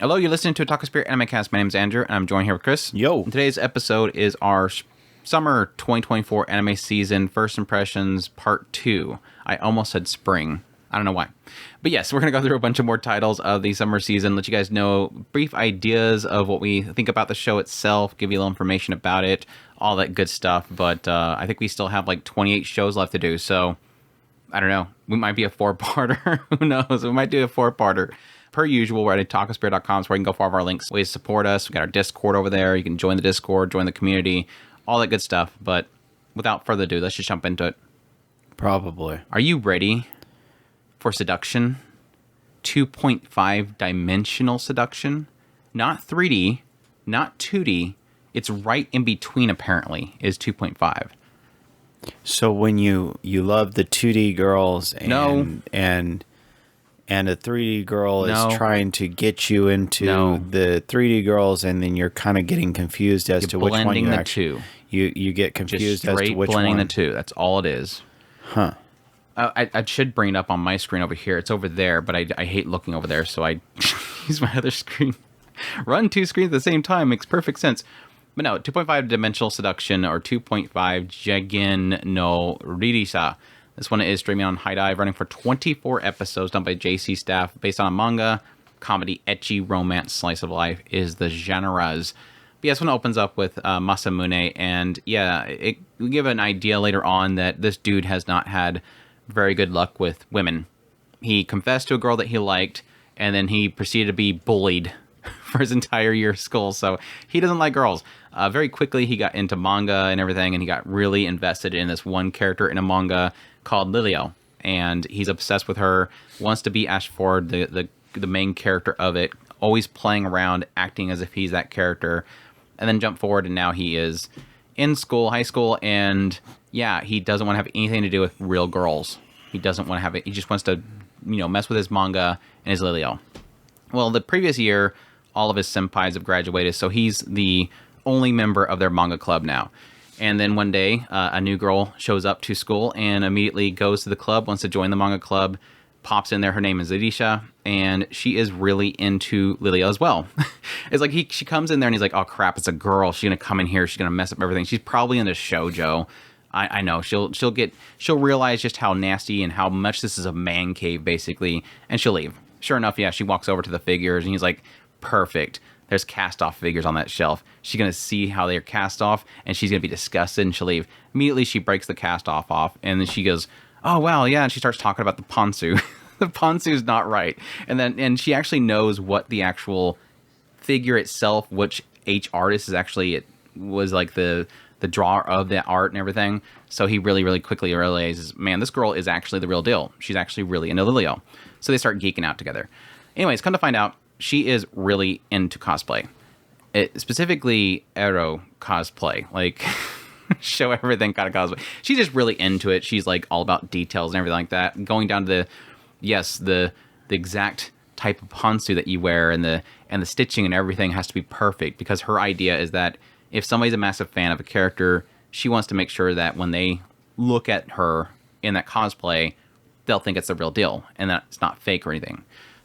Hello, you're listening to Otaku Spirit Anime Cast. My name is Andrew, and I'm joined here with Chris. Yo. And today's episode is our summer 2024 anime season first impressions part 2. I almost said spring. I don't know why. But yes, we're going to go through a bunch of more titles of the summer season, let you guys know brief ideas of what we think about the show itself, give you a little information about it, all that good stuff. But I think we still have like 28 shows left to do, so I don't know. We might be a 4-parter. Who knows? We might do a 4-parter. Per usual, we're at otakuspirit.com, so where you can go for all of our links, ways to support us. We got our Discord over there. You can join the Discord, join the community, all that good stuff. But without further ado, let's just jump into it. Probably. Are you ready for Seduction? 2.5 Dimensional Seduction? Not 3D, not 2D. It's right in between, apparently, is 2.5. So when you love the 2D girls and a 3D girl is trying to get you into the 3D girls, and then you're kind of getting confused as to which one you actually... You get confused as to which one. Just blending the two. That's all it is. Huh. I should bring it up on my screen over here. It's over there, but I hate looking over there, so I use my other screen. Run 2 screens at the same time makes perfect sense. But no, 2.5 Dimensional Seduction, or 2.5 Jigen no Ririsa. This one is streaming on High Dive, running for 24 episodes, done by JC staff, based on a manga. Comedy, ecchi, romance, slice of life is the genres. But yeah, this one opens up with Masamune, and yeah, we give an idea later on that this dude has not had very good luck with women. He confessed to a girl that he liked, and then he proceeded to be bullied for his entire year of school, so he doesn't like girls. Very quickly, he got into manga and everything, and he got really invested in this one character in a manga called Lilio, and he's obsessed with her, wants to be Ash Ford, the main character of it, always playing around, acting as if he's that character, and then jump forward, and now he is in school, high school, and yeah, he doesn't want to have anything to do with real girls. He doesn't want to have it. He just wants to, mess with his manga and his Lilio. Well, the previous year, all of his senpais have graduated, so he's the only member of their manga club now. And then one day, a new girl shows up to school and immediately goes to the club, wants to join the manga club, pops in there. Her name is Lidisha, and she is really into Lilio as well. It's like she comes in there and he's like, oh crap, it's a girl. She's going to come in here. She's going to mess up everything. She's probably into shoujo. I know. She'll realize just how nasty and how much this is a man cave, basically, and she'll leave. Sure enough, yeah, she walks over to the figures and he's like, perfect. There's cast-off figures on that shelf. She's going to see how they're cast off, and she's going to be disgusted, and she'll leave. Immediately, she breaks the cast-off off, and then she goes, oh, wow, yeah, and she starts talking about the Ponsu. The Ponsu's not right. And she actually knows what the actual figure itself, which H artist is actually, it was like the drawer of the art and everything. So he really, really quickly realizes, man, this girl is actually the real deal. She's actually really into Lilio. So they start geeking out together. Anyways, come to find out, she is really into cosplay. Specifically, Ero cosplay. Like, show everything kind of cosplay. She's just really into it. She's like all about details and everything like that. Going down to the exact type of pantsu that you wear and the stitching and everything has to be perfect, because her idea is that if somebody's a massive fan of a character, she wants to make sure that when they look at her in that cosplay, they'll think it's the real deal and that it's not fake or anything.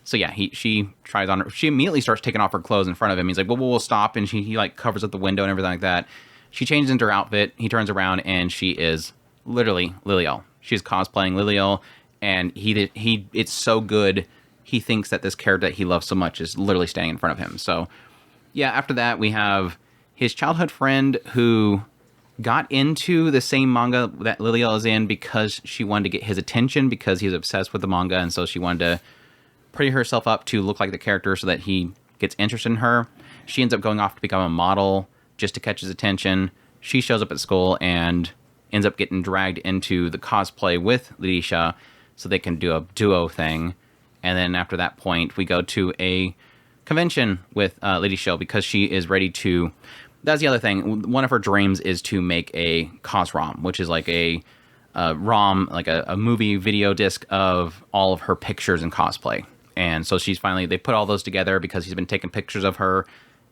So yeah, she tries on her. She immediately starts taking off her clothes in front of him. He's like, well, we'll stop. And he like covers up the window and everything like that. She changes into her outfit. He turns around and she is literally Lilio. She's cosplaying Lilio. And it's so good. He thinks that this character that he loves so much is literally standing in front of him. So yeah, after that, we have his childhood friend who got into the same manga that Lilio is in because she wanted to get his attention, because he was obsessed with the manga. And so she wanted to pretty herself up to look like the character so that he gets interested in her. She ends up going off to become a model just to catch his attention. She shows up at school and ends up getting dragged into the cosplay with Lidisha so they can do a duo thing. And then after that point, we go to a convention with Lidisha because she is ready to... That's the other thing. One of her dreams is to make a cos-rom, which is like a ROM, like a movie video disc of all of her pictures in cosplay. And so they put all those together because he's been taking pictures of her,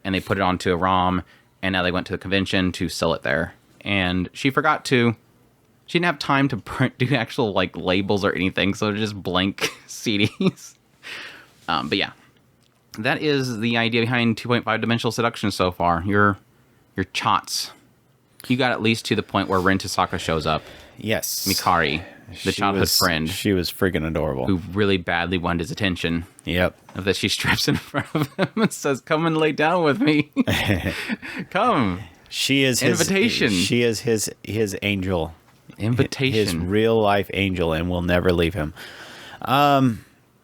and they put it onto a ROM, and now they went to the convention to sell it there. And she didn't have time to do actual like labels or anything, so they're just blank CDs. But yeah, that is the idea behind 2.5 Dimensional Seduction so far. Your chots. You got at least to the point where Rin Tasaka shows up. Yes. Mikari, the childhood friend. She was freaking adorable. Who really badly wanted his attention. Yep. Of that she strips in front of him and says, come and lay down with me. Come. She is invitation. She is his angel. Invitation. His real life angel, and will never leave him.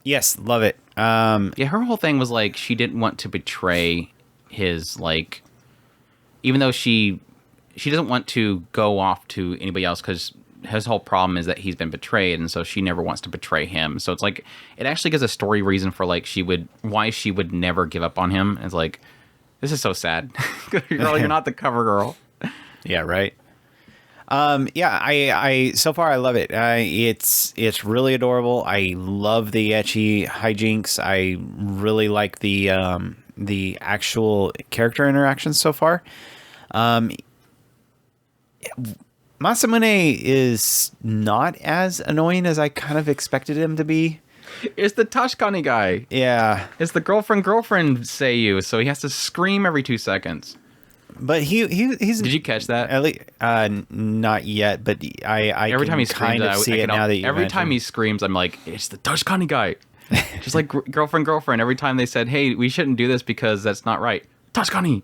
Yes, love it. Yeah, her whole thing was like she didn't want to betray his, like, even though she doesn't want to go off to anybody else because his whole problem is that he's been betrayed, and so she never wants to betray him. So it's like it actually gives a story reason for like why she would never give up on him. It's like, this is so sad. Girl, you're not the cover girl. Yeah, right. I so far I love it. It's really adorable. I love the ecchi hijinks. I really like the actual character interactions so far. Masamune is not as annoying as I kind of expected him to be. It's the Tashkani guy. Yeah. It's the girlfriend Seiyu, so he has to scream every 2 seconds. But he's. Did you catch that? At least, not yet, but I every time he kind screams, of see it now that you every mention. time he screams, I'm like, it's the Tashkani guy. Just like girlfriend. Every time they said, hey, we shouldn't do this because that's not right. Tashkani.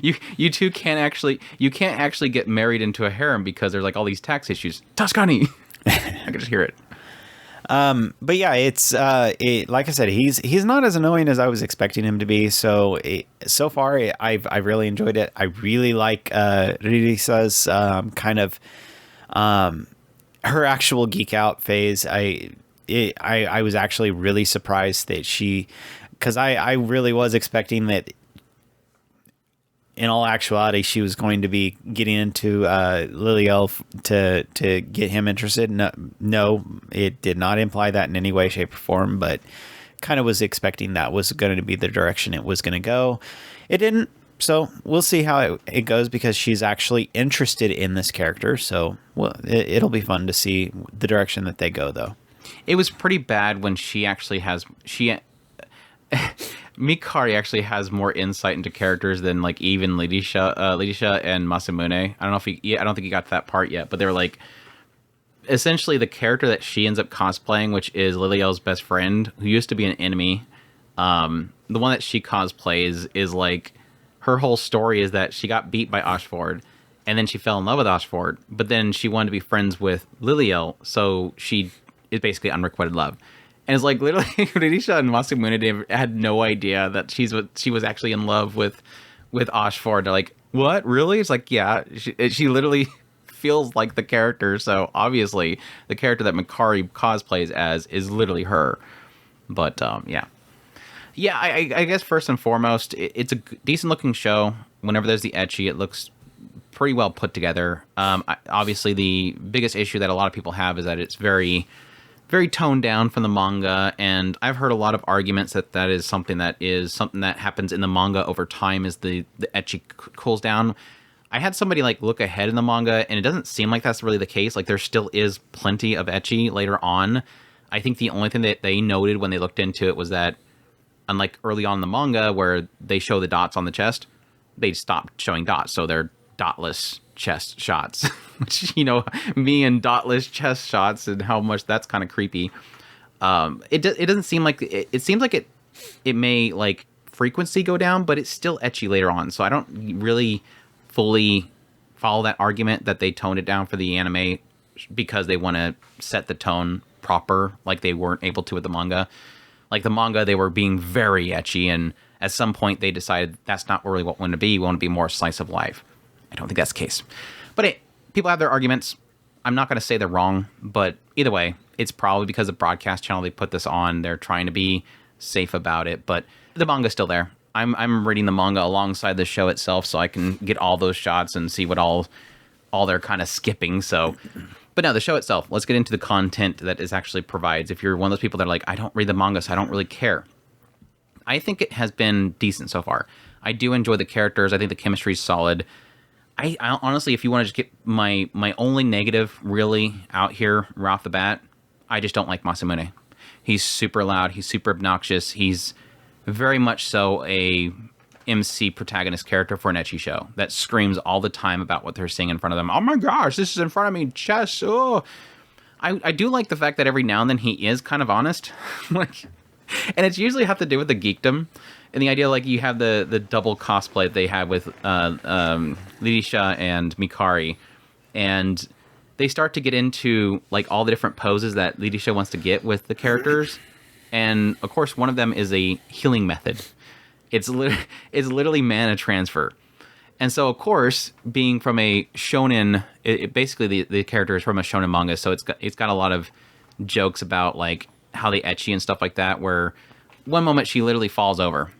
You two can't actually get married into a harem because there's like all these tax issues. Tashkani. I can just hear it. But yeah, it's like I said, he's not as annoying as I was expecting him to be. So far, I've really enjoyed it. I really like Ririsa's kind of her actual geek out phase. I was actually really surprised that because I really was expecting that. In all actuality, she was going to be getting into Liliel to get him interested. No, it did not imply that in any way, shape, or form, but kind of was expecting that was going to be the direction it was going to go. It didn't, so we'll see how it goes because she's actually interested in this character. So it'll be fun to see the direction that they go, though. It was pretty bad when Mikari actually has more insight into characters than like even Lidisha and Masamune. I don't think he got to that part yet, but they're like essentially the character that she ends up cosplaying, which is Liliel's best friend, who used to be an enemy. The one that she cosplays is like her whole story is that she got beat by Ashford, and then she fell in love with Ashford, but then she wanted to be friends with Liliel, so she is basically unrequited love. And it's like literally Ririsha and Masamune had no idea that she was actually in love with Ashford. They're like, what? Really? It's like, yeah, she literally feels like the character. So obviously the character that Mikari cosplays as is literally her. But yeah. Yeah, I guess first and foremost, it's a decent looking show. Whenever there's the ecchi, it looks pretty well put together. Obviously the biggest issue that a lot of people have is that it's very toned down from the manga, and I've heard a lot of arguments that is something that happens in the manga over time as the ecchi cools down. I had somebody like look ahead in the manga, and it doesn't seem like that's really the case. Like there still is plenty of ecchi later on. I think the only thing that they noted when they looked into it was that unlike early on in the manga where they show the dots on the chest, they stopped showing dots, so they're dotless chest shots. Which, me and dotless chest shots and how much that's kind of creepy. It doesn't seem like it seems like it may like frequency go down, but it's still ecchi later on. So I don't really fully follow that argument that they toned it down for the anime because they want to set the tone proper, like they weren't able to with the manga. Like the manga, they were being very ecchi, and at some point they decided that's not really what we want to be. We want to be more slice of life. I don't think that's the case. But people have their arguments. I'm not going to say they're wrong, but either way, it's probably because the broadcast channel they put this on. They're trying to be safe about it, but the manga's still there. I'm reading the manga alongside the show itself, so I can get all those shots and see what all they're kind of skipping. So, but no, the show itself. Let's get into the content that it actually provides. If you're one of those people that are like, I don't read the manga, so I don't really care. I think it has been decent so far. I do enjoy the characters. I think the chemistry is solid. I honestly, if you want to just get my only negative really out here right off the bat, I just don't like Masamune. He's super loud. He's super obnoxious. He's very much so a MC protagonist character for an ecchi show that screams all the time about what they're seeing in front of them. Oh my gosh, this is in front of me, chess. Oh, I do like the fact that every now and then he is kind of honest, like, and it's usually have to do with the geekdom and the idea, like you have the double cosplay that they have with Lidisha and Mikari, and they start to get into like all the different poses that Lidisha wants to get with the characters, and of course one of them is a healing method. It's literally mana transfer. And so, of course, being from a shonen, basically the character is from a shonen manga, so it's got a lot of jokes about like how they ecchi and stuff like that, where one moment she literally falls over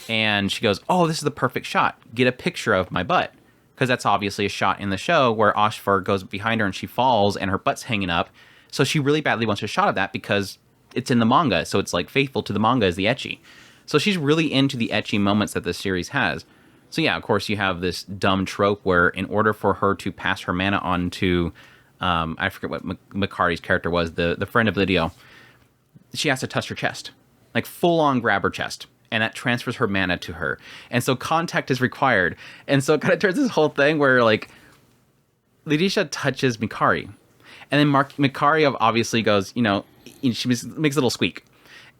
and she goes, oh, this is the perfect shot. Get a picture of my butt. Because that's obviously a shot in the show where Ashfur goes behind her and she falls and her butt's hanging up. So she really badly wants a shot of that because it's in the manga. So it's like faithful to the manga as the ecchi. So she's really into the ecchi moments that this series has. So yeah, of course you have this dumb trope where in order for her to pass her mana on to, I forget what Mikari's character was, the friend of Lydio, she has to touch her chest. Like full on grab her chest. And that transfers her mana to her. And so contact is required. And so it kind of turns this whole thing where like Lidisha touches Mikari. And then Mikari obviously goes, she makes a little squeak.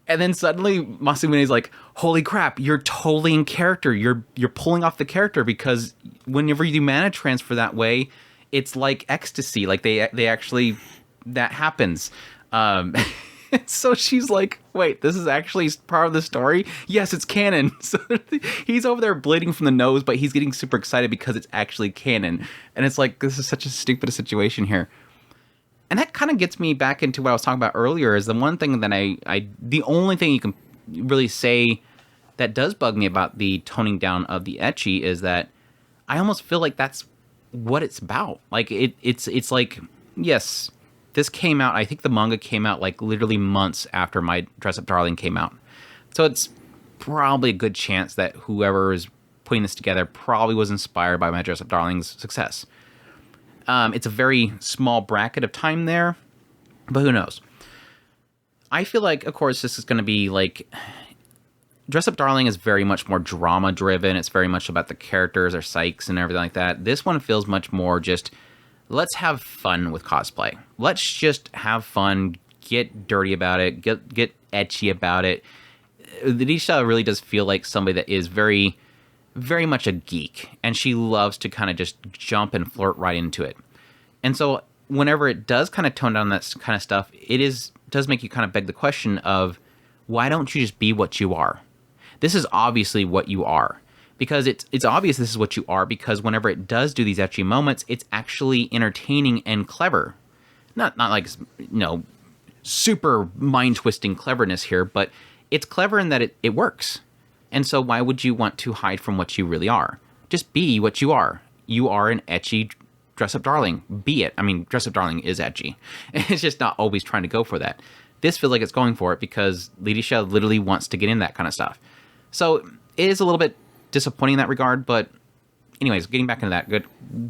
And then suddenly Masamune's like, holy crap, you're totally in character. You're pulling off the character, because whenever you do mana transfer that way, it's like ecstasy. Like they actually, that happens. So she's like, wait, this is actually part of the story? Yes, it's canon. So he's over there bleeding from the nose, but he's getting super excited because it's actually canon. And it's like, this is such a stupid situation here. And that kind of gets me back into what I was talking about earlier, is the one thing that the only thing you can really say that does bug me about the toning down of the ecchi is that I almost feel like that's what it's about. Like it's like, yes, this came out, I think the manga came out like literally months after My Dress Up Darling came out. So it's probably a good chance that whoever is putting this together probably was inspired by My Dress Up Darling's success. It's a very small bracket of time there, but who knows? I feel like, of course, this is going to be like... Dress Up Darling is very much more drama-driven. It's very much about the characters, their psyches, and everything like that. This one feels much more just, let's have fun with cosplay. Let's just have fun, get dirty about it, get ecchi about it. Lidisha really does feel like somebody that is very... very much a geek, and she loves to kind of just jump and flirt right into it. And so whenever it does kind of tone down that kind of stuff, does make you kind of beg the question of, why don't you just be what you are? This is obviously what you are, because it's obvious this is what you are, because whenever it does do these ecchi moments, it's actually entertaining and clever. Not like, super mind-twisting cleverness here, but it's clever in that it works. And so why would you want to hide from what you really are? Just be what you are. You are an ecchi Dress Up Darling. Be it. I mean, Dress Up Darling is ecchi. It's just not always trying to go for that. This feels like it's going for it because Lidisha literally wants to get in that kind of stuff. So it is a little bit disappointing in that regard, but anyways, getting back into that, good.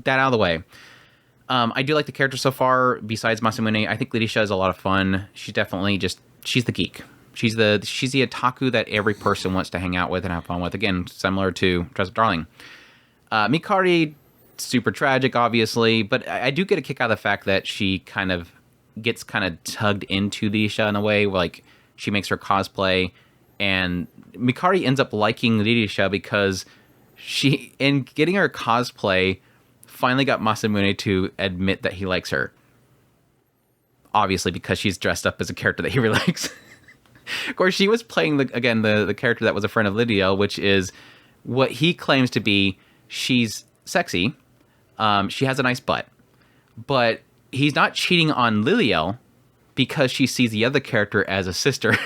That out of the way. I do like the character so far. Besides Masamune, I think Lidisha is a lot of fun. She's definitely she's the geek. She's the otaku that every person wants to hang out with and have fun with. Again, similar to Dress Up Darling. Mikari, super tragic, obviously, but I do get a kick out of the fact that she kind of gets tugged into Lidisha in a way, like she makes her cosplay, and Mikari ends up liking Lidisha because she, in getting her cosplay, finally got Masamune to admit that he likes her. Obviously, because she's dressed up as a character that he really likes. Of course, she was playing, the character that was a friend of Lydia, which is what he claims to be. She's sexy. She has a nice butt. But he's not cheating on Liliel because she sees the other character as a sister.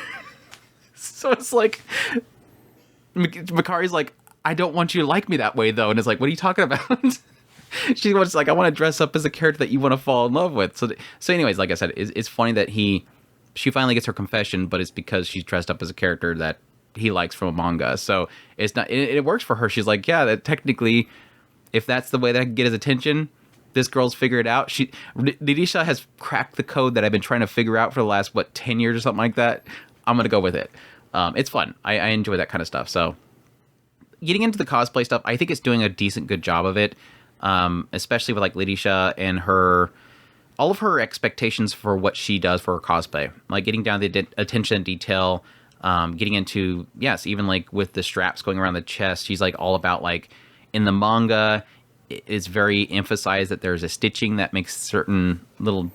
So it's like, Mikari's like, I don't want you to like me that way, though. And it's like, what are you talking about? She was like, I want to dress up as a character that you want to fall in love with. So anyways, like I said, it's funny that she finally gets her confession, but it's because she's dressed up as a character that he likes from a manga. So it's not, it works for her. She's like, yeah, that technically, if that's the way that I can get his attention, this girl's figured it out. Lidisha has cracked the code that I've been trying to figure out for the last, 10 years or something like that. I'm going to go with it. It's fun. I enjoy that kind of stuff. So getting into the cosplay stuff, I think it's doing a decent good job of it, especially with like Lidisha and all of her expectations for what she does for her cosplay, like getting down to the attention to detail, getting into, yes, even like with the straps going around the chest, she's like all about like in the manga, it's very emphasized that there's a stitching that makes certain little,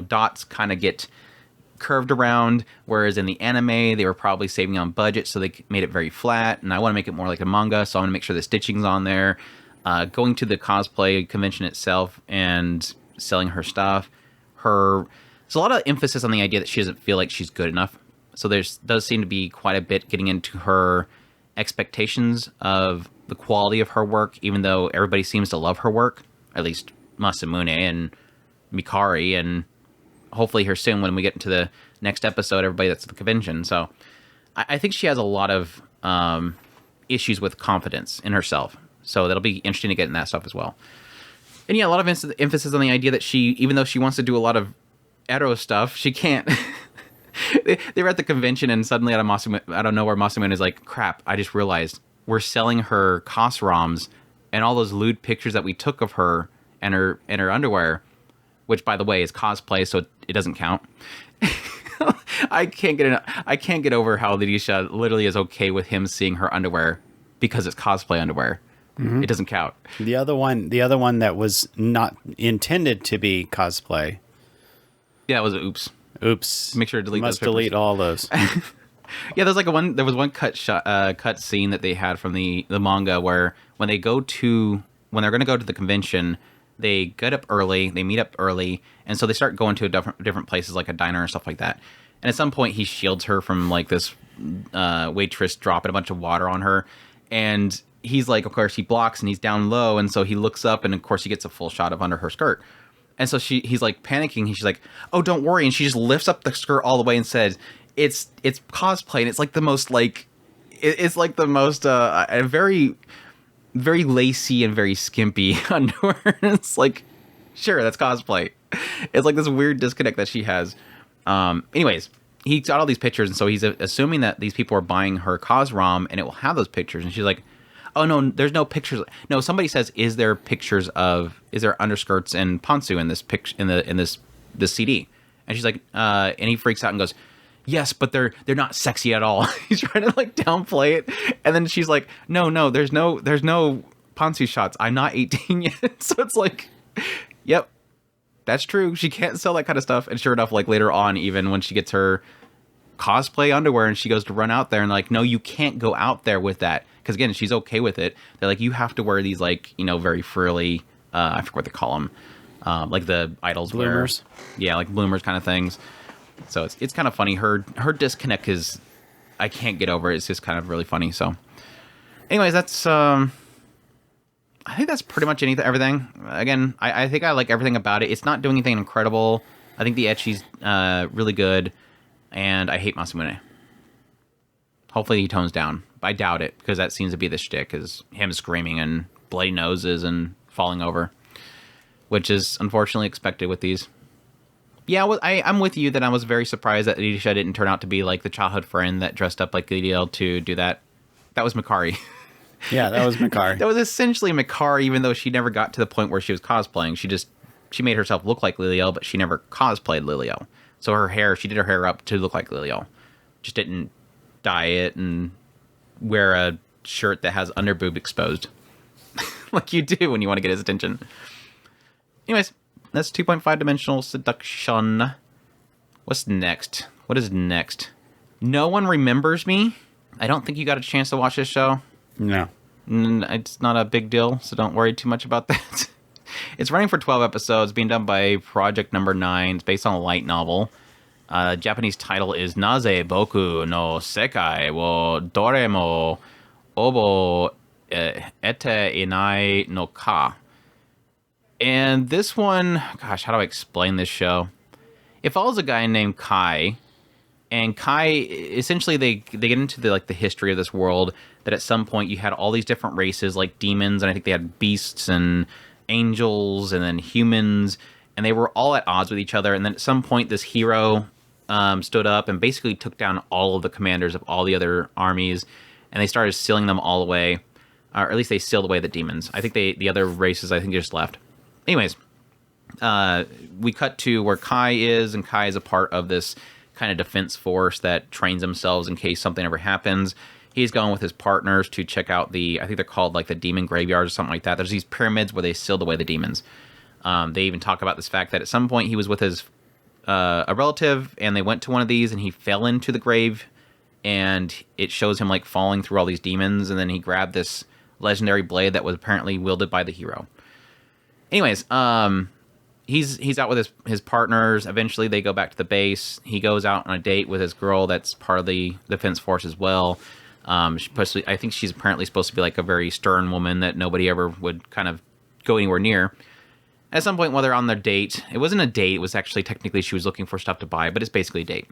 dots kind of get curved around, whereas in the anime they were probably saving on budget, so they made it very flat, and I want to make it more like a manga, so I want to make sure the stitching's on there. Going to the cosplay convention itself and selling her stuff, there's a lot of emphasis on the idea that she doesn't feel like she's good enough, so does seem to be quite a bit getting into her expectations of the quality of her work, even though everybody seems to love her work, at least Masamune and Mikari, and hopefully here soon when we get into the next episode, everybody that's at the convention. So I think she has a lot of issues with confidence in herself. So that'll be interesting to get in that stuff as well. And yeah, a lot of emphasis on the idea that she, even though she wants to do a lot of Ero stuff, she can't. They were at the convention and suddenly out of nowhere, Masamune is like, crap, I just realized we're selling her COS-ROMs and all those lewd pictures that we took of her and her underwear, which, by the way, is cosplay, so it doesn't count. I can't get over how Lidisha literally is okay with him seeing her underwear because it's cosplay underwear. Mm-hmm. It doesn't count. The other one that was not intended to be cosplay. Yeah, it was oops. Make sure to delete. Must delete all those. Yeah, there was one cut scene that they had from the manga where when they're going to go to the convention, they get up early, they meet up early, and so they start going to different places like a diner and stuff like that. And at some point, he shields her from like this waitress dropping a bunch of water on her, and he's like, of course, he blocks and he's down low, and so he looks up, and of course, he gets a full shot of under her skirt. And so he's like panicking. She's like, "Oh, don't worry," and she just lifts up the skirt all the way and says, "It's cosplay," and it's like the most like it's like the most a very very lacy and very skimpy underwear. It's like, sure, that's cosplay. It's like this weird disconnect that she has. Anyways, he got all these pictures, and so he's assuming that these people are buying her COS-ROM, and it will have those pictures. And she's like, "Oh no, there's no pictures." No, somebody says, "Is there underskirts and pantsu in this this CD?" And she's like, and he freaks out and goes, "Yes, but they're not sexy at all." He's trying to like downplay it, and then she's like, "No, there's no pantsu shots. I'm not 18 yet." So it's like, yep, that's true. She can't sell that kind of stuff. And sure enough, like later on, even when she gets her cosplay underwear and she goes to run out there and like, "No, you can't go out there with that," because again, she's okay with it. They're like, "You have to wear these like very frilly, I forget what they call them, like the idols bloomers." Yeah, like bloomers kind of things. So it's kind of funny. Her disconnect is, I can't get over it. It's just kind of really funny. So anyways, that's I think that's pretty much everything. Again, I think I like everything about it. It's not doing anything incredible. I think the ecchi's really good, and I hate Masamune. Hopefully he tones down. I doubt it, because that seems to be the shtick, is him screaming and bloody noses and falling over, which is unfortunately expected with these. Yeah, I'm with you that I was very surprised that Lidisha didn't turn out to be like the childhood friend that dressed up like Lidiel to do that. That was Mikari. Yeah, that was Mikari. That was essentially Mikari, even though she never got to the point where she was cosplaying. She made herself look like Liliel, but she never cosplayed Liliel. So she did her hair up to look like Liliel. Just didn't dye it and wear a shirt that has underboob exposed. Like you do when you want to get his attention. Anyways, that's 2.5 Dimensional Seduction. What's next? What is next? No One Remembers Me. I don't think you got a chance to watch this show. No. It's not a big deal, so don't worry too much about that. It's running for 12 episodes, being done by Project Number 9. It's based on a light novel. Japanese title is Naze Boku no Sekai wo Doremo Obo Ete Inai no Ka. And this one, gosh, how do I explain this show? It follows a guy named Kai, and Kai, essentially they get into the history of this world, that at some point you had all these different races, like demons, and I think they had beasts and angels and then humans, and they were all at odds with each other. And then at some point this hero stood up and basically took down all of the commanders of all the other armies, and they started sealing them all away, or at least they sealed away the demons. I think the other races, I think, just left. Anyways, we cut to where Kai is, and Kai is a part of this kind of defense force that trains themselves in case something ever happens. He's going with his partners to check out I think they're called like the demon graveyards or something like that. There's these pyramids where they sealed away the demons. They even talk about this fact that at some point he was with his a relative, and they went to one of these, and he fell into the grave, and it shows him like falling through all these demons, and then he grabbed this legendary blade that was apparently wielded by the hero. Anyways, he's out with his partners. Eventually, they go back to the base. He goes out on a date with his girl that's part of the defense force as well. I think she's apparently supposed to be like a very stern woman that nobody ever would kind of go anywhere near. At some point while they're on their date, it wasn't a date, it was actually technically she was looking for stuff to buy, but it's basically a date.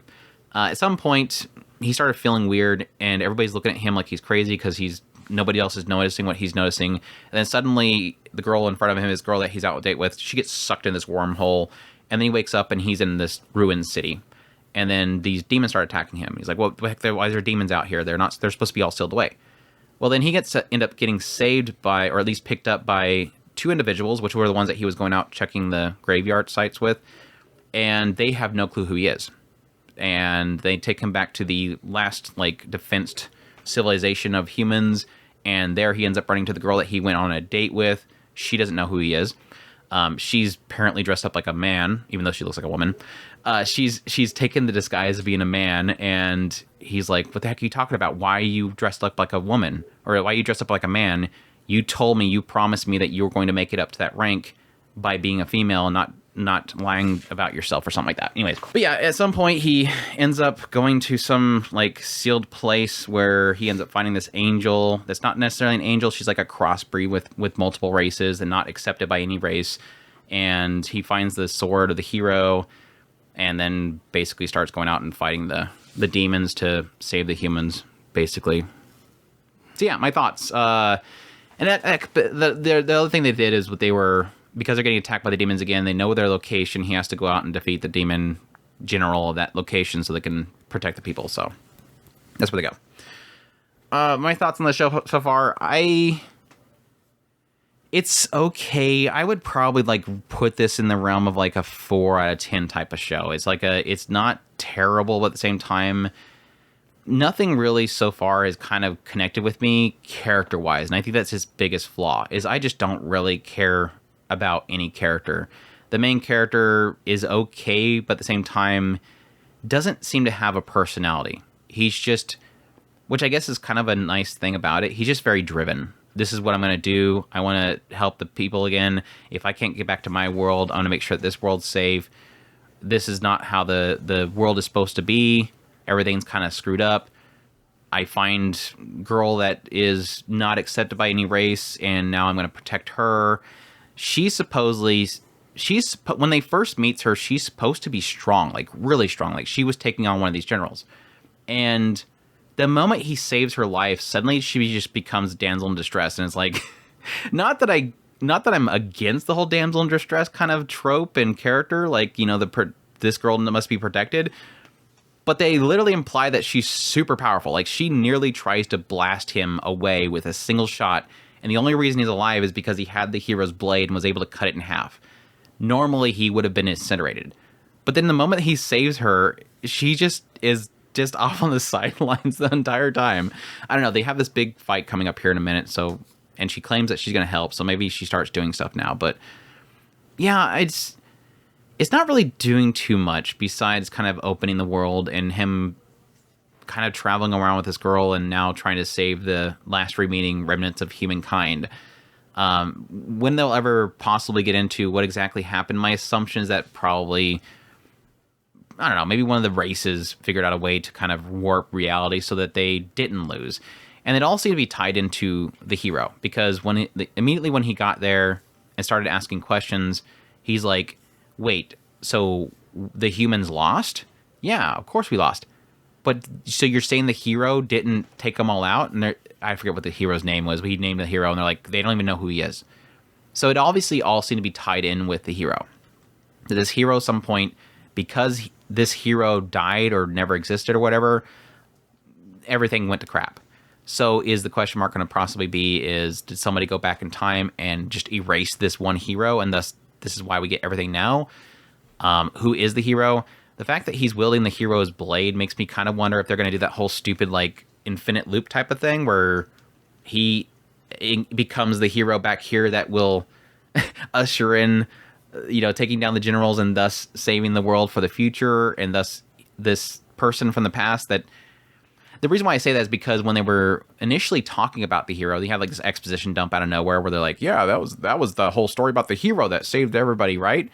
At some point, he started feeling weird, and everybody's looking at him like he's crazy because nobody else is noticing what he's noticing. And then suddenly, the girl in front of him, his girl that he's out on a date with, she gets sucked in this wormhole, and then he wakes up and he's in this ruined city. And then these demons start attacking him. He's like, well, why is there demons out here? They're supposed to be all sealed away. Well, then he end up getting saved by, or at least picked up by, two individuals, which were the ones that he was going out checking the graveyard sites with, and they have no clue who he is. And they take him back to the last, like, defensed civilization of humans, and there he ends up running to the girl that he went on a date with. She doesn't know who he is. She's apparently dressed up like a man, even though she looks like a woman. She's taken the disguise of being a man, and he's like, what the heck are you talking about? Why are you dressed up like a woman? Or why are you dressed up like a man? You told me, you promised me that you were going to make it up to that rank by being a female and not lying about yourself or something like that. Anyways, but yeah, at some point he ends up going to some like sealed place where he ends up finding this angel that's not necessarily an angel. She's like a crossbreed with multiple races and not accepted by any race. And he finds the sword of the hero, and then basically starts going out and fighting the demons to save the humans, basically. So yeah, my thoughts. And the other thing they did is what they were, because they're getting attacked by the demons again, they know their location. He has to go out and defeat the demon general of that location so they can protect the people. So that's where they go. My thoughts on the show so far, it's okay. I would probably like put this in the realm of like a 4 out of 10 type of show. It's not terrible, but at the same time, nothing really so far has kind of connected with me character-wise, and I think that's his biggest flaw, is I just don't really care about any character. The main character is okay, but at the same time, doesn't seem to have a personality. He's just, which I guess is kind of a nice thing about it, he's just very driven. This is what I'm going to do. I want to help the people again. If I can't get back to my world, I want to make sure that this world's safe. This is not how the world is supposed to be. Everything's kind of screwed up. I find girl that is not accepted by any race, and now I'm going to protect her. When they first meets her, she's supposed to be strong, like really strong. Like she was taking on one of these generals. And the moment he saves her life, suddenly she just becomes damsel in distress. And it's like, not that I'm against the whole damsel in distress kind of trope and character, like, you know, this girl must be protected. But they literally imply that she's super powerful. Like, she nearly tries to blast him away with a single shot, and the only reason he's alive is because he had the hero's blade and was able to cut it in half. Normally, he would have been incinerated. But then the moment he saves her, she just is just off on the sidelines the entire time. I don't know. They have this big fight coming up here in a minute, and she claims that she's going to help, so maybe she starts doing stuff now. But, yeah, it's not really doing too much besides kind of opening the world and him kind of traveling around with this girl and now trying to save the last remaining remnants of humankind. When they'll ever possibly get into what exactly happened, my assumption is that probably, I don't know, maybe one of the races figured out a way to kind of warp reality so that they didn't lose. And it all seemed to be tied into the hero, because immediately when he got there and started asking questions, he's like, wait, so the humans lost? Yeah, of course we lost. But so you're saying the hero didn't take them all out? And I forget what the hero's name was, but he named the hero, and they're like, they don't even know who he is. So it obviously all seemed to be tied in with the hero. This hero, at some point, because this hero died or never existed or whatever, everything went to crap. So is the question mark going to possibly be, did somebody go back in time and just erase this one hero, and thus this is why we get everything now? Who is the hero? The fact that he's wielding the hero's blade makes me kind of wonder if they're going to do that whole stupid, like, infinite loop type of thing where he becomes the hero back here that will usher in, taking down the generals and thus saving the world for the future, and thus this person from the past that... The reason why I say that is because when they were initially talking about the hero, they had like this exposition dump out of nowhere where they're like, yeah, that was the whole story about the hero that saved everybody, right?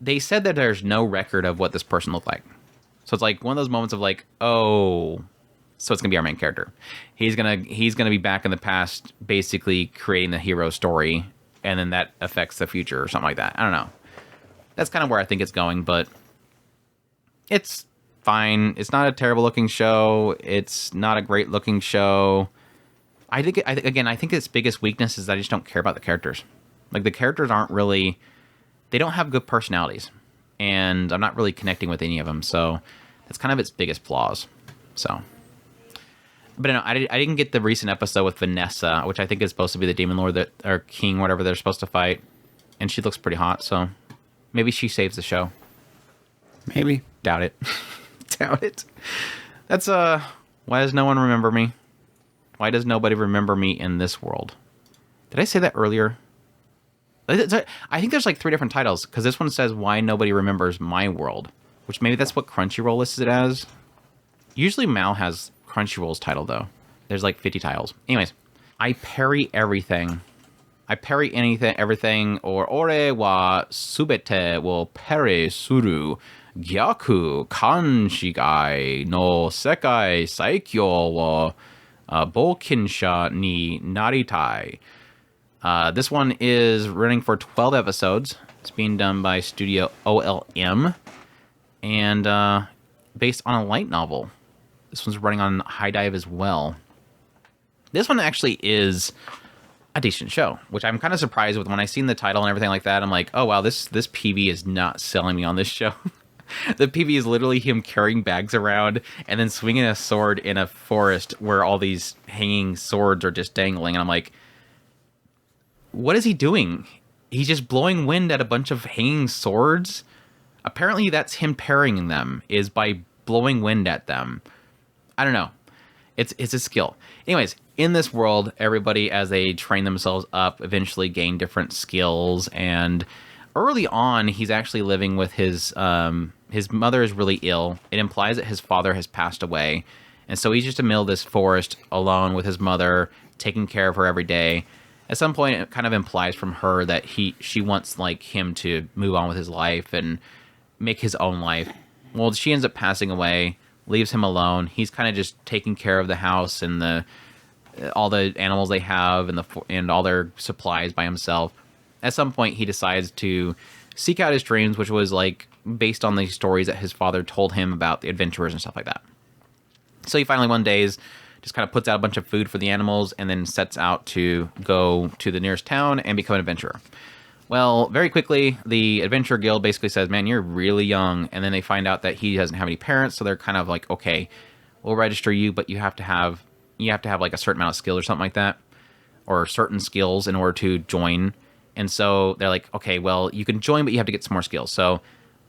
They said that there's no record of what this person looked like. So it's like one of those moments of like, oh, so it's going to be our main character. He's going to be back in the past basically creating the hero story, and then that affects the future or something like that. I don't know. That's kind of where I think it's going, but it's fine. It's not a terrible looking show. It's not a great looking show. I think its biggest weakness is that I just don't care about the characters. Like, the characters aren't really, they don't have good personalities, and I'm not really connecting with any of them. So that's kind of its biggest flaws. So, but no, I didn't get the recent episode with Vanessa, which I think is supposed to be the demon lord or king, whatever they're supposed to fight, and she looks pretty hot. So maybe she saves the show. Maybe. Doubt it. Doubt it. That's why does no one remember me? Why does nobody remember me in this world? Did I say that earlier? I think there's like 3 different titles, because this one says why nobody remembers my world, which maybe that's what Crunchyroll lists it as. Usually Mal has Crunchyroll's title though. There's like 50 titles. Anyways, I parry everything. I parry everything, or ore wa subete wo parry suru. Gyaku Kanshigai no Sekai Saikyo wo Bokinsha ni Naritai. This one is running for 12 episodes. It's being done by Studio OLM, and based on a light novel. This one's running on High Dive as well. This one actually is a decent show, which I'm kind of surprised with. When I seen the title and everything like that, I'm like, oh wow, this PV is not selling me on this show. The PV is literally him carrying bags around and then swinging a sword in a forest where all these hanging swords are just dangling. And I'm like, what is he doing? He's just blowing wind at a bunch of hanging swords. Apparently that's him parrying them, is by blowing wind at them. I don't know. It's a skill. Anyways, in this world, everybody, as they train themselves up, eventually gain different skills. And early on, he's actually living with his mother is really ill. It implies that his father has passed away. And so he's just in the middle of this forest alone with his mother, taking care of her every day. At some point, it kind of implies from her that she wants like him to move on with his life and make his own life. Well, she ends up passing away, leaves him alone. He's kind of just taking care of the house and all the animals they have and all their supplies by himself. At some point, he decides to seek out his dreams, which was like based on the stories that his father told him about the adventurers and stuff like that. So he finally one day just kind of puts out a bunch of food for the animals and then sets out to go to the nearest town and become an adventurer. Well, very quickly, the Adventure Guild basically says, man, you're really young. And then they find out that he doesn't have any parents. So they're kind of like, okay, we'll register you, but you have to have like a certain amount of skill or something like that, or certain skills in order to join. And so they're like, okay, well, you can join, but you have to get some more skills. So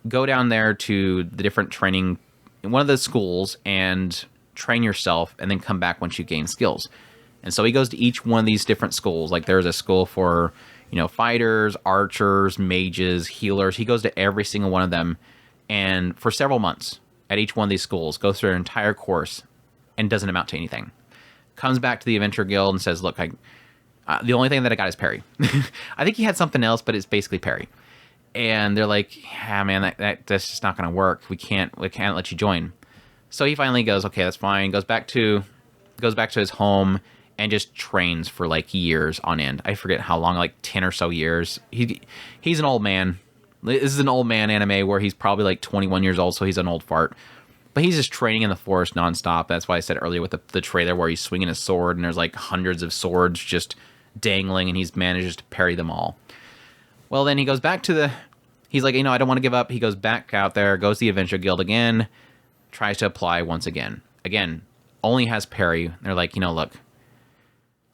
go down there to the different training, one of the schools, and train yourself, and then come back once you gain skills. And so he goes to each one of these different schools. Like there's a school for, fighters, archers, mages, healers. He goes to every single one of them, and for several months at each one of these schools, goes through an entire course and doesn't amount to anything. Comes back to the Adventure Guild and says, look, the only thing that I got is parry. I think he had something else, but it's basically parry. And they're like, yeah, man, that's just not going to work. We can't let you join. So he finally goes, okay, that's fine. Goes back to his home and just trains for like years on end. I forget how long, like 10 or so years. He's an old man. This is an old man anime where he's probably like 21 years old, so he's an old fart. But he's just training in the forest nonstop. That's why I said earlier with the trailer where he's swinging his sword and there's like hundreds of swords just dangling, and he's manages to parry them all. Well, then he goes back to he's like, I don't want to give up. He goes back out there, goes to the Adventure Guild again, tries to apply once again. Again, only has Parry. They're like, look,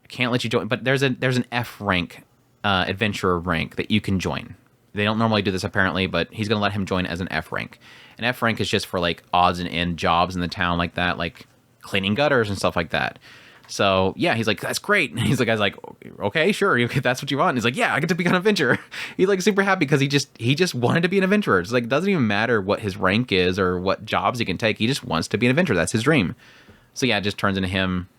I can't let you join, but there's an F rank adventurer rank that you can join. They don't normally do this apparently, but he's going to let him join as an F rank. An F rank is just for like odds and end jobs in the town like that, like cleaning gutters and stuff like that. So yeah, he's like, that's great. And he's like, I was like, okay, sure, if that's what you want. And he's like, yeah, I get to become an adventurer. He's like super happy because he just wanted to be an adventurer. It's like, it doesn't even matter what his rank is or what jobs he can take. He just wants to be an adventurer. That's his dream. So yeah, it just turns into him,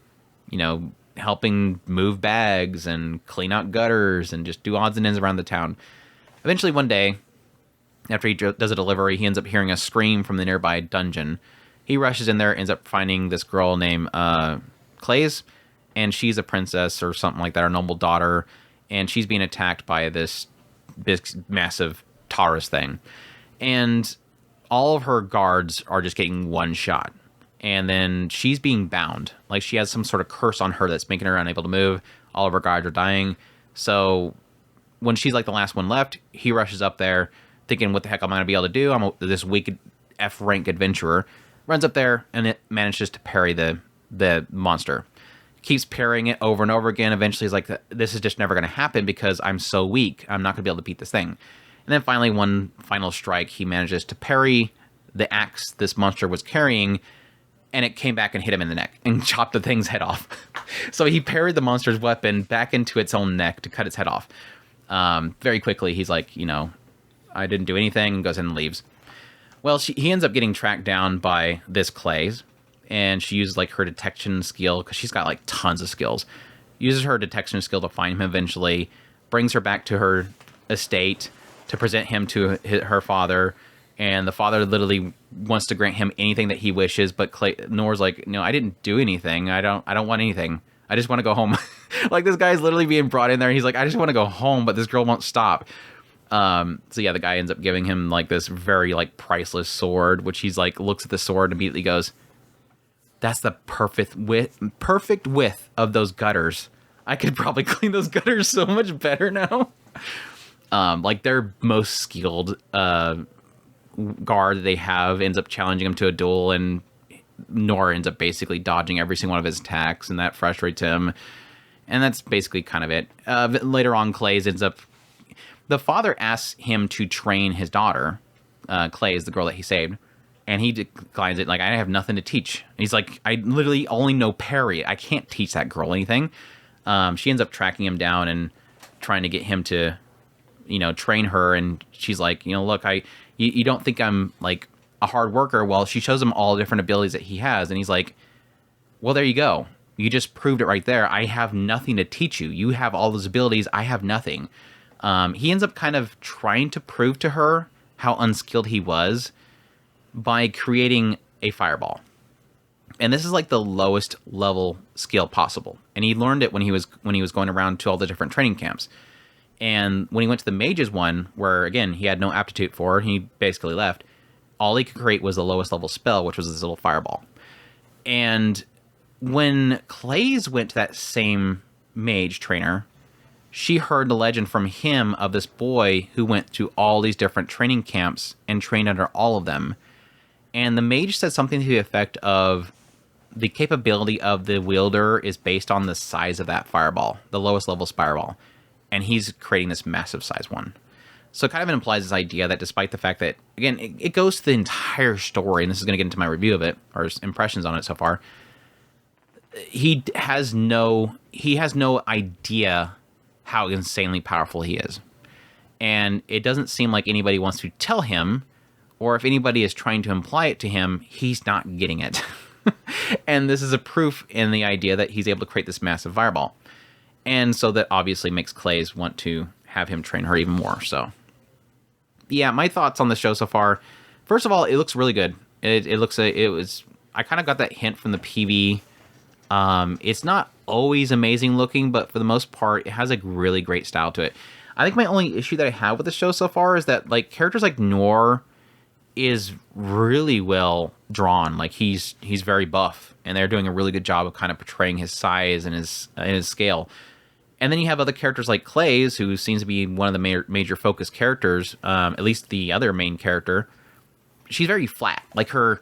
helping move bags and clean out gutters and just do odds and ends around the town. Eventually one day, after he does a delivery, he ends up hearing a scream from the nearby dungeon. He rushes in there, ends up finding this girl named Clays, and she's a princess or something like that, our noble daughter, and she's being attacked by this big, massive Taurus thing. And all of her guards are just getting one shot. And then she's being bound. Like, she has some sort of curse on her that's making her unable to move. All of her guards are dying. So when she's like the last one left, he rushes up there thinking, what the heck am I going to be able to do? I'm this weak F-rank adventurer. Runs up there, and it manages to parry the monster. Keeps parrying it over and over again. Eventually, he's like, this is just never going to happen because I'm so weak. I'm not going to be able to beat this thing. And then finally, one final strike, he manages to parry the axe this monster was carrying, and it came back and hit him in the neck and chopped the thing's head off. So he parried the monster's weapon back into its own neck to cut its head off. Very quickly, he's like, I didn't do anything, and goes in and leaves. Well, he ends up getting tracked down by this Clays, and she uses like her detection skill, because she's got like tons of skills. Uses her detection skill to find him eventually, brings her back to her estate to present him to her father, and the father literally wants to grant him anything that he wishes, but Nor's like, no, I didn't do anything. I don't want anything. I just want to go home. Like, this guy's literally being brought in there, and he's like, I just want to go home, but this girl won't stop. So yeah, the guy ends up giving him like this very like priceless sword, which he's like, looks at the sword and immediately goes, that's the perfect width of those gutters. I could probably clean those gutters so much better now. Like, their most skilled guard they have ends up challenging him to a duel, and Nora ends up basically dodging every single one of his attacks, and that frustrates him. And that's basically kind of it. Later on, Clays ends up... The father asks him to train his daughter, Clays, the girl that he saved, and he declines it. Like, I have nothing to teach. He's like, I literally only know parry. I can't teach that girl anything. She ends up tracking him down and trying to get him to, train her. And she's like, look, you don't think I'm like a hard worker. Well, she shows him all the different abilities that he has. And he's like, well, there you go. You just proved it right there. I have nothing to teach you. You have all those abilities. I have nothing. He ends up kind of trying to prove to her how unskilled he was by creating a fireball. And this is like the lowest level skill possible. And he learned it when he was going around to all the different training camps. And when he went to the mages one, where again, he had no aptitude for, he basically left, all he could create was the lowest level spell, which was this little fireball. And when Clays went to that same mage trainer, she heard the legend from him of this boy who went to all these different training camps and trained under all of them. And the mage said something to the effect of, the capability of the wielder is based on the size of that fireball, the lowest level fireball. And he's creating this massive size one. So it kind of implies this idea that despite the fact that, again, it goes to the entire story, and this is going to get into my review of it, or impressions on it so far, he has no idea how insanely powerful he is. And it doesn't seem like anybody wants to tell him, or if anybody is trying to imply it to him, he's not getting it. And this is a proof in the idea that he's able to create this massive fireball. And so that obviously makes Clays want to have him train her even more. So yeah, my thoughts on the show so far. First of all, it looks really good. I kind of got that hint from the PV. It's not always amazing looking, but for the most part, it has a really great style to it. I think my only issue that I have with the show so far is that like characters like Noor is really well drawn. Like he's very buff, and they're doing a really good job of kind of portraying his size and his scale. And then you have other characters like Clay's, who seems to be one of the major focus characters, at least the other main character. She's very flat. Like her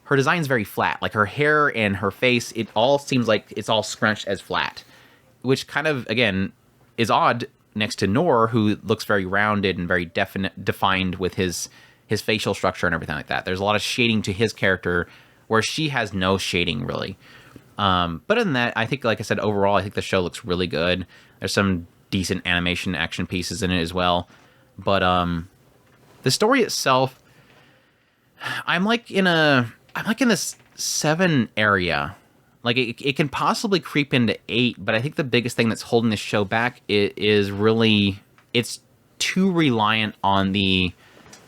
design's very flat. Like her hair and her face, it all seems like it's all scrunched as flat, which kind of, again, is odd next to Noor, who looks very rounded and very defined with his facial structure and everything like that. There's a lot of shading to his character, where she has no shading, really. But other than that, I think, like I said, overall, I think the show looks really good. There's some decent animation action pieces in it as well. But the story itself, I'm like in this 7 area. Like it can possibly creep into 8, but I think the biggest thing that's holding this show back is really, it's too reliant on the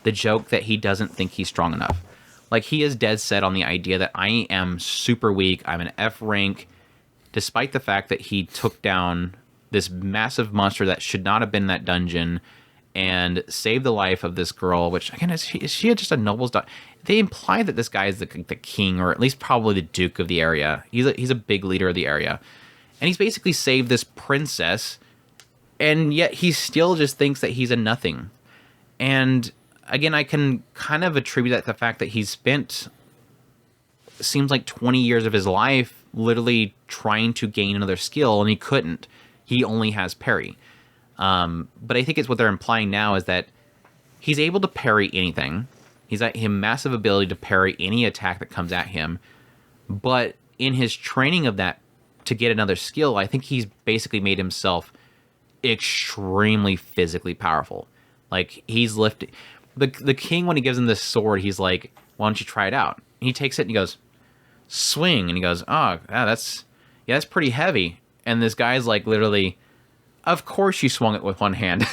joke that he doesn't think he's strong enough. Like, he is dead set on the idea that I am super weak, I'm an F rank, despite the fact that he took down this massive monster that should not have been in that dungeon and saved the life of this girl, which, again, is she just a noble's daughter? They imply that this guy is the king, or at least probably the duke of the area. He's a big leader of the area. And he's basically saved this princess, and yet he still just thinks that he's a nothing. And again, I can kind of attribute that to the fact that he's spent, seems like 20 years of his life literally trying to gain another skill, and he couldn't. He only has parry. But I think it's what they're implying now is that he's able to parry anything. He's got a massive ability to parry any attack that comes at him. But in his training of that to get another skill, I think he's basically made himself extremely physically powerful. Like, he's lifting... The king, when he gives him this sword, he's like, why don't you try it out? And he takes it and he goes, swing. And he goes, oh, yeah, that's pretty heavy. And this guy's like, literally, of course you swung it with one hand.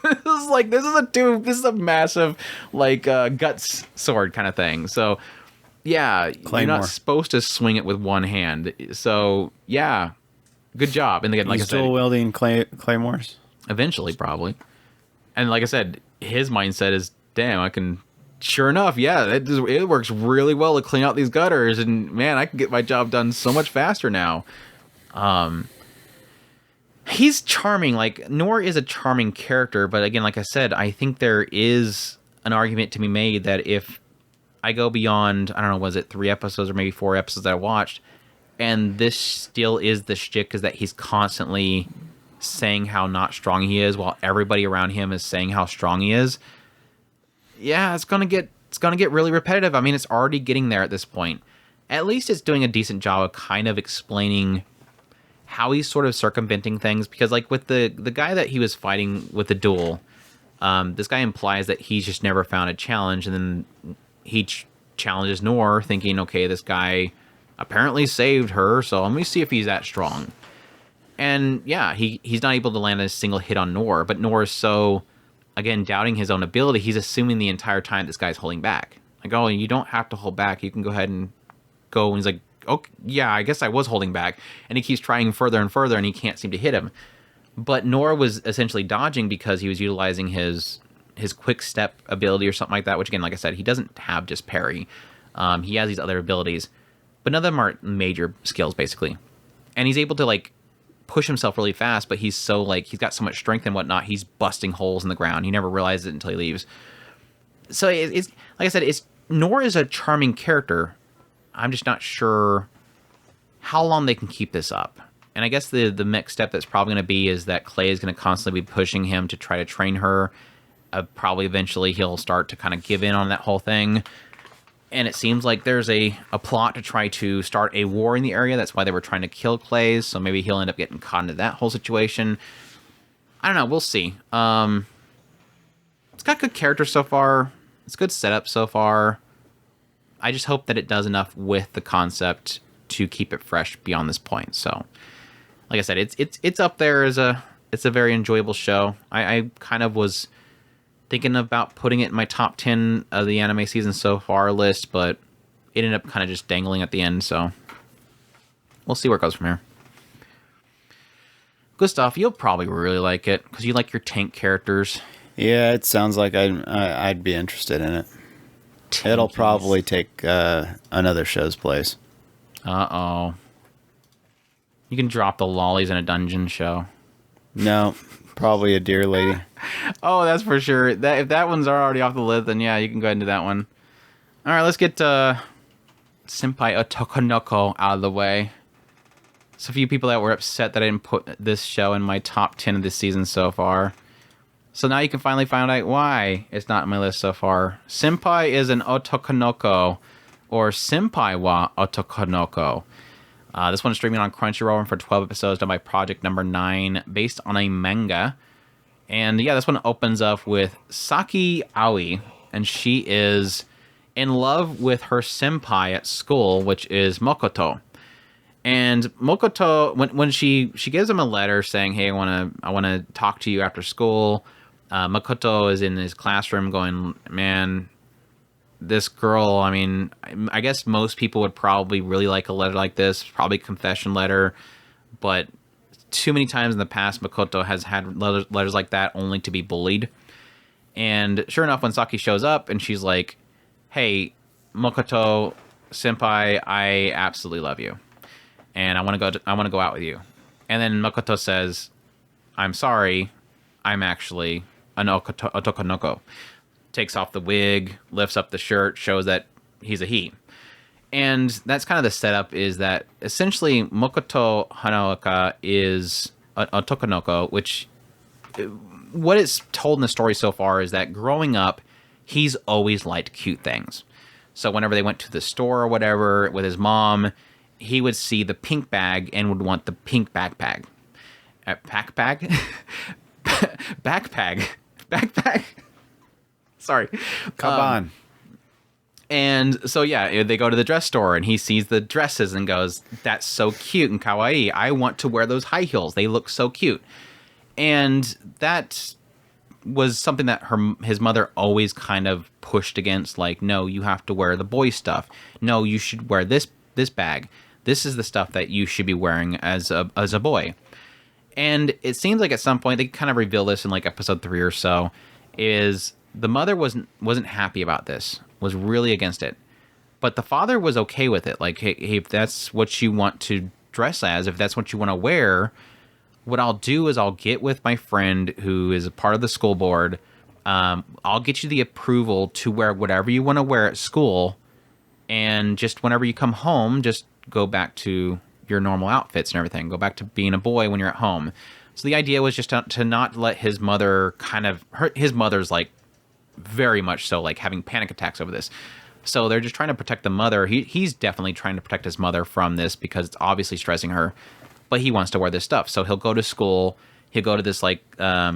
This is a massive, like, guts sword kind of thing. So, yeah, Claymore. You're not supposed to swing it with one hand. So, yeah, good job. And again, like I said, dual wielding claymores? Eventually, probably. And like I said, his mindset is, damn, I can... Sure enough, yeah, it works really well to clean out these gutters, and man, I can get my job done so much faster now. He's charming. Like, Noor is a charming character, but again, like I said, I think there is an argument to be made that if I go beyond, I don't know, was it 3 episodes or maybe 4 episodes that I watched, and this still is the shtick, is that he's constantly saying how not strong he is while everybody around him is saying how strong he is. Yeah, it's gonna get really repetitive. I mean, it's already getting there at this point. At least it's doing a decent job of kind of explaining how he's sort of circumventing things, because like with the guy that he was fighting with the duel, this guy implies that he's just never found a challenge, and then he challenges Noor, thinking, okay, this guy apparently saved her, so let me see if he's that strong. And yeah, he's not able to land a single hit on Noor, but Noor is so, again, doubting his own ability, he's assuming the entire time this guy's holding back. Like, oh, you don't have to hold back, you can go ahead and go. And he's like, okay, yeah, I guess I was holding back. And he keeps trying further and further, and he can't seem to hit him. But Noor was essentially dodging because he was utilizing his quick step ability or something like that, which, again, like I said, he doesn't have just parry. He has these other abilities, but none of them are major skills, basically. And he's able to, like, push himself really fast, but he's so, like, he's got so much strength and whatnot, he's busting holes in the ground. He never realizes it until he leaves. So it's like I said, Noor is a charming character. I'm just not sure how long they can keep this up. And I guess the next step that's probably going to be is that Clay is going to constantly be pushing him to try to train her. Probably eventually he'll start to kind of give in on that whole thing. And it seems like there's a plot to try to start a war in the area. That's why they were trying to kill Clays. So maybe he'll end up getting caught into that whole situation. I don't know. We'll see. It's got good characters so far. It's good setup so far. I just hope that it does enough with the concept to keep it fresh beyond this point. So, like I said, it's up there as it's a very enjoyable show. I kind of was thinking about putting it in my top 10 of the anime season so far list, but it ended up kind of just dangling at the end, so we'll see where it goes from here. Good stuff. You'll probably really like it, because you like your tank characters. Yeah, it sounds like I'd be interested in it. Tankies. It'll probably take another show's place. Uh-oh. You can drop the lollies in a dungeon show. No, probably a deer lady. Oh, that's for sure. That if that one's already off the list, then yeah, you can go ahead and do that one. All right, let's get Senpai Otokonoko out of the way. So a few people that were upset that I didn't put this show in my top 10 of this season so far. So now you can finally find out why it's not on my list so far. Senpai is an Otokonoko, or Senpai wa Otokonoko. This one's streaming on Crunchyroll for 12 episodes done by Project Number 9, based on a manga. And yeah, this one opens up with Saki Aoi, and she is in love with her senpai at school, which is Mokoto. And Mokoto, when she gives him a letter saying, "Hey, I wanna talk to you after school," Makoto is in his classroom going, "Man, this girl. I mean, I guess most people would probably really like a letter like this, probably a confession letter, but too many times in the past, Makoto has had letters like that only to be bullied." And sure enough, when Saki shows up and she's like, "Hey, Makoto senpai, I absolutely love you, and I want to go out with you." And then Makoto says, "I'm sorry, I'm actually an Otokonoko." Takes off the wig, lifts up the shirt, shows that he's a he. And that's kind of the setup, is that essentially Makoto Hanaoka is a Otokonoko, which what it's told in the story so far is that growing up, he's always liked cute things. So whenever they went to the store or whatever with his mom, he would see the pink bag and would want the pink backpack. Backpack? Backpack. Sorry. Come on. And so, yeah, they go to the dress store and he sees the dresses and goes, "That's so cute and kawaii. I want to wear those high heels. They look so cute." And that was something that his mother always kind of pushed against. Like, no, you have to wear the boy stuff. No, you should wear this bag. This is the stuff that you should be wearing as a boy. And it seems like at some point, they kind of reveal this in like episode 3 or so, is the mother wasn't happy about this, was really against it. But the father was okay with it. Like, hey, if that's what you want to dress as, if that's what you want to wear, what I'll do is I'll get with my friend who is a part of the school board. I'll get you the approval to wear whatever you want to wear at school. And just whenever you come home, just go back to your normal outfits and everything. Go back to being a boy when you're at home. So the idea was just to not let his mother his mother's like very much so like having panic attacks over this. So they're just trying to protect the mother. He's definitely trying to protect his mother from this because it's obviously stressing her, but he wants to wear this stuff. So he'll go to school. He'll go to this like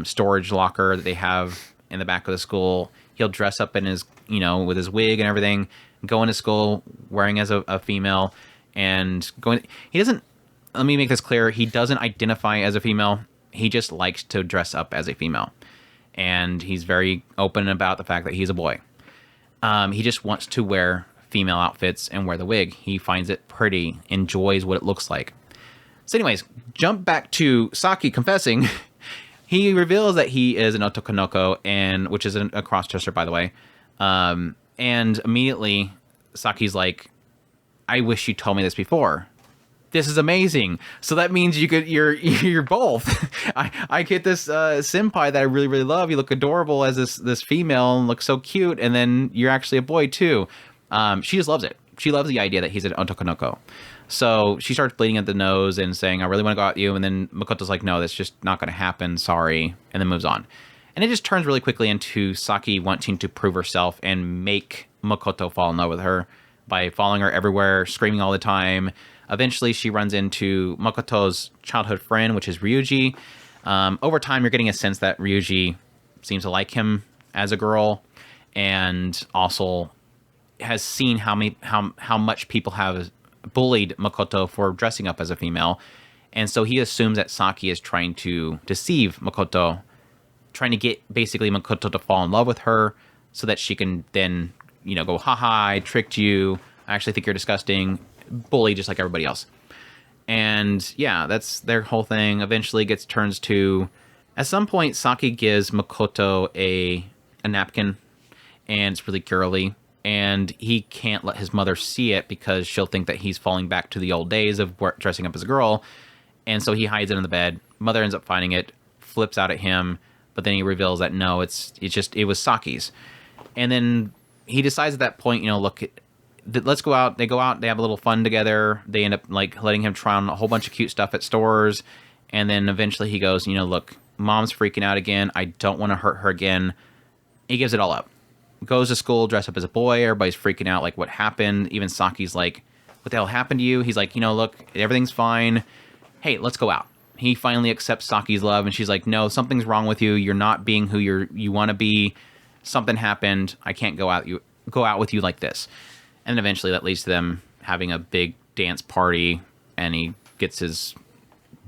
storage locker that they have in the back of the school. He'll dress up in his, with his wig and everything, go into school wearing as a female and going. He doesn't, let me make this clear. He doesn't identify as a female. He just likes to dress up as a female. And he's very open about the fact that he's a boy. He just wants to wear female outfits and wear the wig. He finds it pretty, enjoys what it looks like. So anyways, jump back to Saki confessing. He reveals that he is an Otokonoko, which is a cross-dresser, by the way. And immediately, Saki's like, "I wish you told me this before. This is amazing. So that means you're both. I get this senpai that I really, really love. You look adorable as this female and look so cute. And then you're actually a boy too." She just loves it. She loves the idea that he's an Otokonoko. So she starts bleeding at the nose and saying, "I really want to go out with you." And then Makoto's like, "No, that's just not going to happen. Sorry." And then moves on. And it just turns really quickly into Saki wanting to prove herself and make Makoto fall in love with her by following her everywhere, screaming all the time. Eventually, she runs into Makoto's childhood friend, which is Ryuji. Over time, you're getting a sense that Ryuji seems to like him as a girl, and also has seen how much people have bullied Makoto for dressing up as a female. And so he assumes that Saki is trying to deceive Makoto, trying to get basically Makoto to fall in love with her so that she can then, go, "Haha, I tricked you. I actually think you're disgusting." Bully just like everybody else. And yeah, that's their whole thing. Eventually turns to, at some point, Saki gives Makoto a napkin, and it's really girly, and he can't let his mother see it because she'll think that he's falling back to the old days of dressing up as a girl. And so he hides it in the bed. Mother ends up finding it. flips out at him, but then he reveals that no, it was Saki's. And then he decides at that point, look, let's go out. They go out, they have a little fun together. They end up like letting him try on a whole bunch of cute stuff at stores. And then eventually he goes, look, mom's freaking out again. I don't want to hurt her again. He gives it all up. Goes to school, dressed up as a boy. Everybody's freaking out, like, what happened? Even Saki's like, what the hell happened to you? He's like, look, everything's fine. Hey, let's go out. He finally accepts Saki's love, and she's like, no, something's wrong with you. You're not being who you want to be. Something happened. I can't go out with you like this. And then eventually that leads to them having a big dance party, and he gets his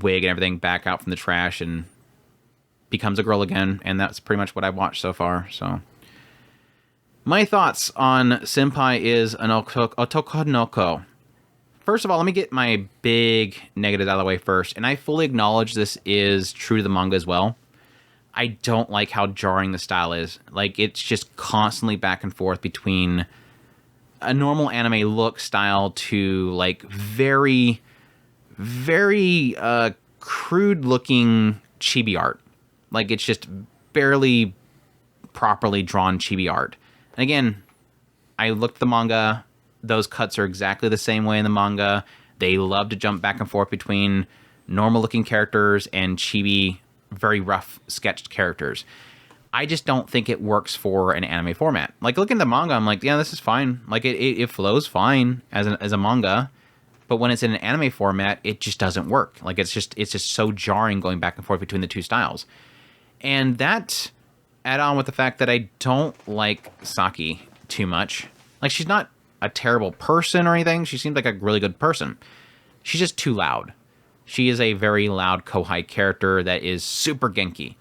wig and everything back out from the trash and becomes a girl again. And that's pretty much what I've watched so far. So my thoughts on Senpai is an Otokonoko. First of all, let me get my big negatives out of the way first. And I fully acknowledge this is true to the manga as well. I don't like how jarring the style is. Like, it's just constantly back and forth between a normal anime look style to like very, very crude looking chibi art. Like, it's just barely properly drawn chibi art. And again, I looked at the manga. Those cuts are exactly the same way in the manga. They love to jump back and forth between normal looking characters and chibi, very rough sketched characters. I just don't think it works for an anime format. Like, looking at the manga, I'm like, yeah, this is fine. Like, it flows fine as a manga. But when it's in an anime format, it just doesn't work. Like, it's just so jarring going back and forth between the two styles. And that add on with the fact that I don't like Saki too much. Like, she's not a terrible person or anything. She seems like a really good person. She's just too loud. She is a very loud Kohai character that is super Genki.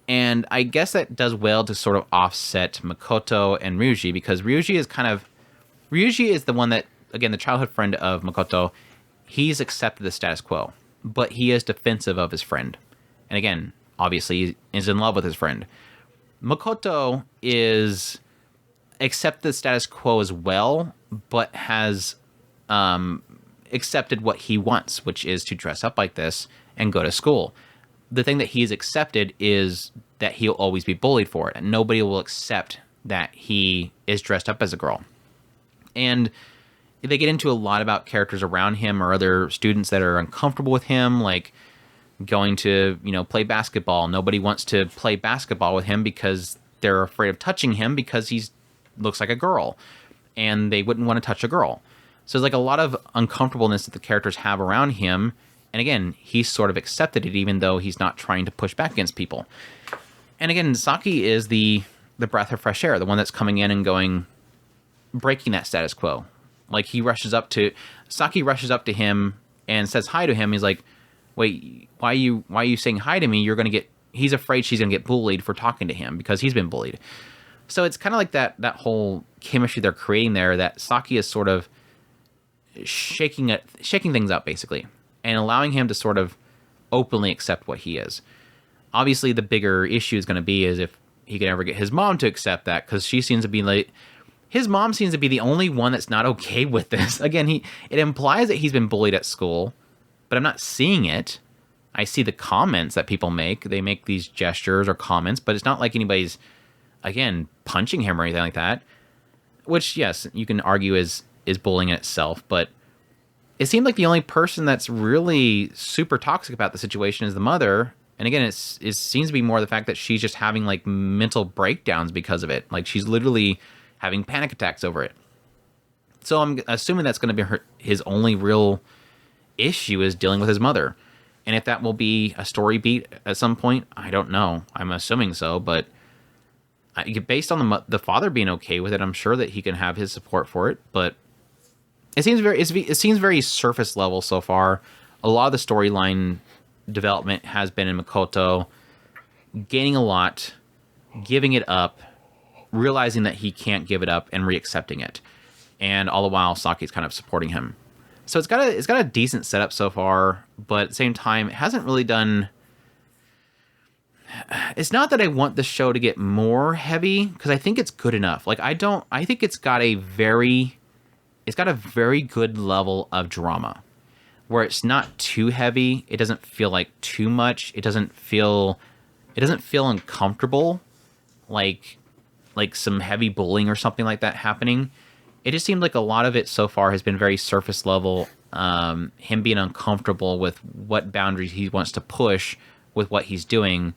And I guess that does well to sort of offset Makoto and Ryuji, because Ryuji is the one that, again, the childhood friend of Makoto. He's accepted the status quo, but he is defensive of his friend. And again, obviously, he is in love with his friend. Makoto is accept the status quo as well, but has accepted what he wants, which is to dress up like this and go to school. The thing that he's accepted is that he'll always be bullied for it, and nobody will accept that he is dressed up as a girl. And they get into a lot about characters around him or other students that are uncomfortable with him, like going to, play basketball. Nobody wants to play basketball with him because they're afraid of touching him because he looks like a girl, and they wouldn't want to touch a girl. So there's like a lot of uncomfortableness that the characters have around him. And again, he's sort of accepted it, even though he's not trying to push back against people. And again, Saki is the breath of fresh air, the one that's coming in and breaking that status quo. Like, Saki rushes up to him and says hi to him. He's like, wait, why are you saying hi to me? He's afraid she's going to get bullied for talking to him because he's been bullied. So it's kind of like that whole chemistry they're creating there, that Saki is sort of shaking things up, basically, and allowing him to sort of openly accept what he is. Obviously, the bigger issue is going to be is if he can ever get his mom to accept that, because she seems to be like, his mom seems to be the only one that's not okay with this. Again, it implies that he's been bullied at school, but I'm not seeing it. I see the comments that people make. They make these gestures or comments, but it's not like anybody's, again, punching him or anything like that. Which, yes, you can argue is bullying in itself, but it seemed like the only person that's really super toxic about the situation is the mother. And again, it seems to be more the fact that she's just having like mental breakdowns because of it. Like, she's literally having panic attacks over it. So I'm assuming that's going to be his only real issue, is dealing with his mother. And if that will be a story beat at some point, I don't know. I'm assuming so, but based on the father being okay with it, I'm sure that he can have his support for it. But it seems very surface level so far. A lot of the storyline development has been in Makoto gaining a lot, giving it up, realizing that he can't give it up, and reaccepting it. And all the while, Saki's kind of supporting him. So it's got a decent setup so far, but at the same time, it hasn't really done. It's not that I want the show to get more heavy, because I think it's good enough. Like, I think it's got a very good level of drama, where it's not too heavy. It doesn't feel like too much. It doesn't feel it doesn't feel uncomfortable, like some heavy bullying or something like that happening. It just seemed like a lot of it so far has been very surface level. Him being uncomfortable with what boundaries he wants to push with what he's doing.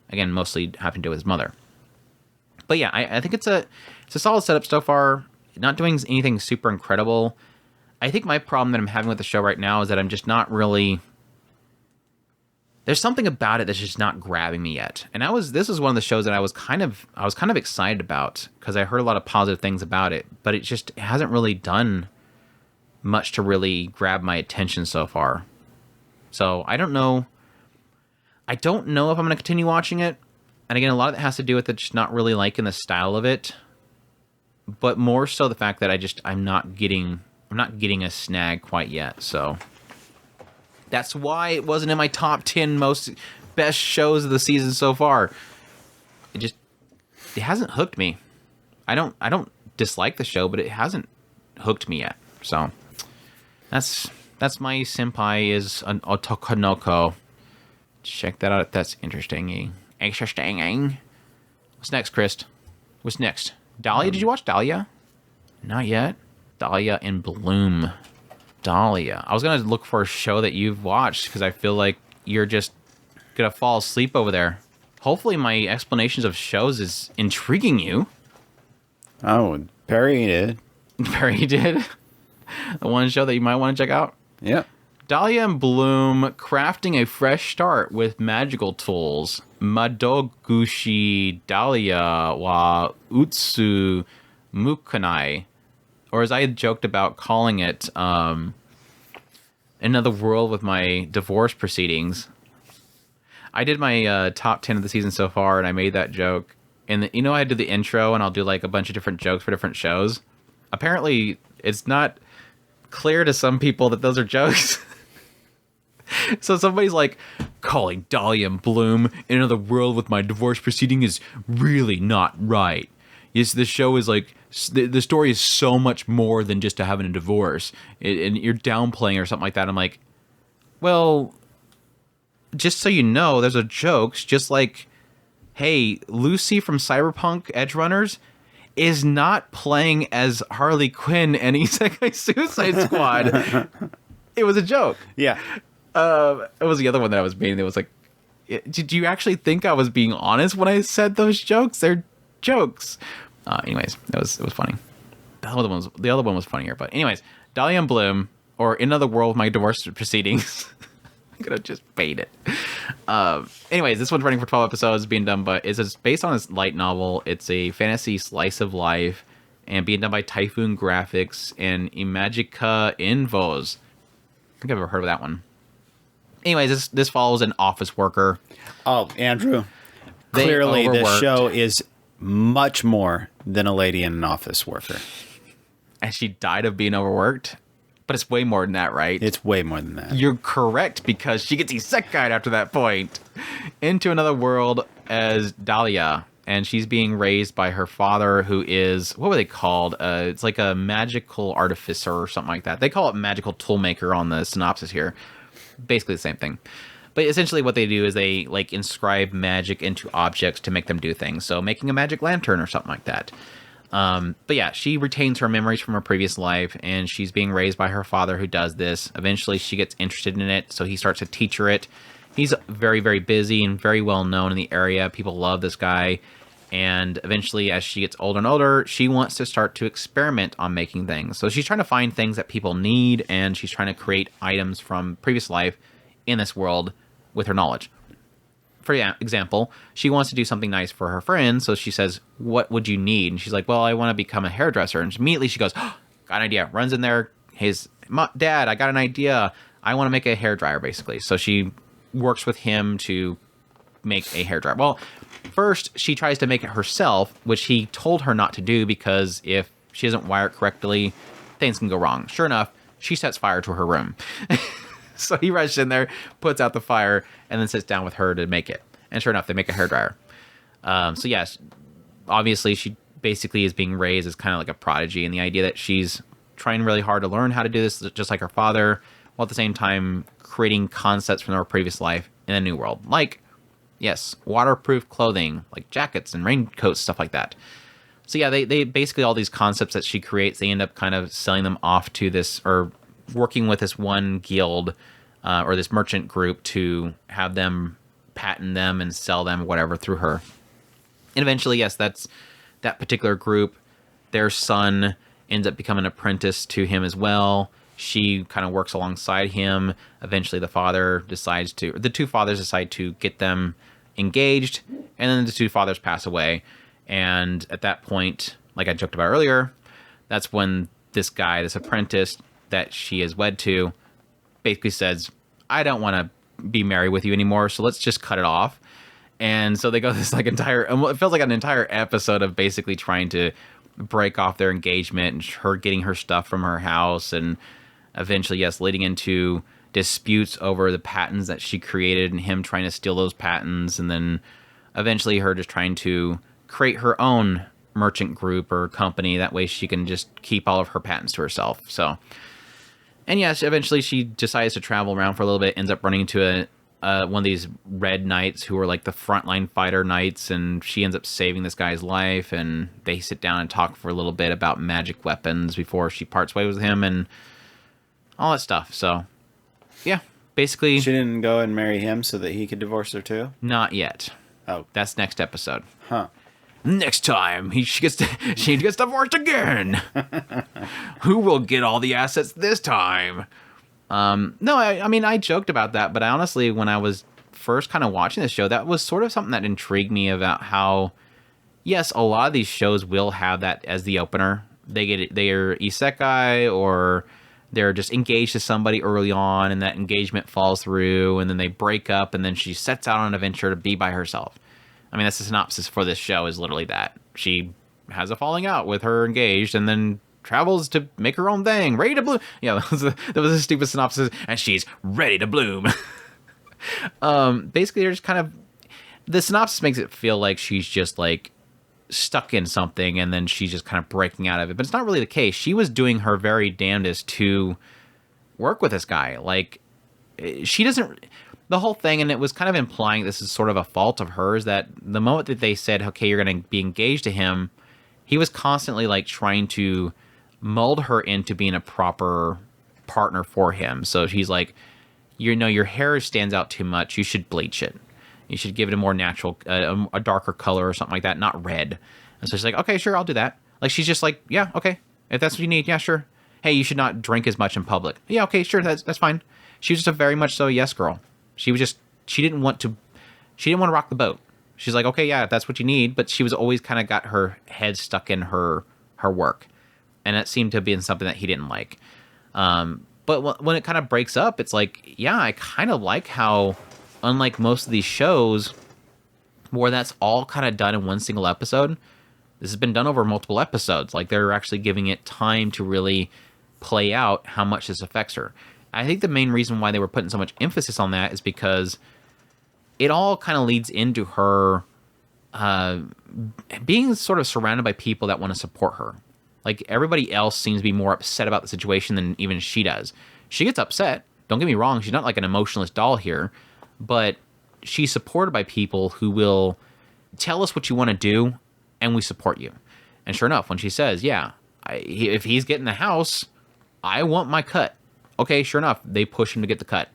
Again, mostly having to do with his mother. But yeah, I think it's a solid setup so far. Not doing anything super incredible. I think my problem that I'm having with the show right now is that I'm just not really... There's something about it that's just not grabbing me yet. And this was one of the shows that I was kind of excited about because I heard a lot of positive things about it, but it hasn't really done much to really grab my attention so far. So I don't know. I don't know if I'm going to continue watching it. And again, a lot of it has to do with it just not really liking the style of it, but more so the fact that I'm not getting a snag quite yet. So that's why it wasn't in my top 10 most best shows of the season so far. It hasn't hooked me. I don't dislike the show, but it hasn't hooked me yet. So that's my Senpai is an Otokonoko. Check that out if that's interesting. Interesting. What's next, Chris? What's next? Dahlia? Did you watch Dahlia? Not yet. Dahlia in Bloom. Dahlia. I was going to look for a show that you've watched because I feel like you're just going to fall asleep over there. Hopefully my explanations of shows is intriguing you. Oh, Parry did. Parry did? The one show that you might want to check out? Yeah. Dahlia and Bloom crafting a fresh start with magical tools. Madogushi Dahlia wa Utsu Mukanai. Or as I had joked about calling it, Another World with my divorce proceedings. I did my top 10 of the season so far, and I made that joke. And I do the intro, and I'll do like a bunch of different jokes for different shows. Apparently, it's not clear to some people that those are jokes. So somebody's like, calling Dahlia and Bloom in Another World with my divorce proceeding is really not right. Yes, the show is like, the story is so much more than just having a divorce. And you're downplaying or something like that. I'm like, well, just so you know, there's a joke. Just like, hey, Lucy from Cyberpunk Edge Runners is not playing as Harley Quinn and Isekai Suicide Squad. It was a joke. Yeah. It was the other one that I was being. It was like, did you actually think I was being honest when I said those jokes? They're jokes. Anyways, it was funny. The other one was funnier. But anyways, Dahlia and Bloom, or In Another World with my divorce proceedings. I'm gonna just bait it. Anyways, this one's running for 12 episodes, being done by it's based on this light novel. It's a fantasy slice of life, and being done by Typhoon Graphics and Imagica Invos. I think I've ever heard of that one. Anyways, this follows an office worker. Oh, Andrew. Clearly, this show is much more than a lady in an office worker. And she died of being overworked? But it's way more than that, right? It's way more than that. You're correct, because she gets isekai after that point into another world as Dahlia. And she's being raised by her father, who is, what were they called? It's like a magical artificer or something like that. They call it magical toolmaker on the synopsis here. Basically the same thing. But essentially what they do is they like inscribe magic into objects to make them do things. So making a magic lantern or something like that. But yeah, she retains her memories from her previous life, and she's being raised by her father who does this. Eventually she gets interested in it, so he starts to teach her it. He's very, very busy and very well known in the area. People love this guy. And eventually, as she gets older and older, she wants to start to experiment on making things. So she's trying to find things that people need, and she's trying to create items from previous life in this world with her knowledge. For example, she wants to do something nice for her friend, so she says, what would you need? And she's like, well, I want to become a hairdresser. And immediately she goes, oh, got an idea. Runs in there. Dad, I got an idea. I want to make a hairdryer, basically. So she works with him to make a hairdryer. Well, first, she tries to make it herself, which he told her not to do, because if she doesn't wire it correctly, things can go wrong. Sure enough, she sets fire to her room. So he rushes in there, puts out the fire, and then sits down with her to make it. And sure enough, they make a hairdryer. So yes, obviously she basically is being raised as kind of like a prodigy, and the idea that she's trying really hard to learn how to do this just like her father, while at the same time creating concepts from her previous life in a new world. Like Yes, waterproof clothing, like jackets and raincoats, stuff like that. So yeah, they basically, all these concepts that she creates, they end up kind of selling them off to this, or working with this one guild or this merchant group to have them patent them and sell them, whatever, through her. And eventually, yes, that's that particular group. Their son ends up becoming an apprentice to him as well. She kind of works alongside him. Eventually, the two fathers decide to get them engaged, and then the two fathers pass away. And at that point, like I joked about earlier, that's when this guy, this apprentice that she is wed to, basically says, I don't want to be married with you anymore, so let's just cut it off. And so they go this like entire, it feels like an entire episode of basically trying to break off their engagement, and her getting her stuff from her house, and eventually, yes, leading into disputes over the patents that she created and him trying to steal those patents, and then eventually her just trying to create her own merchant group or company. That way she can just keep all of her patents to herself. So, and yes, eventually she decides to travel around for a little bit, ends up running into one of these red knights who are like the frontline fighter knights, and she ends up saving this guy's life, and they sit down and talk for a little bit about magic weapons before she parts ways with him and all that stuff. So, yeah, basically... She didn't go and marry him so that he could divorce her too? Not yet. Oh. That's next episode. Huh. Next time, she gets divorced again. Who will get all the assets this time? No, I mean, I joked about that, but I honestly, when I was first kind of watching this show, that was sort of something that intrigued me about how, yes, a lot of these shows will have that as the opener. They're isekai, or they're just engaged to somebody early on, and that engagement falls through, and then they break up, and then she sets out on an adventure to be by herself. I mean, that's the synopsis for this show, is literally that. She has a falling out with her engaged, and then travels to make her own thing, ready to bloom. Yeah, that was a stupid synopsis, and she's ready to bloom. Basically, they're just kind of... The synopsis makes it feel like she's just, like, stuck in something, and then she's just kind of breaking out of it. But it's not really the case. She was doing her very damnedest to work with this guy. Like, she doesn't... The whole thing, and it was kind of implying this is sort of a fault of hers, that the moment that they said, okay, you're going to be engaged to him, he was constantly, like, trying to mold her into being a proper partner for him. So she's like, your hair stands out too much. You should bleach it. You should give it a more natural, a darker color or something like that, not red. And so she's like, okay, sure, I'll do that. Like, she's just like, yeah, okay, if that's what you need, yeah, sure. Hey, you should not drink as much in public. Yeah, okay, sure, that's fine. She was just a very much so yes girl. She didn't want to rock the boat. She's like, okay, yeah, if that's what you need. But she was always kind of got her head stuck in her work. And that seemed to have been something that he didn't like. But when it kind of breaks up, it's like, yeah, I kind of like how, unlike most of these shows, where that's all kind of done in one single episode, this has been done over multiple episodes. Like, they're actually giving it time to really play out how much this affects her. I think the main reason why they were putting so much emphasis on that is because it all kind of leads into her being sort of surrounded by people that want to support her. Like, everybody else seems to be more upset about the situation than even she does. She gets upset. Don't get me wrong. She's not like an emotionless doll here, but she's supported by people who will tell us what you want to do, and we support you. And sure enough, when she says, yeah, if he's getting the house, I want my cut. Okay, sure enough, they push him to get the cut.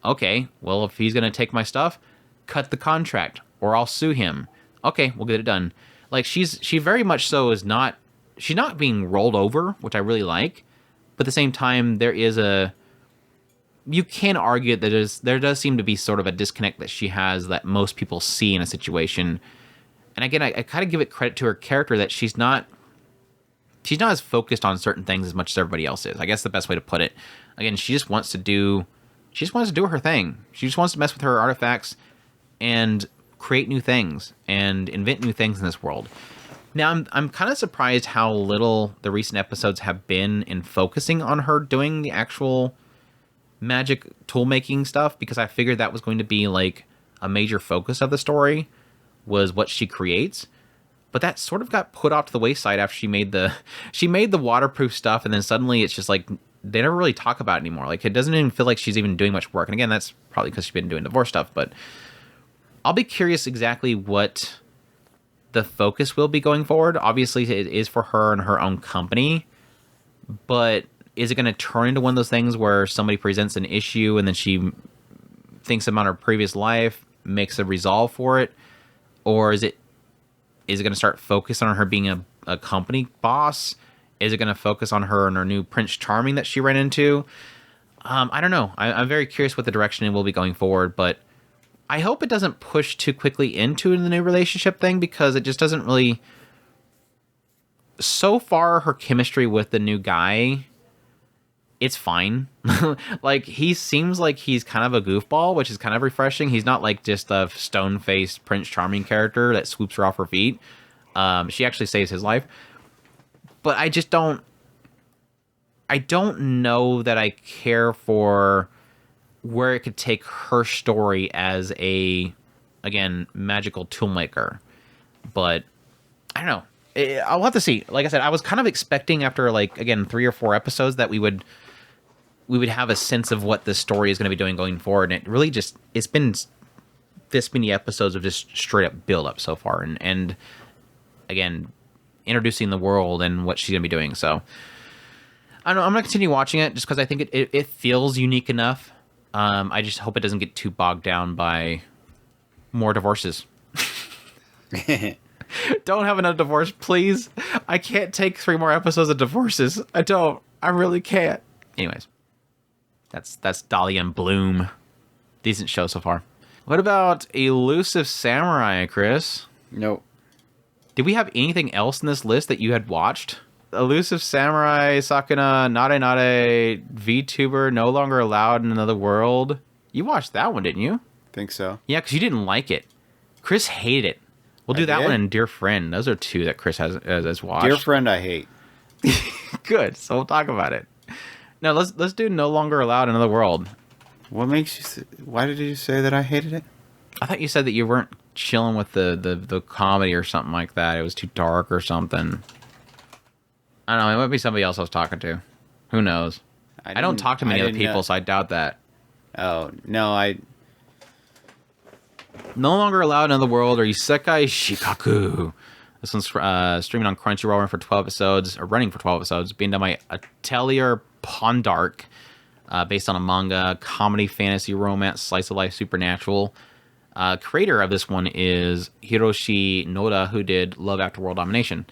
Okay, well, if he's going to take my stuff, cut the contract, or I'll sue him. Okay, we'll get it done. Like, she very much so is not... She's not being rolled over, which I really like. But at the same time, there is a... You can argue that there does seem to be sort of a disconnect that she has that most people see in a situation. And again, I kind of give it credit to her character that she's not as focused on certain things as much as everybody else is. I guess the best way to put it. Again, she just wants to do her thing. She just wants to mess with her artifacts and create new things and invent new things in this world. Now, I'm kind of surprised how little the recent episodes have been in focusing on her doing the actual magic tool making stuff, because I figured that was going to be like a major focus of the story, was what she creates. But that sort of got put off to the wayside after she made the waterproof stuff, and then suddenly it's just like they never really talk about it anymore. Like, it doesn't even feel like she's even doing much work. And again, that's probably because she's been doing divorce stuff, but I'll be curious exactly what the focus will be going forward. Obviously, it is for her and her own company, but is it going to turn into one of those things where somebody presents an issue and then she thinks about her previous life, makes a resolve for it, or is it going to start focus on her being a company boss? Is it going to focus on her and her new Prince Charming that she ran into? I don't know. I'm very curious what the direction it will be going forward, but I hope it doesn't push too quickly into the new relationship thing, because it just doesn't really... So far, her chemistry with the new guy, it's fine. Like, he seems like he's kind of a goofball, which is kind of refreshing. He's not like just a stone-faced Prince Charming character that swoops her off her feet. She actually saves his life. But I just don't... I don't know that I care for where it could take her story as a, again, magical toolmaker. But I don't know. I'll have to see. Like I said, I was kind of expecting after, like, again, 3 or 4 episodes that we would have a sense of what this story is going to be doing going forward. And it really just, it's been this many episodes of just straight up build up so far. And again, introducing the world and what she's going to be doing. So I don't know. I'm going to continue watching it just because I think it feels unique enough. I just hope it doesn't get too bogged down by more divorces. Don't have another divorce, please. I can't take 3 more episodes of divorces. I don't. I really can't. Anyways, that's Dahlia and Bloom. Decent show so far. What about Elusive Samurai, Chris? Nope. Did we have anything else in this list that you had watched? Elusive Samurai, Sakuna, Nade VTuber, No Longer Allowed in Another World. You watched that one, didn't you? Think so. Yeah, because you didn't like it. Chris hated it. We'll do that one and Dear Friend. Those are 2 that Chris has watched. Dear Friend, I hate. Good. So we'll talk about it. No, let's do No Longer Allowed in Another World. What makes you... Why did you say that I hated it? I thought you said that you weren't chilling with the comedy or something like that. It was too dark or something. I don't know. It might be somebody else I was talking to. Who knows? I don't talk to many other people, so I doubt that. Oh, no, No Longer Allowed in Another World, or Isekai Shikaku. This one's streaming on Crunchyroll, running for 12 episodes, being done by Atelier Pondark, based on a manga, comedy, fantasy, romance, slice of life, supernatural. Creator of this one is Hiroshi Noda, who did Love After World Domination.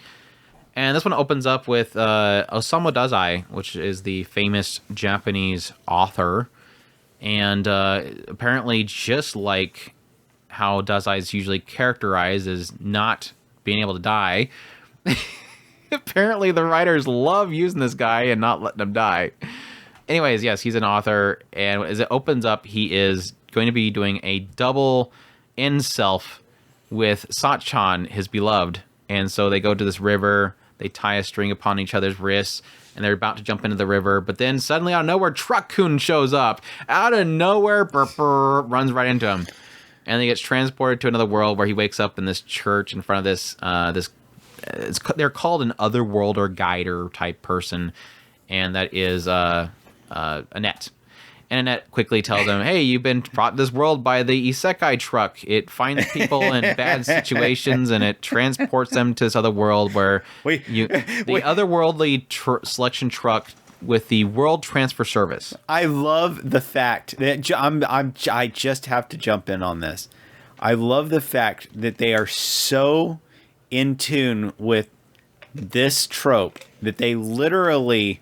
And this one opens up with Osamu Dazai, which is the famous Japanese author. And apparently, just like how Dazai is usually characterized as not being able to die, apparently the writers love using this guy and not letting him die. Anyways, yes, he's an author. And as it opens up, he is going to be doing a double in-self with Sachan, his beloved. And so they go to this river. They tie a string upon each other's wrists, and they're about to jump into the river. But then suddenly, out of nowhere, Truck-kun shows up. Out of nowhere, runs right into him. And he gets transported to another world where he wakes up in this church in front of this they're called an otherworlder guider type person, and that is Annette. And Annette quickly tells him, hey, you've been brought to this world by the Isekai truck. It finds people in bad situations, and it transports them to this other world where the otherworldly selection truck with the World Transfer Service. I love the fact that I just have to jump in on this. I love the fact that they are so in tune with this trope that they literally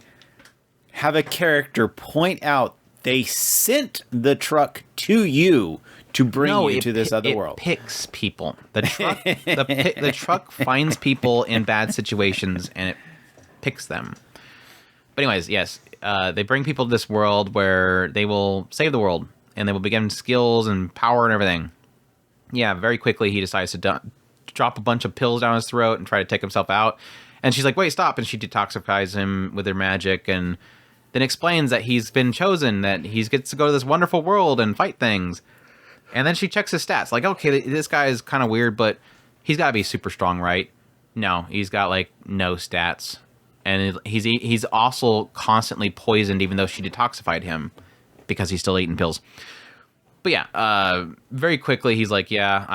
have a character point out they sent the truck to you to bring you to this other world. It picks people. The truck, the truck finds people in bad situations and it picks them. But anyways, yes, they bring people to this world where they will save the world and they will begin skills and power and everything. Yeah, very quickly he decides to drop a bunch of pills down his throat and try to take himself out. And she's like, wait, stop. And she detoxifies him with her magic and then explains that he's been chosen, that he gets to go to this wonderful world and fight things. And then she checks his stats. Like, okay, this guy is kind of weird, but he's got to be super strong, right? No, he's got, like, no stats. And he's also constantly poisoned, even though she detoxified him, because he's still eating pills. But yeah, very quickly he's like, yeah,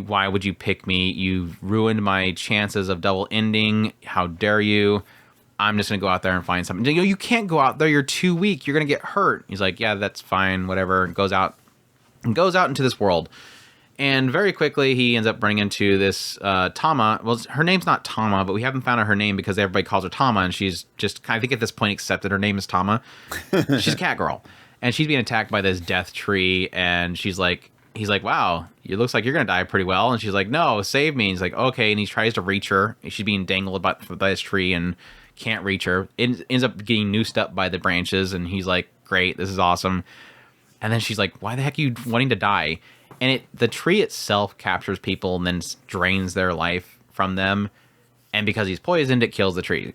why would you pick me? You've ruined my chances of double ending. How dare you? I'm just gonna go out there and find something. You can't go out there. You're too weak. You're gonna get hurt. He's like, yeah, that's fine. Whatever. And goes out into this world. And very quickly, he ends up running into this Tama. Well, her name's not Tama, but we haven't found out her name because everybody calls her Tama, and she's just, I think at this point, accepted her name is Tama. She's a cat girl, and she's being attacked by this death tree, and he's like, wow, it looks like you're gonna die pretty well. And she's like, no, save me. And he's like, okay, and he tries to reach her. She's being dangled by this tree and can't reach her. It ends up getting noosed up by the branches, and he's like, great, this is awesome. And then she's like, why the heck are you wanting to die? And the tree itself captures people and then drains their life from them. And because he's poisoned, it kills the tree,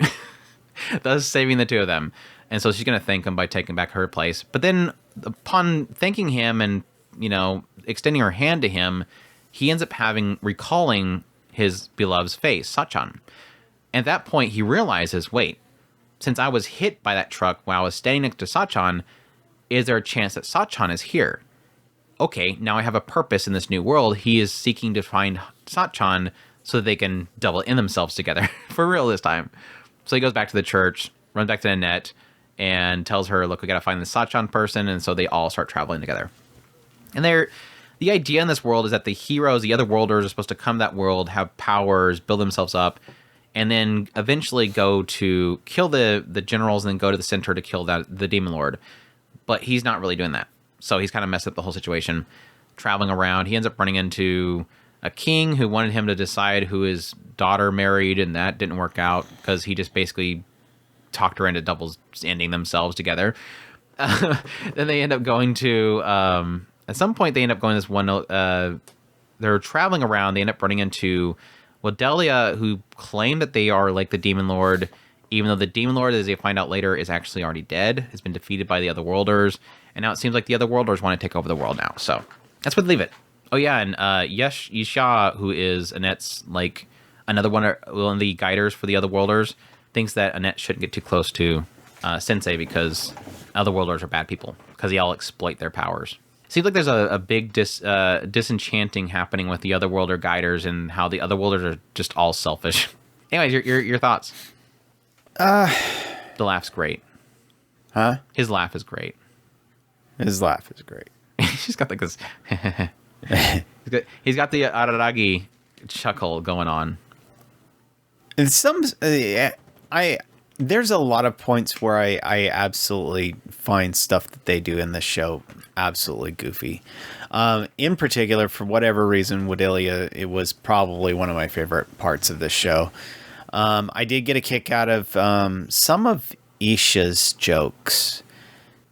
thus saving the two of them. And so she's going to thank him by taking back her place. But then upon thanking him and, extending her hand to him, he ends up recalling his beloved's face, Sachan. At that point, he realizes, wait, since I was hit by that truck while I was standing next to Sachan, is there a chance that Sachan is here? Okay, now I have a purpose in this new world. He is seeking to find Sachan so that they can double in themselves together for real this time. So he goes back to the church, runs back to Annette, and tells her, look, we got to find the Sachan person. And so they all start traveling together. And the idea in this world is that the heroes, the other worlders, are supposed to come to that world, have powers, build themselves up, and then eventually go to kill the generals and then go to the center to kill the Demon Lord. But he's not really doing that. So he's kind of messed up the whole situation, traveling around. He ends up running into a king who wanted him to decide who his daughter married, and that didn't work out because he just basically talked her into doubles ending themselves together. Then they end up going to, at some point they end up going to this one, they're traveling around. They end up running into, Dahlia, who claimed that they are like the Demon Lord, even though the Demon Lord, as they find out later, is actually already dead, has been defeated by the other worlders. And now it seems like the other worlders want to take over the world now. So that's where they leave it. Oh, yeah, and Yisha, who is Annette's, like, another one of the guiders for the other worlders, thinks that Annette shouldn't get too close to Sensei because other worlders are bad people because they all exploit their powers. Seems like there's a big disenchanting happening with the other worlder guiders and how the other worlders are just all selfish. Anyways, your thoughts? The laugh's great. Huh? His laugh is great. His laugh is great. He's got like this. he's got the Araragi chuckle going on. And there's a lot of points where I absolutely find stuff that they do in this show absolutely goofy. In particular, for whatever reason, Wodelia, it was probably one of my favorite parts of this show. I did get a kick out of some of Isha's jokes.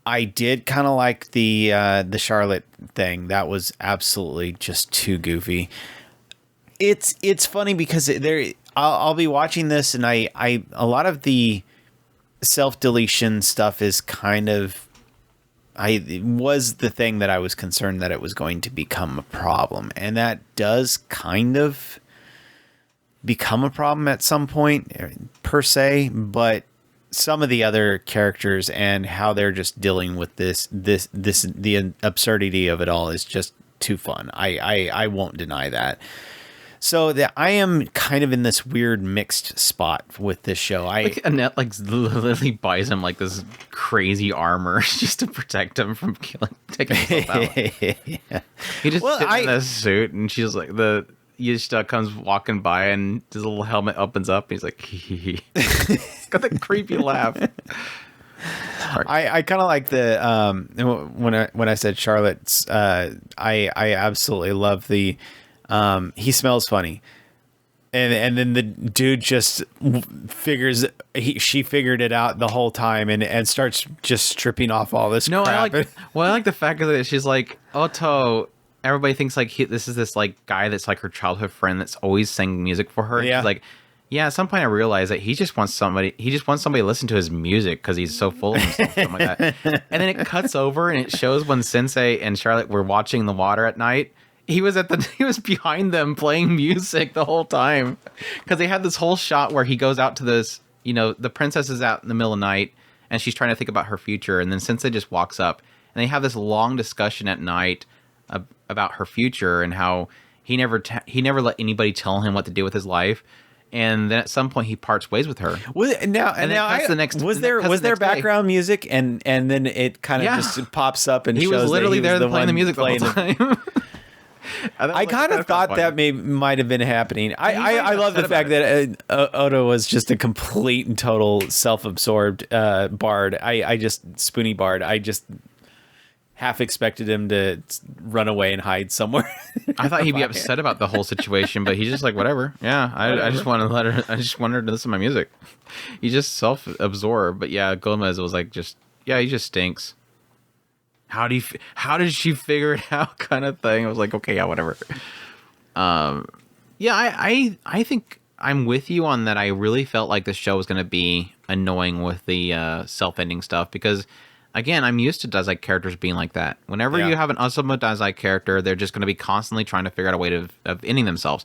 I did kind of like the Charlotte thing. That was absolutely just too goofy. It's funny because I'll be watching this and I a lot of the self-deletion stuff is kind of it was the thing that I was concerned that it was going to become a problem, and that does kind of become a problem at some point per se, but some of the other characters and how they're just dealing with the absurdity of it all is just too fun. I won't deny that. So that I am kind of in this weird mixed spot with this show. Annette literally buys him like this crazy armor just to protect him from taking himself out. Yeah. He just sits in a suit, and she's like Yishita comes walking by, and his little helmet opens up. And he's like, he's got that creepy laugh. I kind of like the when I said Charlotte's. I absolutely love the. He smells funny, and then the dude just figures she figured it out the whole time and starts just stripping off all this crap. I like the fact that she's like, Oto. Everybody thinks like this is this like guy that's like her childhood friend that's always singing music for her. Yeah. She's like, yeah. At some point, I realized that he just wants somebody to listen to his music because he's so full of himself, something like that. And then it cuts over and it shows when Sensei and Charlotte were watching the water at night. He was behind them playing music the whole time because they had this whole shot where he goes out to this, the princess is out in the middle of the night and she's trying to think about her future. And then Sensei just walks up and they have this long discussion at night about her future and how he never let anybody tell him what to do with his life. And then at some point he parts ways with her. Was there background music and then it kind of just pops up and he shows was literally that he was there playing the music the whole time. I kind of thought that might have been happening. I love the fact that Oda was just a complete and total self-absorbed bard. I just spoony bard. I just half expected him to run away and hide somewhere. I thought he'd be upset about the whole situation, but he's just like, whatever. Yeah, I just want to let her. I just want her to listen to my music. He's just self-absorbed. But yeah, Gomez was like, he just stinks. How did she figure it out? Kind of thing. I was like, okay, yeah, whatever. Yeah, I think I'm with you on that. I really felt like the show was going to be annoying with the self-ending stuff because, again, I'm used to Dazai characters being like that. Whenever you have an Asuma Dazai character, they're just going to be constantly trying to figure out a way of ending themselves.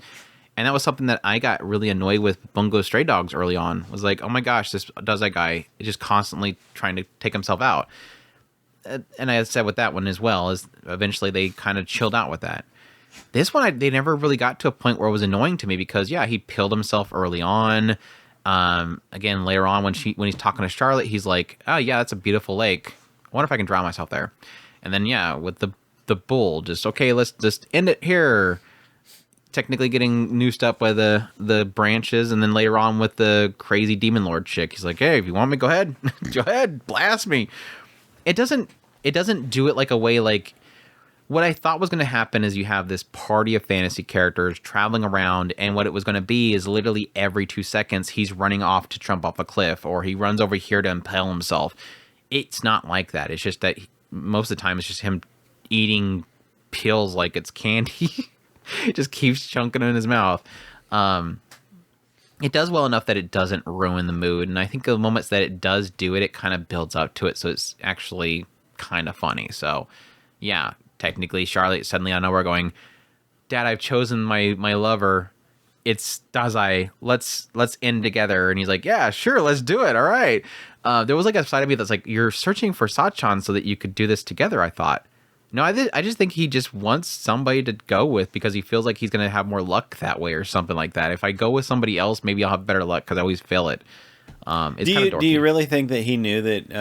And that was something that I got really annoyed with Bungo Stray Dogs early on. Was like, oh my gosh, this Dazai guy is just constantly trying to take himself out. And I said with that one as well, is eventually they kind of chilled out with that. This one, they never really got to a point where it was annoying to me because, yeah, he killed himself early on. Again, later on when he's talking to Charlotte, he's like, oh yeah, that's a beautiful lake. I wonder if I can drown myself there. And then, yeah, with the bull, just, okay, let's just end it here. Technically getting noosed up by the branches. And then later on with the crazy demon lord chick, he's like, hey, if you want me, go ahead. Go ahead, blast me. It doesn't do it like a way like what I thought was going to happen is you have this party of fantasy characters traveling around, and what it was going to be is literally every 2 seconds he's running off to jump off a cliff, or he runs over here to impale himself. It's not like that. It's just that most of the time it's just him eating pills like it's candy. It just keeps chunking in his mouth. It does well enough that it doesn't ruin the mood, and I think the moments that it does do it, it kind of builds up to it, so it's actually kind of funny. So, yeah, technically, Charlotte suddenly out of nowhere going, Dad, I've chosen my lover. It's Dazai. Let's end together. And he's like, yeah, sure, let's do it. All right. There was like a side of me that's like, you're searching for Sachan so that you could do this together, I thought. No, I just think he just wants somebody to go with because he feels like he's going to have more luck that way or something like that. If I go with somebody else, maybe I'll have better luck because I always fail it. It's kind of dorky. Do you really think that he knew that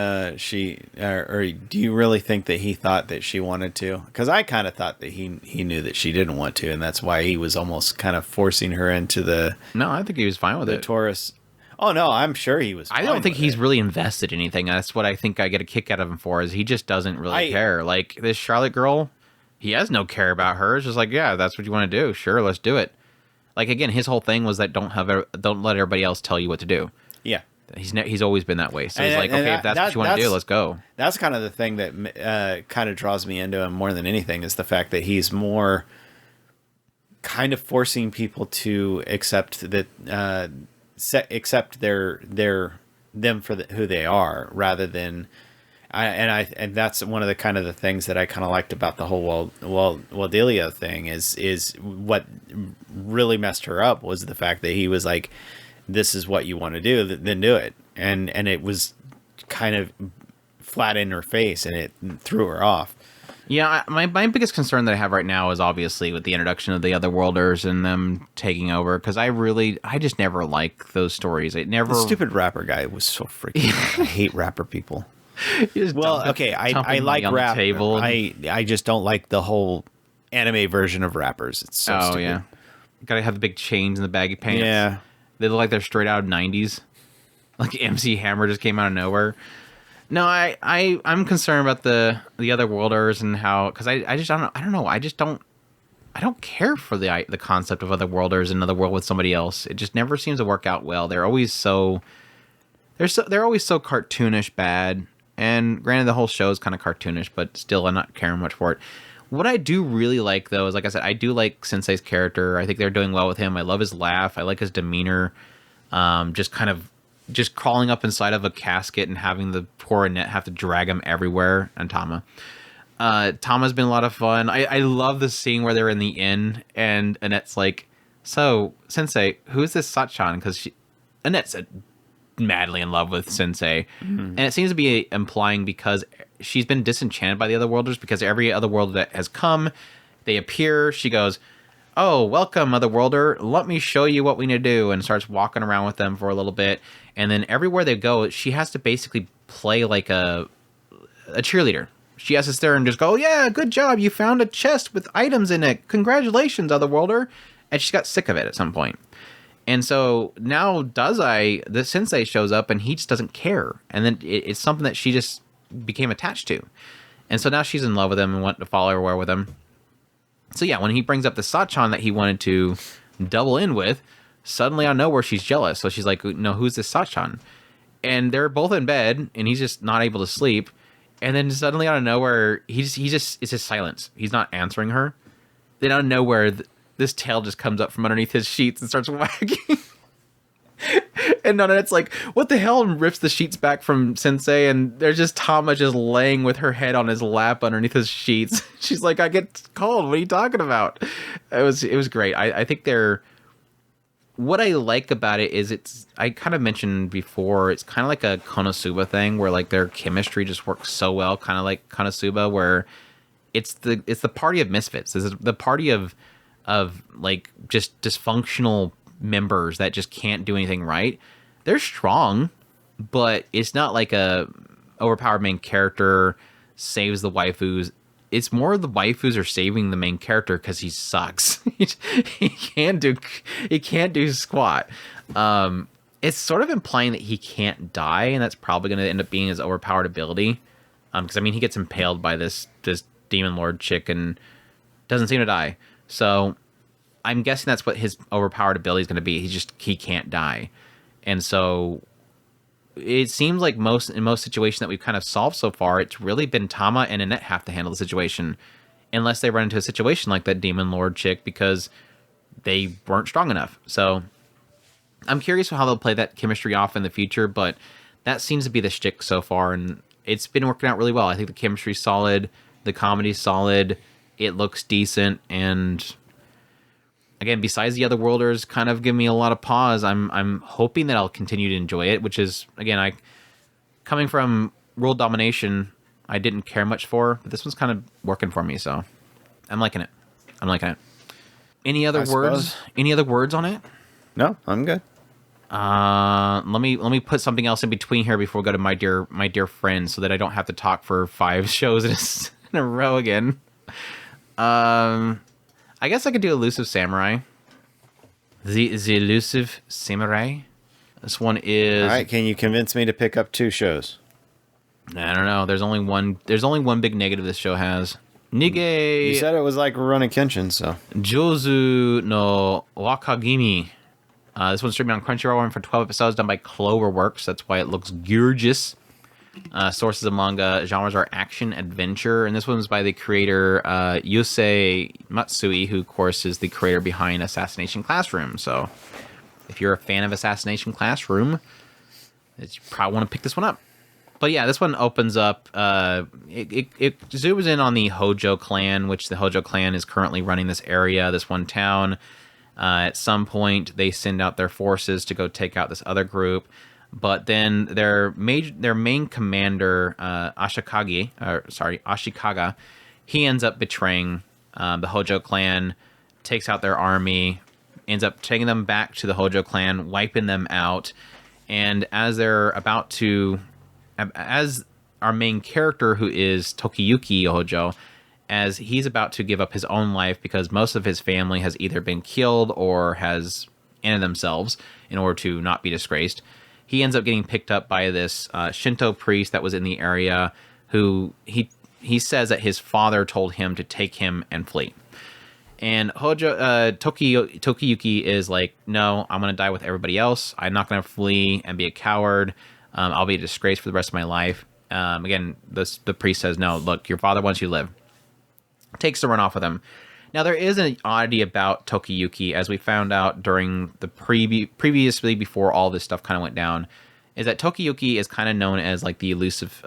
or do you really think that he thought that she wanted to? Because I kind of thought that he knew that she didn't want to, and that's why he was almost kind of forcing her into the... No, I think he was fine with it. Taurus. Oh, no, I'm sure he was fine. I don't think he's really invested in anything. That's what I think I get a kick out of him for, is he just doesn't really care. Like, this Charlotte girl, he has no care about her. It's just like, yeah, that's what you want to do. Sure, let's do it. Like, again, his whole thing was that don't let everybody else tell you what to do. Yeah. He's always been that way. So he's like, okay, if that's what you want to do, let's go. That's kind of the thing that kind of draws me into him more than anything, is the fact that he's more kind of forcing people to accept that... accept them for who they are, rather than and that's one of the kind of the things that I kind of liked about the whole Dahlia thing is what really messed her up was the fact that he was like, this is what you want to do, then do it, and it was kind of flat in her face, and it threw her off. Yeah, my biggest concern that I have right now is obviously with the introduction of the Otherworlders and them taking over, because I just never like those stories. The stupid rapper guy was so freaking... I hate rapper people. Well, okay, I like rap. I just don't like the whole anime version of rappers. It's so stupid. Yeah. Gotta have the big chains and the baggy pants. Yeah. They look like they're straight out of 90s. Like MC Hammer just came out of nowhere. No, I'm concerned about the Otherworlders and how, because I don't know. I don't care for the concept of Otherworlders in another world with somebody else. It just never seems to work out well. They're always so cartoonish bad. And granted, the whole show is kind of cartoonish, but still, I'm not caring much for it. What I do really like, though, is, like I said, I do like Sensei's character. I think they're doing well with him. I love his laugh. I like his demeanor. Just crawling up inside of a casket and having the poor Annette have to drag him everywhere. And Tama. Tama's been a lot of fun. I love the scene where they're in the inn and Annette's like, so, Sensei, who's this Sachan? Because Annette's madly in love with Sensei. Mm-hmm. And it seems to be implying because she's been disenchanted by the other worlders because every other world that has come, they appear. She goes, "Oh, welcome, Otherworlder. Let me show you what we need to do," and starts walking around with them for a little bit. And then everywhere they go, she has to basically play like a cheerleader. She has to stare and just go, "Yeah, good job. You found a chest with items in it. Congratulations, Otherworlder." And she got sick of it at some point. And so now the sensei shows up and he just doesn't care. And then it's something that she just became attached to. And so now she's in love with him and wants to follow everywhere with him. So yeah, when he brings up the Sachan that he wanted to double in with, suddenly out of nowhere she's jealous. So she's like, "No, who's this Sachan?" And they're both in bed, and he's just not able to sleep. And then suddenly out of nowhere, it's just silence. He's not answering her. Then out of nowhere, this tail just comes up from underneath his sheets and starts wagging. And Nanette's like, "What the hell?" and rips the sheets back from Sensei, and there's just Tama just laying with her head on his lap underneath his sheets. She's like, "I get cold. What are you talking about?" It was great. I think what I like about it is I kind of mentioned before, it's kind of like a Konosuba thing where like their chemistry just works so well, kind of like Konosuba, where it's the party of misfits. It's the party of like just dysfunctional members that just can't do anything right. They're strong, but it's not like a overpowered main character saves the waifus. It's more the waifus are saving the main character because he sucks. he can't do squat. It's sort of implying that he can't die, and that's probably going to end up being his overpowered ability. Because I mean, he gets impaled by this demon lord chick and doesn't seem to die. So I'm guessing that's what his overpowered ability is going to be. He can't die. And so it seems like in most situations that we've kind of solved so far, it's really been Tama and Annette have to handle the situation, unless they run into a situation like that demon lord chick because they weren't strong enough. So I'm curious how they'll play that chemistry off in the future, but that seems to be the shtick so far, and it's been working out really well. I think the chemistry's solid, the comedy's solid, it looks decent, and again, besides the other worlders kind of give me a lot of pause, I'm hoping that I'll continue to enjoy it, which is, again, coming from world domination, I didn't care much for, but this one's kind of working for me, so I'm liking it. Any other words? Suppose. Any other words on it? No, I'm good. Let me put something else in between here before we go to my dear friend, so that I don't have to talk for 5 shows in a row again. I guess I could do Elusive Samurai. The Elusive Samurai. This one is... All right, can you convince me to pick up 2 shows? I don't know. There's only one big negative this show has. Nige... You said it was like Rurouni Kenshin, so... Jozu no Wakagimi. This one's streaming on Crunchyroll for 12 episodes, done by Cloverworks. That's why it looks gorgeous. Sources of manga genres are action, adventure, and this one's by the creator Yusei Matsui, who, of course, is the creator behind Assassination Classroom. So, if you're a fan of Assassination Classroom, you probably want to pick this one up. But yeah, this one opens up. It zooms in on the Hojo clan, which the Hojo clan is currently running this area, this one town. At some point, they send out their forces to go take out this other group. But then their main commander, Ashikaga, he ends up betraying the Hojo clan, takes out their army, ends up taking them back to the Hojo clan, wiping them out. And as our main character, who is Tokiyuki Hojo, as he's about to give up his own life because most of his family has either been killed or has ended themselves in order to not be disgraced, he ends up getting picked up by this Shinto priest that was in the area, who he says that his father told him to take him and flee. And Tokiyuki is like, "No, I'm going to die with everybody else. I'm not going to flee and be a coward. I'll be a disgrace for the rest of my life." Again, the priest says, "No, look, your father wants you to live." Takes the run off with him. Now, there is an oddity about Tokiyuki, as we found out during the previously before all this stuff kind of went down, is that Tokiyuki is kind of known as like the elusive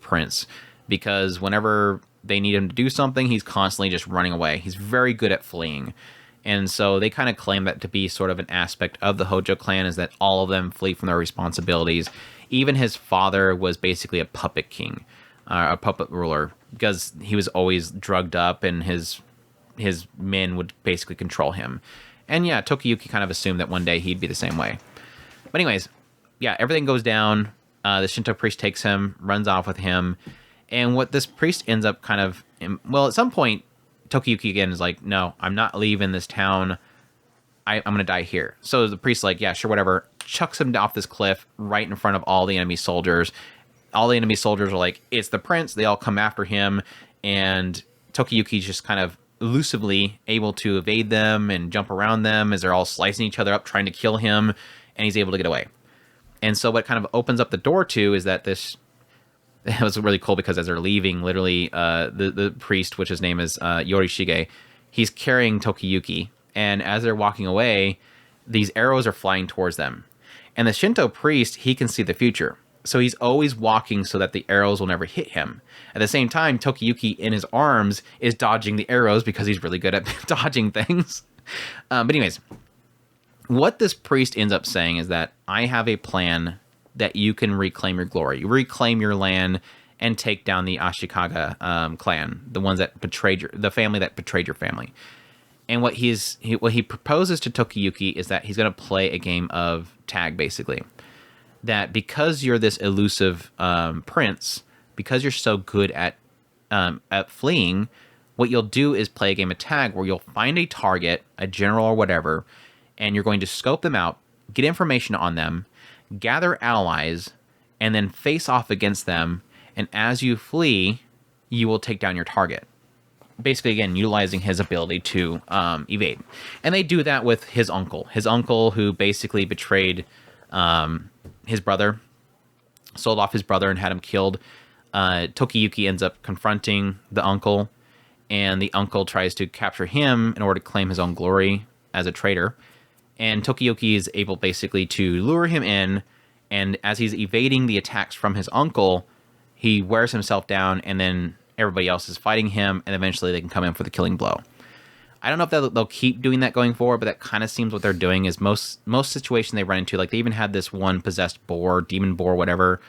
prince, because whenever they need him to do something, he's constantly just running away. He's very good at fleeing. And so they kind of claim that to be sort of an aspect of the Hojo clan, is that all of them flee from their responsibilities. Even his father was basically a puppet king. a puppet ruler, because he was always drugged up and his men would basically control him. And yeah, Tokiyuki kind of assumed that one day he'd be the same way. But anyways, yeah, everything goes down. The Shinto priest takes him, runs off with him. And what this priest ends up kind of... Well, at some point, Tokiyuki again is like, no, I'm not leaving this town. I'm going to die here. So the priest's like, yeah, sure, whatever. Chucks him off this cliff right in front of all the enemy soldiers. All the enemy soldiers are like, it's the prince. They all come after him. And Tokiyuki's just kind of elusively able to evade them and jump around them as they're all slicing each other up, trying to kill him. And he's able to get away. And so what kind of opens up the door to is that this... It was really cool because as they're leaving, literally, the priest, which his name is Yorishige, he's carrying Tokiyuki. And as they're walking away, these arrows are flying towards them. And the Shinto priest, he can see the future. So he's always walking so that the arrows will never hit him. At the same time, Tokiyuki, in his arms, is dodging the arrows because he's really good at dodging things. But anyways, what this priest ends up saying is that I have a plan that you can reclaim your glory, reclaim your land, and take down the Ashikaga clan, the ones that betrayed the family that betrayed your family. And what he proposes to Tokiyuki is that he's going to play a game of tag, basically. That because you're this elusive prince, because you're so good at fleeing, what you'll do is play a game of tag where you'll find a target, a general or whatever, and you're going to scope them out, get information on them, gather allies, and then face off against them. And as you flee, you will take down your target. Basically, again, utilizing his ability to evade. And they do that with his uncle. His uncle, who basically betrayed his brother, sold off his brother and had him killed. Tokiyuki ends up confronting the uncle, and the uncle tries to capture him in order to claim his own glory as a traitor. And Tokiyuki is able basically to lure him in, and as he's evading the attacks from his uncle, he wears himself down, and then everybody else is fighting him, and eventually they can come in for the killing blow. I don't know if they'll keep doing that going forward, but that kind of seems what they're doing. Is most situations they run into, like they even had this one possessed boar, demon boar, whatever,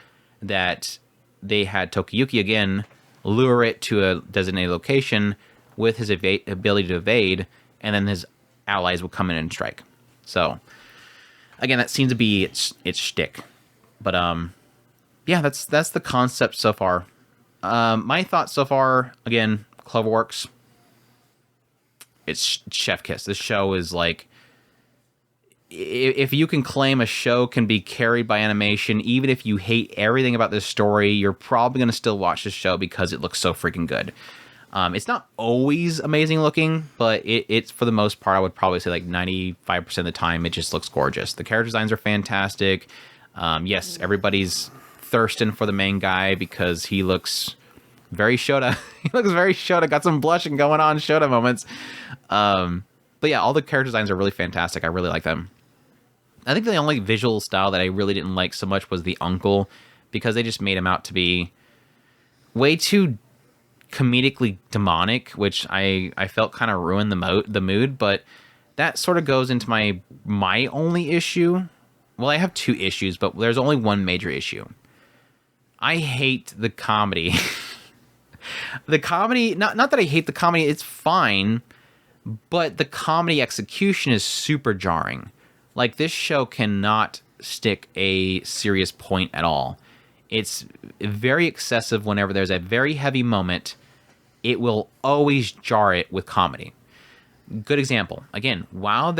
that they had Tokiyuki again lure it to a designated location with his ability to evade, and then his allies will come in and strike. So again, that seems to be its shtick. But yeah, that's the concept so far. My thoughts so far, again, Cloverworks, it's chef kiss. This show is like, if you can claim a show can be carried by animation, even if you hate everything about this story, you're probably going to still watch this show because it looks so freaking good. It's not always amazing looking, but it's for the most part, I would probably say like 95% of the time, it just looks gorgeous. The character designs are fantastic. Yes, everybody's thirsting for the main guy because he looks very Shota. He looks very Shota. Got some blushing going on, Shota moments. But yeah, all the character designs are really fantastic. I really like them. I think the only visual style that I really didn't like so much was the uncle, because they just made him out to be way too comedically demonic, which I felt kind of ruined the mood. But that sort of goes into my only issue. Well, I have two issues, but there's only one major issue. I hate the comedy. The comedy, not that I hate the comedy, it's fine, but the comedy execution is super jarring. Like, this show cannot stick a serious point at all. It's very excessive whenever there's a very heavy moment. It will always jar it with comedy. Good example. Again, while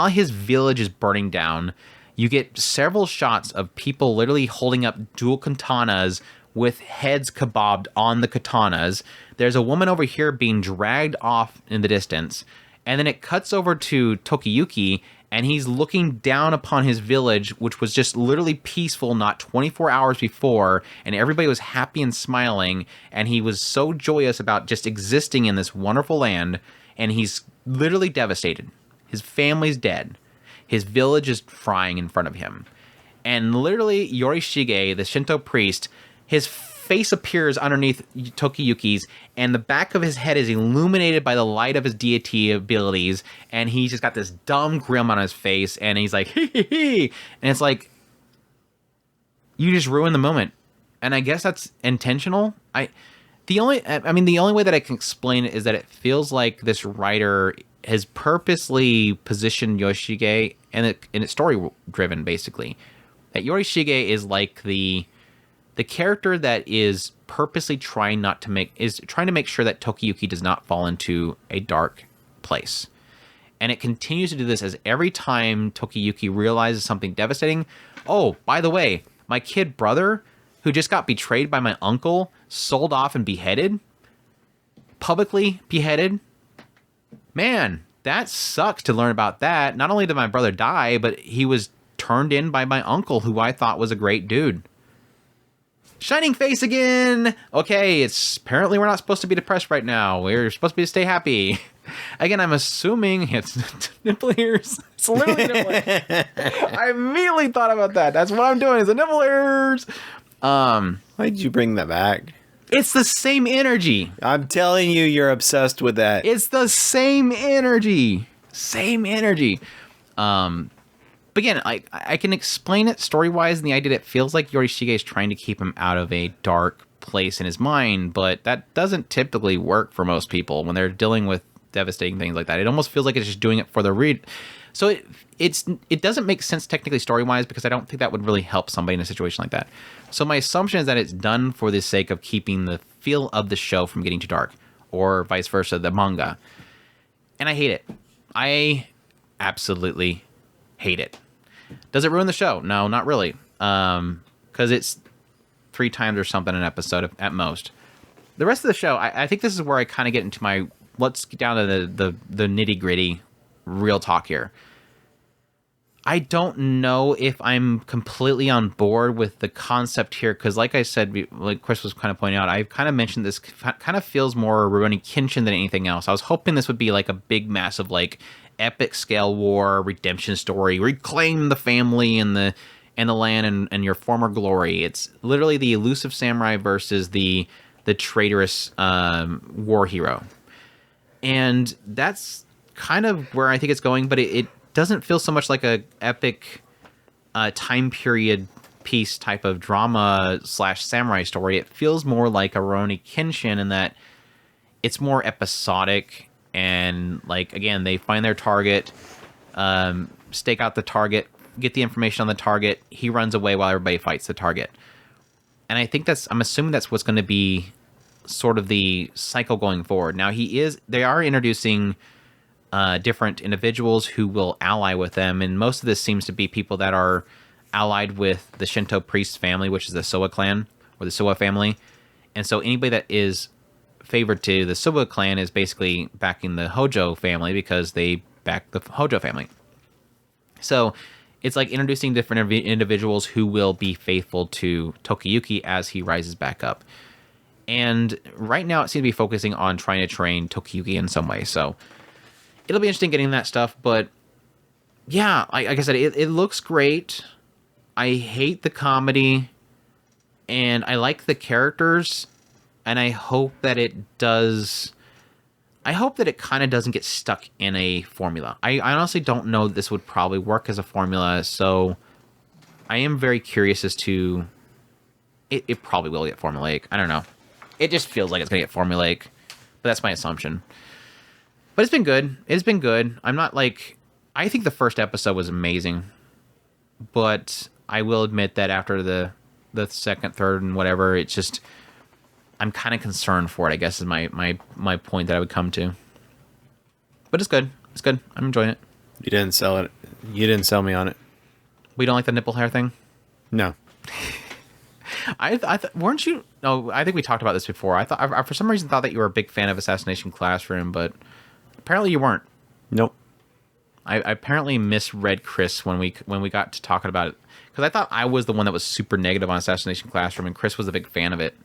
his village is burning down, you get several shots of people literally holding up dual katanas with heads kebabbed on the katanas. There's a woman over here being dragged off in the distance. And then it cuts over to Tokiyuki, and he's looking down upon his village, which was just literally peaceful not 24 hours before, and everybody was happy and smiling, and he was so joyous about just existing in this wonderful land, and he's literally devastated. His family's dead. His village is frying in front of him. And literally, Yorishige, the Shinto priest, his face appears underneath Tokiyuki's, and the back of his head is illuminated by the light of his deity abilities, and he's just got this dumb grin on his face, and he's like, hee hee hee, and it's like, you just ruined the moment. and I guess that's intentional. The only way that I can explain it is that it feels like this writer has purposely positioned Yoshige, and it's story driven basically. That Yorishige is like the character that is purposely trying to make sure that Tokiyuki does not fall into a dark place. And it continues to do this as every time Tokiyuki realizes something devastating. Oh, by the way, my kid brother, who just got betrayed by my uncle, sold off and beheaded. Publicly beheaded. Man, that sucks to learn about that. Not only did my brother die, but he was turned in by my uncle, who I thought was a great dude. Shining face again! Okay, it's apparently we're not supposed to be depressed right now. We're supposed to stay happy. Again, I'm assuming it's nipple ears. It's literally nipple ears. I immediately thought about that. That's what I'm doing, is the nipple ears. Why did you bring that back? It's the same energy. I'm telling you, you're obsessed with that. It's the same energy. Same energy. But again, I can explain it story-wise in the idea that it feels like Yorishige is trying to keep him out of a dark place in his mind, but that doesn't typically work for most people when they're dealing with devastating things like that. It almost feels like it's just doing it for the read. So it doesn't make sense technically story-wise, because I don't think that would really help somebody in a situation like that. So my assumption is that it's done for the sake of keeping the feel of the show from getting too dark, or vice versa, the manga. And I hate it. I absolutely hate it. Does it ruin the show? No, not really. Because it's 3 times or something an episode at most. The rest of the show, I think this is where I kind of get into my, let's get down to the nitty gritty real talk here. I don't know if I'm completely on board with the concept here, because like I said, like Chris was kind of pointing out, I kind of mentioned this kind of feels more Rurouni Kenshin than anything else. I was hoping this would be like a big, massive, like epic scale war redemption story, reclaim the family and the land and your former glory. It's literally the elusive samurai versus the traitorous war hero, and that's kind of where I think it's going. But it doesn't feel so much like a epic time period piece type of drama / samurai story. It feels more like a Rurouni Kenshin in that it's more episodic. And, like, again, they find their target, stake out the target, get the information on the target. He runs away while everybody fights the target. And I think I'm assuming that's what's going to be sort of the cycle going forward. Now, they are introducing different individuals who will ally with them. And most of this seems to be people that are allied with the Shinto priest family, which is the Soa clan, or the Soa family. And so anybody that is favored to the Soa clan is basically backing the Hojo family, because they back the Hojo family. So it's like introducing different individuals who will be faithful to Tokiyuki as he rises back up. And right now it seems to be focusing on trying to train Tokiyuki in some way. So it'll be interesting getting that stuff. But yeah, like I said, it looks great. I hate the comedy, and I like the characters. And I hope that it does. I hope that it kind of doesn't get stuck in a formula. I honestly don't know that this would probably work as a formula. So I am very curious as to. It probably will get formulaic. I don't know. It just feels like it's going to get formulaic. But that's my assumption. But it's been good. It's been good. I'm not like. I think the first episode was amazing. But I will admit that after the second, third, and whatever, it's just. I'm kind of concerned for it, I guess, is my point that I would come to. But it's good. It's good. I'm enjoying it. You didn't sell it. You didn't sell me on it. We don't like the nipple hair thing? No. Weren't you? No, I think we talked about this before. I for some reason thought that you were a big fan of Assassination Classroom, but apparently you weren't. Nope. I apparently misread Chris when we got to talking about it, because I thought I was the one that was super negative on Assassination Classroom, and Chris was a big fan of it.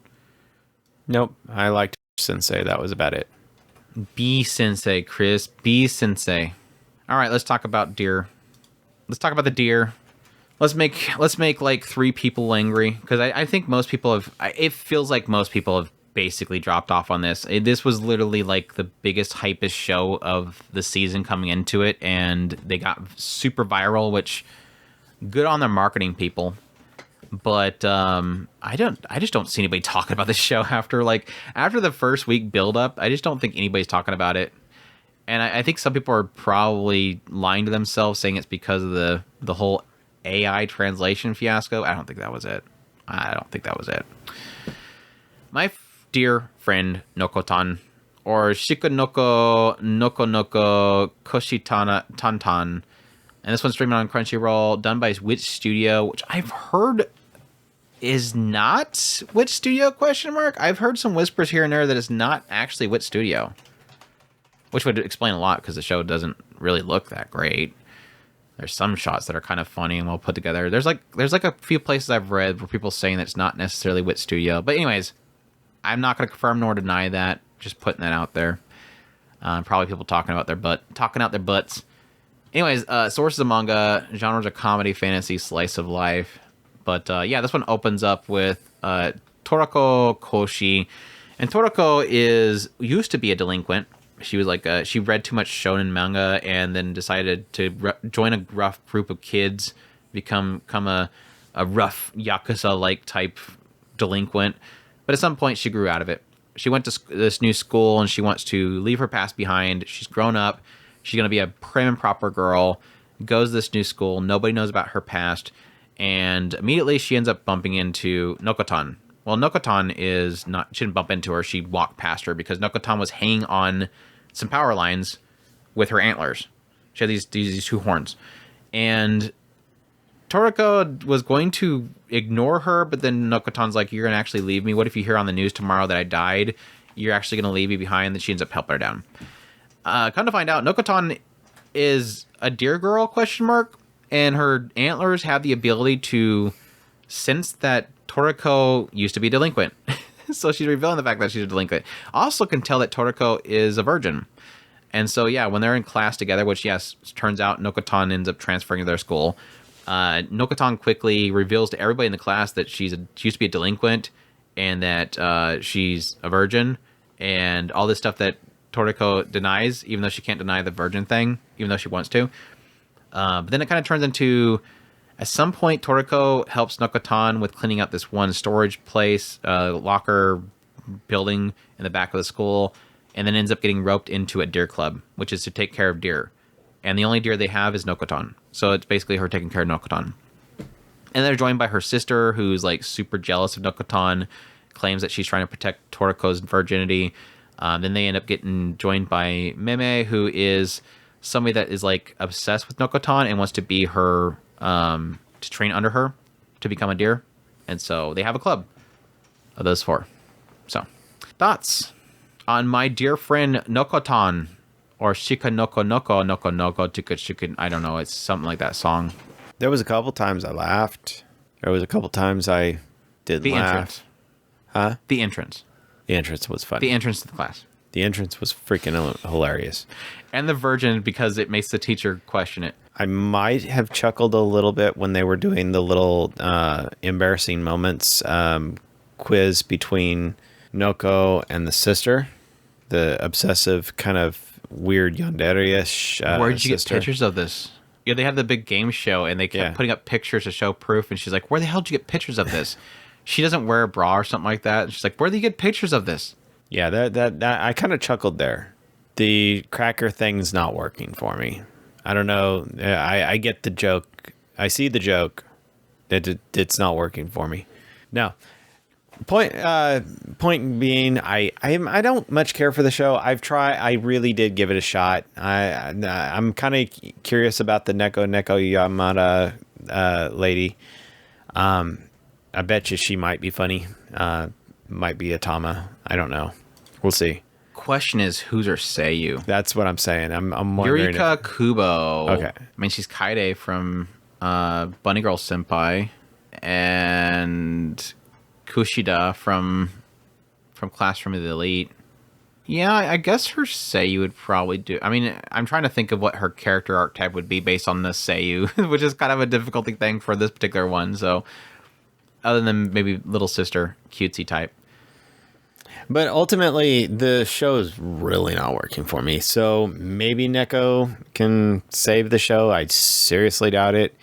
Nope. I liked Sensei. That was about it. B Sensei, Chris. B Sensei. All right, let's talk about deer. Let's talk about the deer. Let's make like 3 people angry, because I think most people have. It feels like most people have basically dropped off on this. This was literally like the biggest, hypest show of the season coming into it, and they got super viral, which good on their marketing people. But I just don't see anybody talking about this show after the first week build up. I just don't think anybody's talking about it. And I think some people are probably lying to themselves, saying it's because of the whole AI translation fiasco. I don't think that was it. My dear friend Nokotan, or Shikonoko Noko Koshitana Tantan, and this one's streaming on Crunchyroll, done by Witch Studio, which I've heard is not Witch Studio ? I've heard some whispers here and there that it's not actually Witch Studio, which would explain a lot because the show doesn't really look that great. There's some shots that are kind of funny and well put together. There's like a few places I've read where people saying that it's not necessarily Witch Studio. But anyways, I'm not going to confirm nor deny that. Just putting that out there. Probably people talking out their butts. Anyways, sources of manga, genres are comedy, fantasy, slice of life. But yeah, this one opens up with Torako Koshi. And Torako used to be a delinquent. She was she read too much shonen manga and then decided to join a rough group of kids, become a rough Yakuza-like type delinquent. But at some point, she grew out of it. She went to this new school and she wants to leave her past behind. She's grown up. She's going to be a prim and proper girl. Goes to this new school. Nobody knows about her past. And immediately she ends up bumping into Nokotan. Well, Nokotan she didn't bump into her. She walked past her because Nokotan was hanging on some power lines with her antlers. She had these two horns. And Toriko was going to ignore her, but then Nokotan's like, you're going to actually leave me? What if you hear on the news tomorrow that I died? You're actually going to leave me behind? Then she ends up helping her down. Come to find out, Nokotan is a deer girl, ? And her antlers have the ability to sense that Toriko used to be delinquent. So she's revealing the fact that she's a delinquent. Also can tell that Toriko is a virgin. And so, yeah, when they're in class together, which, yes, turns out Nokotan ends up transferring to their school, Nokotan quickly reveals to everybody in the class that she used to be a delinquent and that she's a virgin and all this stuff that Toriko denies, even though she can't deny the virgin thing, even though she wants to. But then it kind of turns into, at some point, Toriko helps Nokotan with cleaning up this one storage place, locker building in the back of the school, and then ends up getting roped into a deer club, which is to take care of deer. And the only deer they have is Nokotan. So it's basically her taking care of Nokotan. And they're joined by her sister, who's like super jealous of Nokotan, claims that she's trying to protect Toriko's virginity. Then they end up getting joined by Meme, who is somebody that is like obsessed with Nokotan and wants to be her, to train under her to become a deer. And so they have a club of those four. So, thoughts on my dear friend Nokotan, or Shika Noko Noko Noko Noko Tuka. I don't know. It's something like that song. There was a couple times I laughed. There was a couple times I didn't laugh. Entrance. Huh? The entrance. The entrance was funny. The entrance to the class. The entrance was freaking hilarious. And the virgin, because it makes the teacher question it. I might have chuckled a little bit when they were doing the little embarrassing moments quiz between Noko and the sister. The obsessive kind of weird yandere-ish Where did you sister. get pictures of this? Yeah, they had the big game show, and they kept putting up pictures to show proof, and she's like, where the hell did you get pictures of this? She doesn't wear a bra or something like that. And she's like, where do you get pictures of this? Yeah, that I kind of chuckled there. The cracker thing's not working for me. I don't know. I get the joke. I see the joke. It's not working for me. Now, point being, I don't much care for the show. I really did give it a shot. I'm kind of curious about the Neko Yamada lady. I bet you she might be funny. Might be a Tama. I don't know. We'll see. Question is, who's her Seiyu? That's what I'm saying. I'm wondering. Yurika Kubo. Okay. I mean, she's Kaide from Bunny Girl Senpai, and Kushida from Classroom of the Elite. Yeah, I guess her Seiyu would probably do. I mean, I'm trying to think of what her character archetype would be based on the Seiyu, which is kind of a difficulty thing for this particular one. So, other than maybe little sister, cutesy type. But ultimately, the show is really not working for me. So maybe Neko can save the show. I seriously doubt it.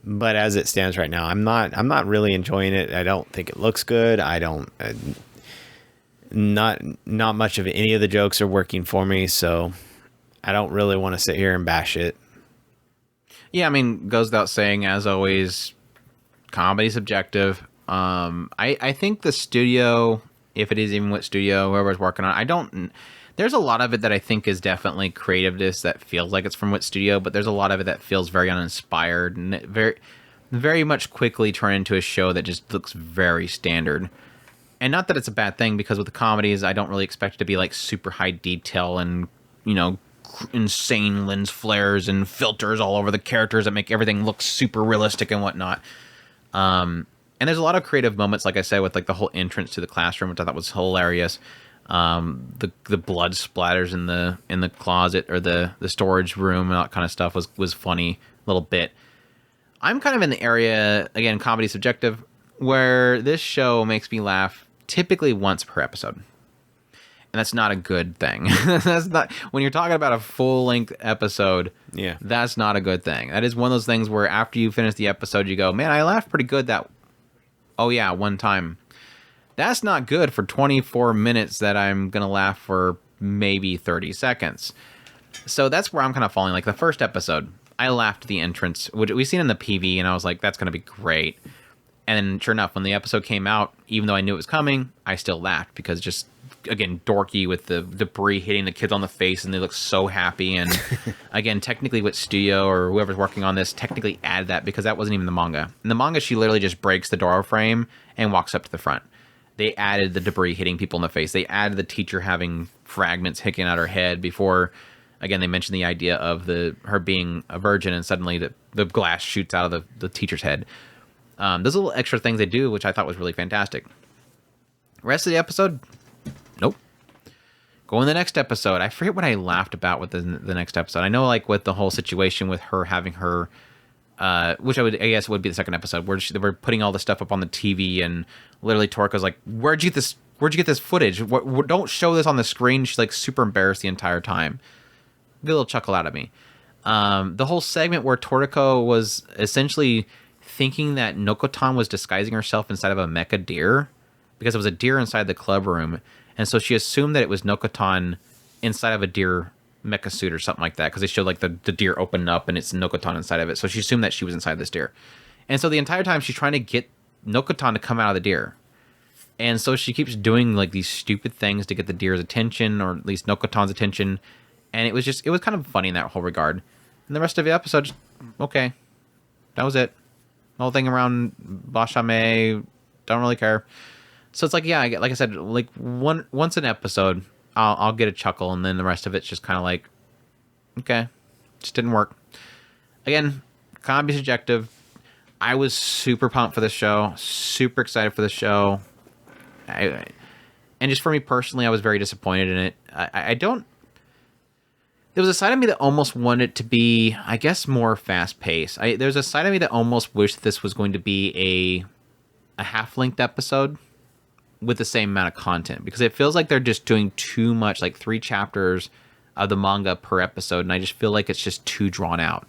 But as it stands right now, I'm not really enjoying it. I don't think it looks good. I don't not much of any of the jokes are working for me, so I don't really want to sit here and bash it. Yeah, I mean, goes without saying, as always, comedy's subjective. I think the studio, if it is even what studio, whoever's working on it, there's a lot of it that I think is definitely creativeness that feels like it's from what studio, but there's a lot of it that feels very uninspired and very, very much quickly turn into a show that just looks very standard. And not that it's a bad thing, because with the comedies, I don't really expect it to be like super high detail and, insane lens flares and filters all over the characters that make everything look super realistic and whatnot. And there's a lot of creative moments, like I said, with like the whole entrance to the classroom, which I thought was hilarious. The blood splatters in the closet or the storage room and all that kind of stuff was funny a little bit. I'm kind of in the area, again, comedy subjective, where this show makes me laugh typically once per episode. And that's not a good thing. That's not, when you're talking about a full-length episode, yeah, that's not a good thing. That is one of those things where after you finish the episode, you go, man, I laughed pretty good one time. That's not good for 24 minutes that I'm going to laugh for maybe 30 seconds. So that's where I'm kind of falling. Like the first episode, I laughed at the entrance, which we've seen in the PV, and I was like, that's going to be great. And then sure enough, when the episode came out, even though I knew it was coming, I still laughed because just, again, dorky with the debris hitting the kids on the face and they look so happy. And again, technically what studio or whoever's working on this technically added that because that wasn't even the manga. In the manga, she literally just breaks the door frame and walks up to the front. They added the debris hitting people in the face. They added the teacher having fragments hicking out her head before, again, they mentioned the idea of her being a virgin and suddenly the glass shoots out of the teacher's head. Those little extra things they do, which I thought was really fantastic. Rest of the episode, nope. Go in the next episode. I forget what I laughed about with the next episode. I know, like, with the whole situation with her having her, which I guess would be the second episode, where they were putting all the stuff up on the TV, and literally Toriko's like, "Where'd you get this footage? Don't show this on the screen." She's like super embarrassed the entire time. Get a little chuckle out of me. The whole segment where Toriko was essentially thinking that Nokotan was disguising herself inside of a mecha deer because it was a deer inside the club room. And so she assumed that it was Nokotan inside of a deer mecha suit or something like that because they showed like the deer open up and it's Nokotan inside of it. So she assumed that she was inside this deer. And so the entire time she's trying to get Nokotan to come out of the deer. And so she keeps doing like these stupid things to get the deer's attention or at least Nokotan's attention. And it was kind of funny in that whole regard. And the rest of the episode, okay, that was it. The whole thing around Bashame, don't really care. So it's like, yeah, like I said, like once an episode, I'll get a chuckle, and then the rest of it's just kind of like, okay, just didn't work. Again, comedy subjective. I was super pumped for this show, super excited for the show, and just for me personally, I was very disappointed in it. I don't. There was a side of me that almost wanted it to be, I guess, more fast-paced. There's a side of me that almost wished this was going to be a half-length episode with the same amount of content. Because it feels like they're just doing too much, like 3 chapters of the manga per episode. And I just feel like it's just too drawn out.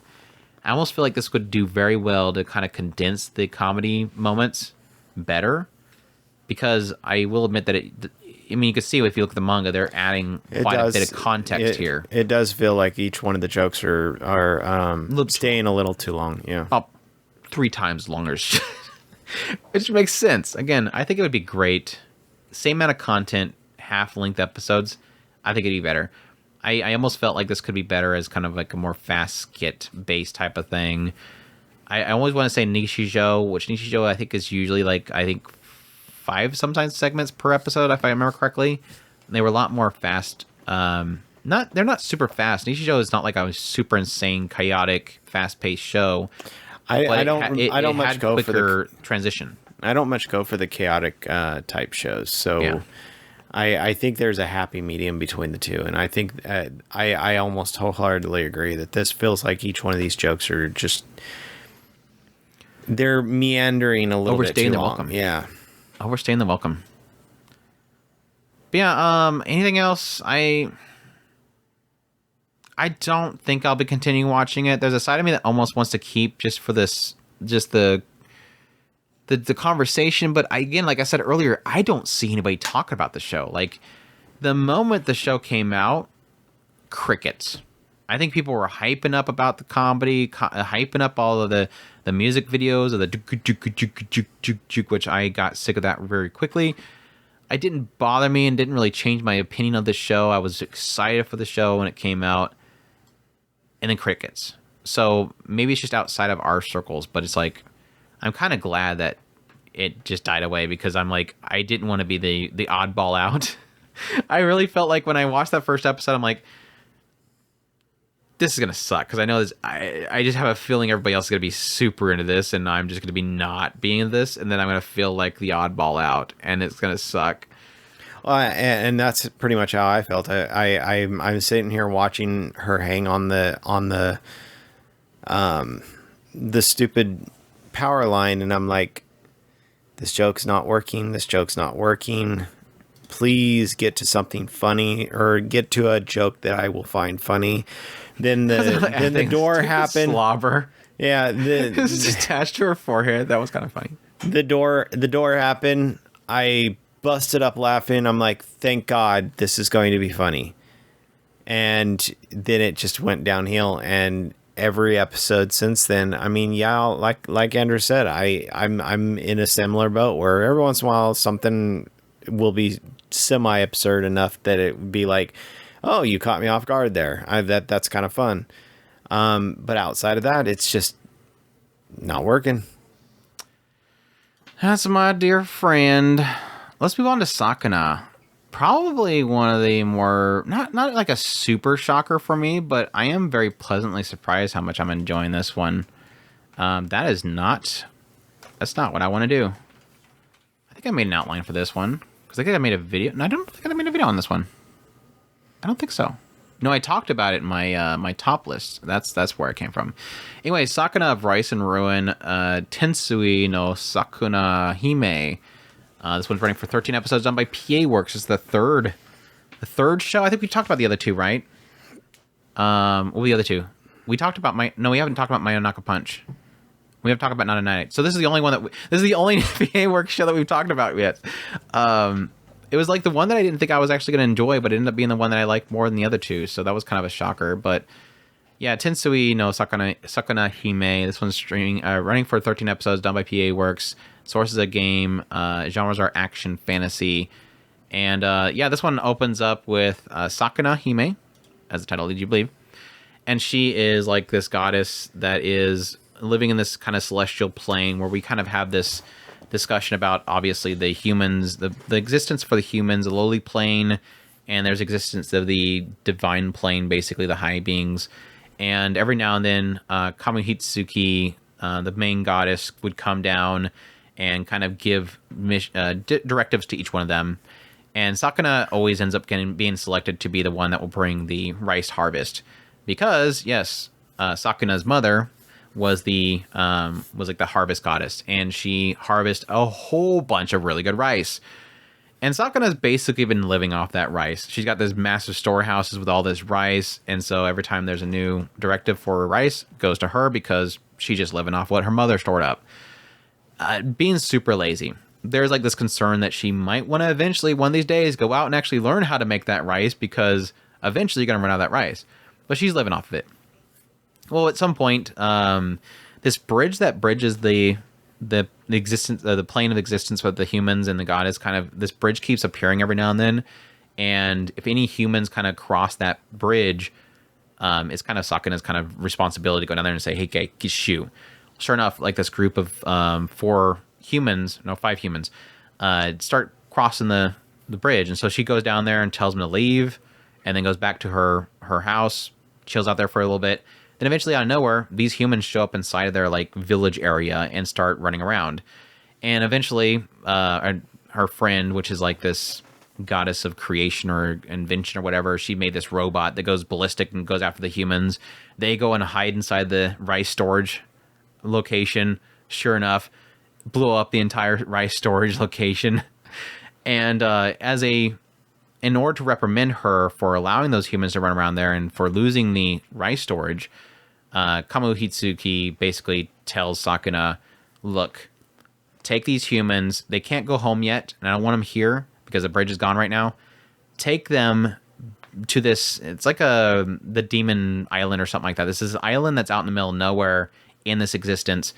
I almost feel like this would do very well to kind of condense the comedy moments better. Because I will admit that you can see if you look at the manga, they're adding quite a bit of context here. It does feel like each one of the jokes are staying a little too long. Yeah, about 3 times longer, which makes sense. Again, I think it would be great. Same amount of content, half-length episodes. I think it'd be better. I almost felt like this could be better as kind of like a more fast skit-based type of thing. I always want to say Nishijo, which Nishijo I think is usually 5 sometimes segments per episode, if I remember correctly. They were a lot more fast. They're not super fast. Nishijo is not like a super insane, chaotic, fast-paced show. I don't much go for the transition. I don't much go for the chaotic type shows. So yeah. I think there's a happy medium between the two, and I think I almost wholeheartedly agree that this feels like each one of these jokes are just they're meandering a little bit too long. Welcome. Yeah. Overstaying the welcome. But yeah, anything else? I don't think I'll be continuing watching it. There's a side of me that almost wants to keep just for the just the conversation. But again, like I said earlier, I don't see anybody talking about the show. Like, the moment the show came out, crickets. I think people were hyping up about the comedy, hyping up all of the music videos of the juke, which I got sick of that very quickly. It didn't bother me and didn't really change my opinion of the show. I was excited for the show when it came out. And then crickets. So maybe it's just outside of our circles, but it's like, I'm kind of glad that it just died away, because I'm like, I didn't want to be the oddball out. I really felt like when I watched that first episode, I'm like, this is gonna suck, because I know this. I just have a feeling everybody else is gonna be super into this, and I'm just gonna be not being into this, and then I'm gonna feel like the oddball out, and it's gonna suck. Well, and that's pretty much how I felt. I'm sitting here watching her hang on the stupid power line, and I'm like, this joke's not working. This joke's not working. Please get to something funny, or get to a joke that I will find funny. Then the door happened. Slobber. Yeah, it was attached to her forehead. That was kind of funny. The door happened. I busted up laughing. I'm like, thank God this is going to be funny. And then it just went downhill. And every episode since then, I mean, yeah, like Andrew said, I'm in a similar boat where every once in a while something will be semi absurd enough that it would be like, oh, you caught me off guard there. That's kind of fun. But outside of that, it's just not working. That's my dear friend. Let's move on to Sakuna. Probably one of the more, not like a super shocker for me, but I am very pleasantly surprised how much I'm enjoying this one. That's not what I want to do. I think I made an outline for this one, because I think I made a video. No, I don't think I made a video on this one. I don't think so. No, I talked about it in my my top list. That's where it came from. Anyway, Sakuna of Rice and Ruin, Tensui no Sakuna Hime. This one's running for 13 episodes, done by PA Works. It's the third show. I think we talked about the other two, right? What were the other two? We talked about we haven't talked about Mayonaka Punch. We haven't talked about Not a Night. So this is the only one this is the only PA Works show that we've talked about yet. It was like the one that I didn't think I was actually going to enjoy, but it ended up being the one that I liked more than the other two. So that was kind of a shocker. But yeah, Tensui no Sakuna Hime. This one's running for 13 episodes, done by PA Works. Source is a game. Genres are action, fantasy. And yeah, this one opens up with Sakuna Hime, as the title leads you believe. And she is like this goddess that is living in this kind of celestial plane, where we kind of have this discussion about, obviously, the humans, the existence for the humans, the lowly plane, and there's existence of the divine plane, basically the high beings. And every now and then, Kamuhitsuki, the main goddess, would come down and kind of give directives to each one of them. And Sakuna always ends up being selected to be the one that will bring the rice harvest, because yes, Sakuna's mother was like the harvest goddess, and she harvests a whole bunch of really good rice. And Sakuna's basically been living off that rice. She's got this massive storehouses with all this rice, and so every time there's a new directive for rice, it goes to her, because she's just living off what her mother stored up. Being super lazy. There's like this concern that she might want to eventually, one of these days, go out and actually learn how to make that rice, because eventually you're going to run out of that rice. But she's living off of it. Well, at some point, this bridge that bridges the existence, the plane of existence with the humans and the goddess, kind of, this bridge keeps appearing every now and then. And if any humans kind of cross that bridge, it's kind of Sakuna's kind of responsibility to go down there and say, hey, Gishu. Sure enough, like this group of 5 humans, start crossing the bridge. And so she goes down there and tells them to leave, and then goes back to her house, chills out there for a little bit. Then eventually, out of nowhere, these humans show up inside of their like village area and start running around. And eventually, her friend, which is like this goddess of creation or invention or whatever, she made this robot that goes ballistic and goes after the humans. They go and hide inside the rice storage location. Sure enough, blew up the entire rice storage location. And in order to reprimand her for allowing those humans to run around there and for losing the rice storage, Kamu Hitsuki basically tells Sakuna, look, take these humans. They can't go home yet, and I don't want them here because the bridge is gone right now. Take them to this. It's like the demon island or something like that. This is an island that's out in the middle of nowhere in this existence,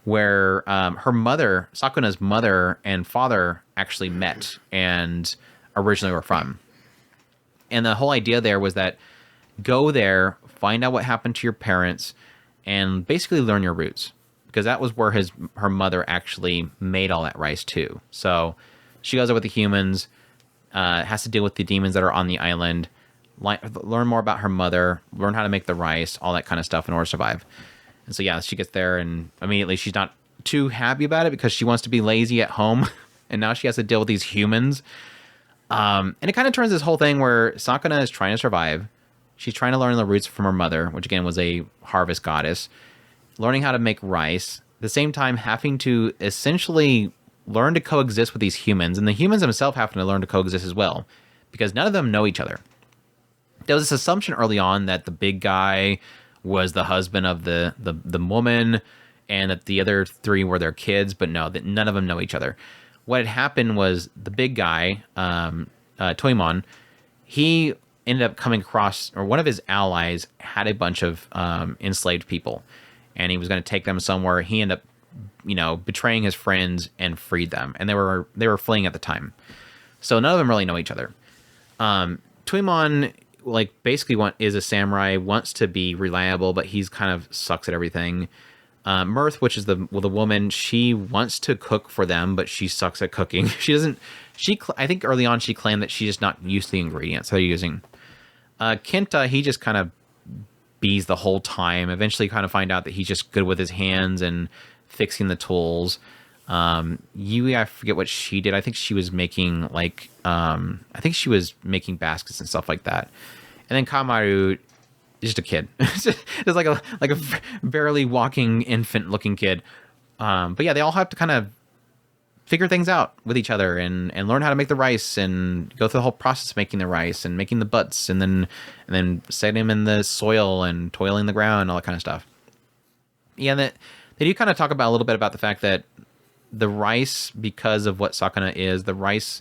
where her mother, Sakuna's mother and father, actually met and originally were from. And the whole idea there was that go there, find out what happened to your parents, and basically learn your roots, because that was where her mother actually made all that rice too. So she goes there with the humans, has to deal with the demons that are on the island, learn more about her mother, learn how to make the rice, all that kind of stuff in order to survive. And so yeah, she gets there and immediately she's not too happy about it because she wants to be lazy at home, and now she has to deal with these humans. And it kind of turns this whole thing where Sakuna is trying to survive. She's trying to learn the roots from her mother, which again was a harvest goddess, learning how to make rice, at the same time having to essentially learn to coexist with these humans, and the humans themselves having to learn to coexist as well, because none of them know each other. There was this assumption early on that the big guy was the husband of the woman, and that the other three were their kids, but no, that none of them know each other. What had happened was the big guy, Toimon, he ended up coming across, or one of his allies had a bunch of enslaved people, and he was going to take them somewhere. He ended up, betraying his friends and freed them, and they were fleeing at the time. So none of them really know each other. Toimon, basically is a samurai, wants to be reliable, but he's kind of sucks at everything. Mirth, which is the woman, she wants to cook for them, but she sucks at cooking. I think early on she claimed that she's just not used to the ingredients they're using. Kenta, he just kind of bees the whole time. Eventually kind of find out that he's just good with his hands and fixing the tools. Yui, I forget what she did. I think she was making baskets and stuff like that. And then Kamaru is just a kid. It's like a barely walking infant looking kid. But yeah, they all have to kind of figure things out with each other and learn how to make the rice and go through the whole process of making the rice and making the butts and then setting them in the soil and toiling the ground and all that kind of stuff. Yeah, they do kind of talk about a little bit about the fact that the rice, because of what Sakuna is, the rice,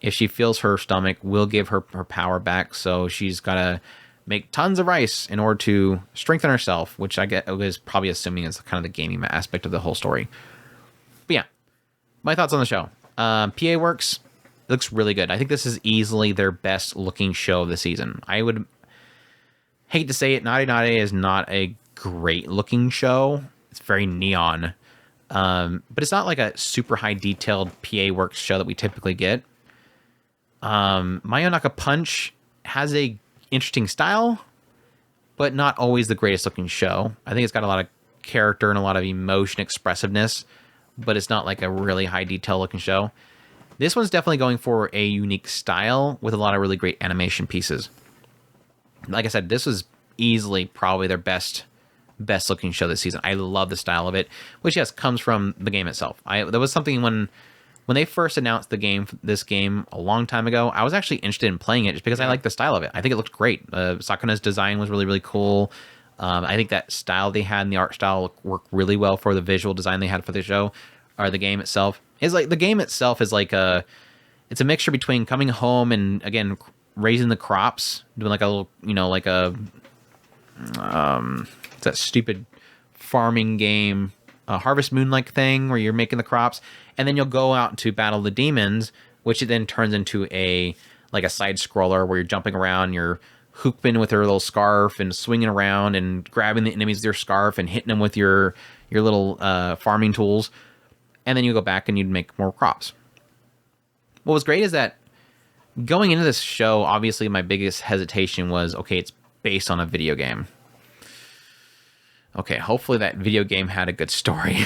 if she fills her stomach, will give her power back. So she's got to make tons of rice in order to strengthen herself, which I was probably assuming is kind of the gaming aspect of the whole story. But yeah, my thoughts on the show. PA Works looks really good. I think this is easily their best looking show of the season. I would hate to say it, Nare Nare is not a great looking show. It's very neon. But it's not like a super high detailed PA Works show that we typically get. Mayonaka Punch has a interesting style, but not always the greatest looking show. I think it's got a lot of character and a lot of emotion expressiveness, but it's not like a really high detail looking show. This one's definitely going for a unique style with a lot of really great animation pieces. Like I said, this was easily probably their best looking show this season. I love the style of it, which yes, comes from the game itself. There was something when they first announced this game a long time ago, I was actually interested in playing it just because I like the style of it. I think it looked great. Sakuna's design was really, really cool. I think that style they had in the art style worked really well for the visual design they had for the show, or the game itself. The game itself is it's a mixture between coming home and, again, raising the crops, doing like a little, it's that stupid farming game, Harvest Moon-like thing where you're making the crops, and then you'll go out to battle the demons, which it then turns into a side scroller where you're jumping around, you're hooping with your little scarf and swinging around and grabbing the enemies with your scarf and hitting them with your little farming tools, and then you go back and you'd make more crops. What was great is that going into this show, obviously my biggest hesitation was, okay, it's based on a video game. Okay, hopefully that video game had a good story.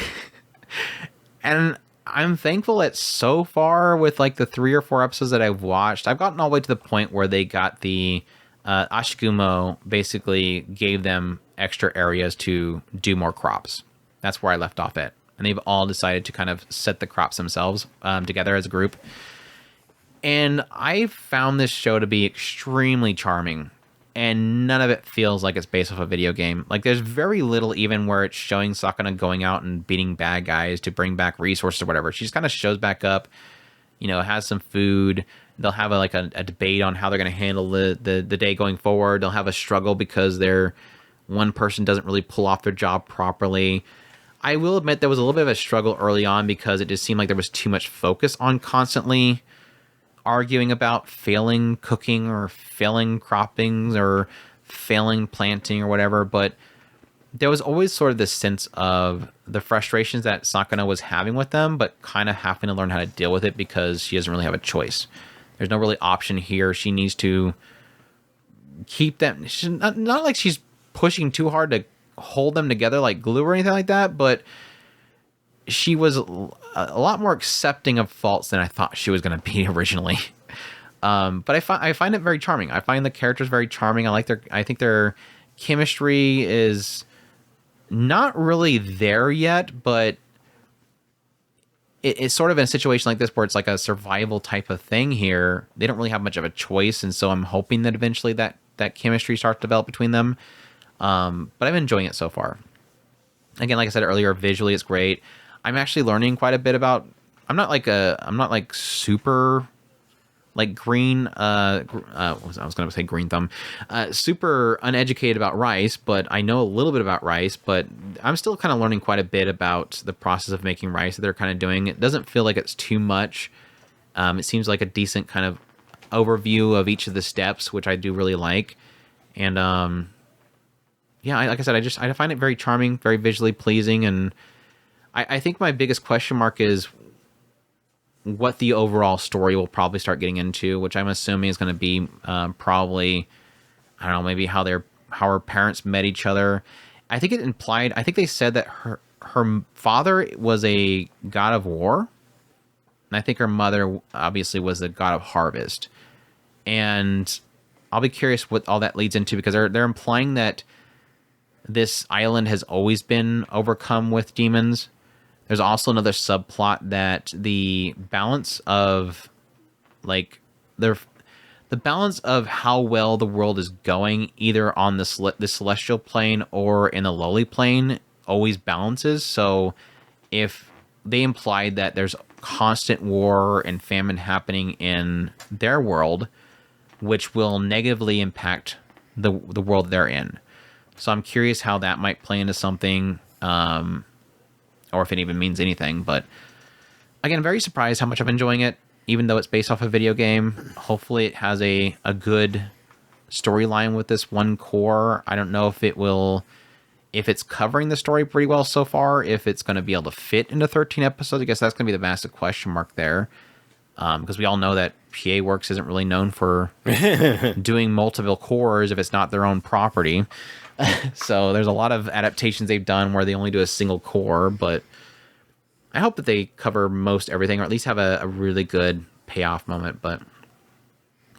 And I'm thankful that so far with the 3 or 4 episodes that I've watched, I've gotten all the way to the point where they got the Ashikumo basically gave them extra areas to do more crops. That's where I left off at. And they've all decided to kind of set the crops themselves together as a group. And I found this show to be extremely charming. and none of it feels like it's based off a video game. Like, there's very little even where it's showing Sakuna going out and beating bad guys to bring back resources or whatever. She just kind of shows back up, has some food. They'll have a debate on how they're going to handle the day going forward. They'll have a struggle because one person doesn't really pull off their job properly. I will admit there was a little bit of a struggle early on because it just seemed like there was too much focus on constantly arguing about failing cooking or failing croppings or failing planting or whatever. But there was always sort of this sense of the frustrations that Sakuna was having with them, but kind of having to learn how to deal with it because she doesn't really have a choice. There's no really option here. She needs to keep them. Not like she's pushing too hard to hold them together like glue or anything like that, but she was a lot more accepting of faults than I thought she was going to be originally. But I find it very charming. I find the characters very charming. I think their chemistry is not really there yet, but it's sort of in a situation like this where it's like a survival type of thing here. They don't really have much of a choice, and so I'm hoping that eventually that chemistry starts to develop between them. But I'm enjoying it so far. Again, like I said earlier, visually it's great. I'm actually learning quite a bit about. I'm not like super like green. I was going to say green thumb. Super uneducated about rice, but I know a little bit about rice. But I'm still kind of learning quite a bit about the process of making rice that they're kind of doing. It doesn't feel like it's too much. It seems like a decent kind of overview of each of the steps, which I do really like. And yeah, like I said, I find it very charming, very visually pleasing, and I think my biggest question mark is what the overall story will probably start getting into, which I'm assuming is going to be probably, I don't know, maybe how her parents met each other. I think it implied, I think they said that her father was a god of war, and I think her mother obviously was the god of harvest. And I'll be curious what all that leads into, because they're implying that this island has always been overcome with demons. There's also another subplot that the balance of the balance of how well the world is going, either on the celestial plane or in the lowly plane, always balances. So if they implied that there's constant war and famine happening in their world, which will negatively impact the world they're in. So I'm curious how that might play into something, or if it even means anything. But again, very surprised how much I'm enjoying it, even though it's based off a video game. Hopefully it has a good storyline with this one core. I don't know if it's covering the story pretty well so far, if it's going to be able to fit into 13 episodes. I guess that's going to be the massive question mark there. Because we all know that PA Works isn't really known for doing multiple cores if it's not their own property. So there's a lot of adaptations they've done where they only do a single core, but I hope that they cover most everything, or at least have a really good payoff moment.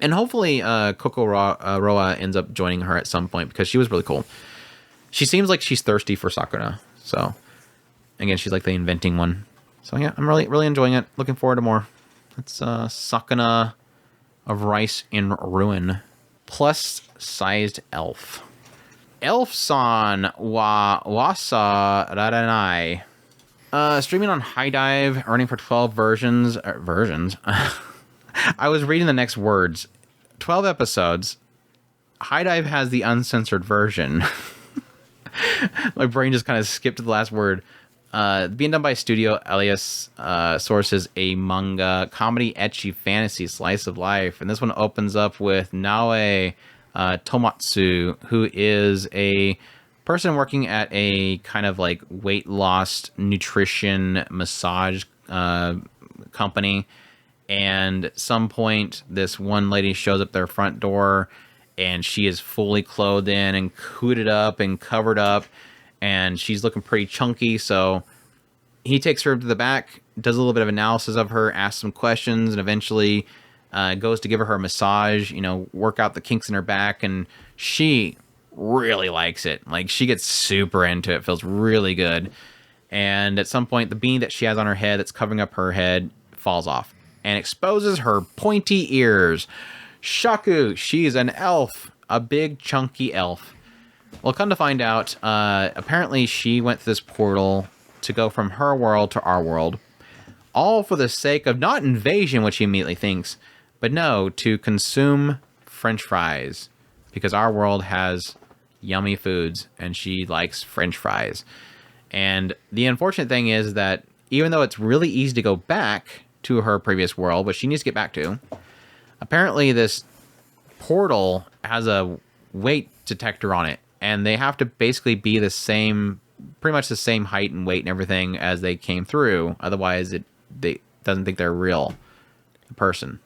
And hopefully Coco Roa ends up joining her at some point, because she was really cool. She seems like she's thirsty for Sakuna. So again, she's like the inventing one. So yeah, I'm really enjoying it. Looking forward to more. It's Sakuna of Rice in Ruin. Plus-sized elf. Elf-san wa wasa raranai. Streaming on High Dive, earning for 12 versions. I was reading the next words. 12 episodes. High Dive has the uncensored version. My brain just kind of skipped to the last word. Being done by Studio Elias, sources a manga comedy ecchi fantasy slice of life, and this one opens up with Naoe Tomatsu, who is a person working at a kind of like weight loss nutrition massage company, and at some point this one lady shows up their front door, and she is fully clothed in and cooted up and covered up, and she's looking pretty chunky. So he takes her to the back, does a little bit of analysis of her, asks some questions, and eventually goes to give her a massage, work out the kinks in her back. And she really likes it. Like, she gets super into it, feels really good. And at some point, the beanie that she has on her head that's covering up her head falls off and exposes her pointy ears. Shaku, she's an elf. a big chunky elf. Well, come to find out, apparently she went through this portal to go from her world to our world, all for the sake of not invasion, which he immediately thinks, but no, to consume French fries, because our world has yummy foods, and she likes French fries. And the unfortunate thing is that even though it's really easy to go back to her previous world, which she needs to get back to, apparently this portal has a weight detector on it, and they have to basically be the same, pretty much the same height and weight and everything as they came through. Otherwise, they doesn't think they're a real person.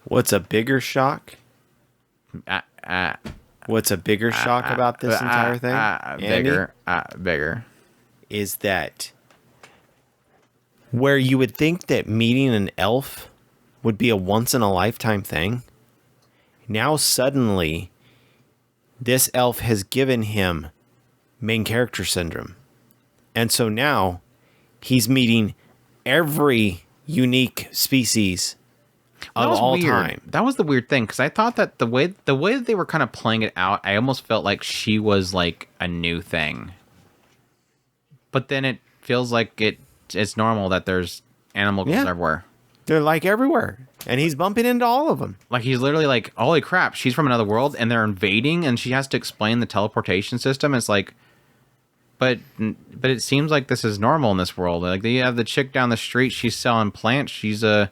What's a bigger shock? What's a bigger shock about this entire thing? Bigger. Is that where you would think that meeting an elf would be a once-in-a-lifetime thing, now suddenly this elf has given him main character syndrome. And so now he's meeting every unique species of all time. That was the weird thing, because I thought that the way that they were kind of playing it out, I almost felt like she was like a new thing. But then it feels like it's normal that there's animals everywhere. They're like everywhere. And he's bumping into all of them. Like he's literally like, holy crap, she's from another world and they're invading and she has to explain the teleportation system. It's like, but it seems like this is normal in this world. Like you have the chick down the street, she's selling plants. She's I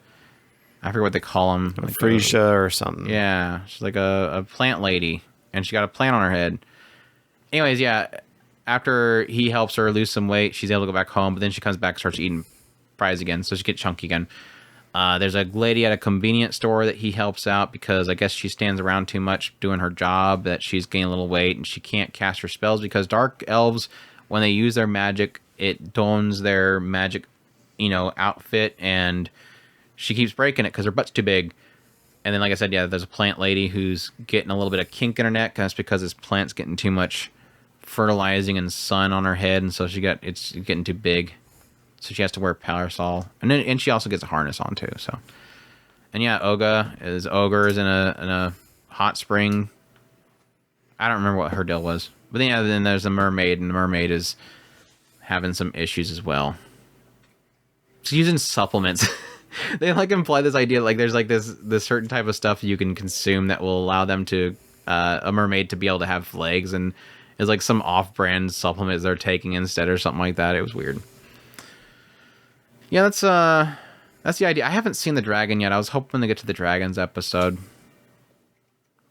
forget what they call them. Like Freesia or something. Yeah. She's like a plant lady and she got a plant on her head. Anyways, yeah. After he helps her lose some weight, she's able to go back home, but then she comes back and starts eating fries again, so she gets chunky again. There's a lady at a convenience store that he helps out because I guess she stands around too much doing her job, that she's gaining a little weight, and she can't cast her spells because dark elves, when they use their magic, it dons their magic, outfit, and she keeps breaking it because her butt's too big. And then, like I said, yeah, there's a plant lady who's getting a little bit of kink in her neck, and that's because this plant's getting too much fertilizing and sun on her head, and so it's getting too big, so she has to wear a parasol, and she also gets a harness on too. So, and yeah, ogre is in a hot spring. I don't remember what her deal was, but then there's a mermaid, and the mermaid is having some issues as well. She's using supplements. They like imply this idea like there's like this certain type of stuff you can consume that will allow them to a mermaid to be able to have legs, and it's like some off-brand supplements they're taking instead or something like that. It was weird. Yeah, that's the idea. I haven't seen the dragon yet. I was hoping to get to the dragons episode,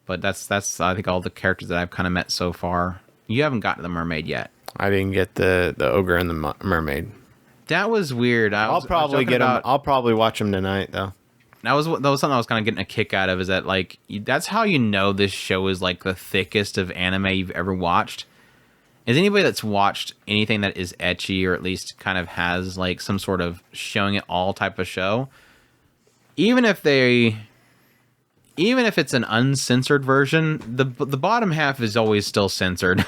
but that's I think all the characters that I've kind of met so far. You haven't gotten the mermaid yet. I didn't get the ogre and the mermaid. That was weird. I'll probably get them. I'll probably watch them tonight though. That was something I was kind of getting a kick out of, is that like that's how you know this show is like the thickest of anime you've ever watched. Is anybody that's watched anything that is ecchi, or at least kind of has like some sort of showing it all type of show, even if it's an uncensored version, the bottom half is always still censored.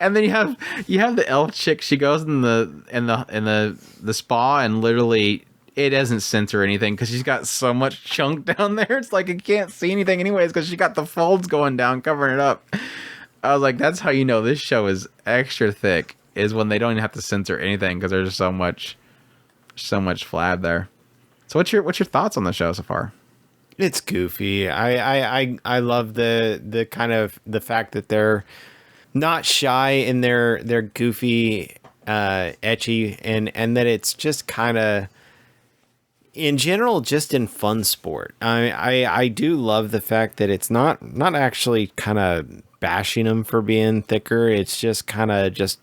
And then you have the elf chick. She goes in the spa, and literally it doesn't censor anything because she's got so much chunk down there. It's like it can't see anything anyways because she got the folds going down, covering it up. I was like, that's how you know this show is extra thick, is when they don't even have to censor anything because there's so much flab there. So what's your thoughts on the show so far? It's goofy. I love the kind of the fact that they're not shy in their goofy ecchi, and that it's just kind of in general just in fun sport. I do love the fact that it's not actually kind of bashing them for being thicker. It's just kind of just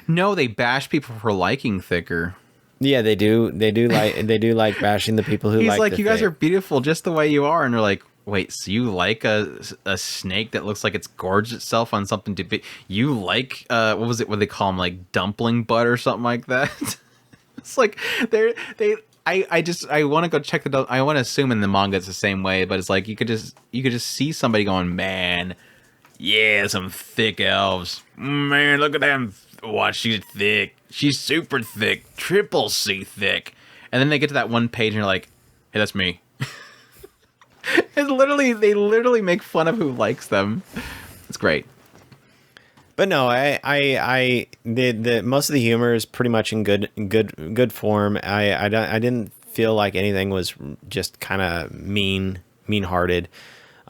no, they bash people for liking thicker. Yeah, they do like bashing the people who He's like you thick. guys are beautiful just the way you are, and they're like, wait, so you like a snake that looks like it's gorged itself on something to be? You like what was it? What they call them, like dumpling butt or something like that? It's like I want to go check I want to assume in the manga it's the same way, but it's like you could just see somebody going, man, yeah, some thick elves, man, look at them. Watch, she's thick. She's super thick, triple C thick. And then they get to that one page and you're like, hey, that's me. They literally make fun of who likes them. It's great. But no, the most of the humor is pretty much in good form. I didn't feel like anything was just kind of mean-hearted.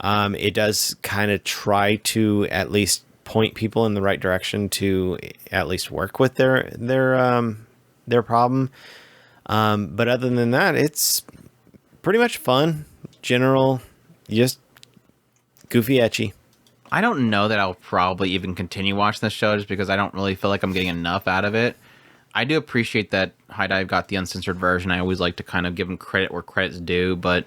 It does kind of try to at least point people in the right direction to at least work with their problem. But other than that, it's pretty much fun, general, just goofy ecchi. I don't know that I'll probably even continue watching this show just because I don't really feel like I'm getting enough out of it. I do appreciate that High Dive got the uncensored version. I always like to kind of give them credit where credit's due, but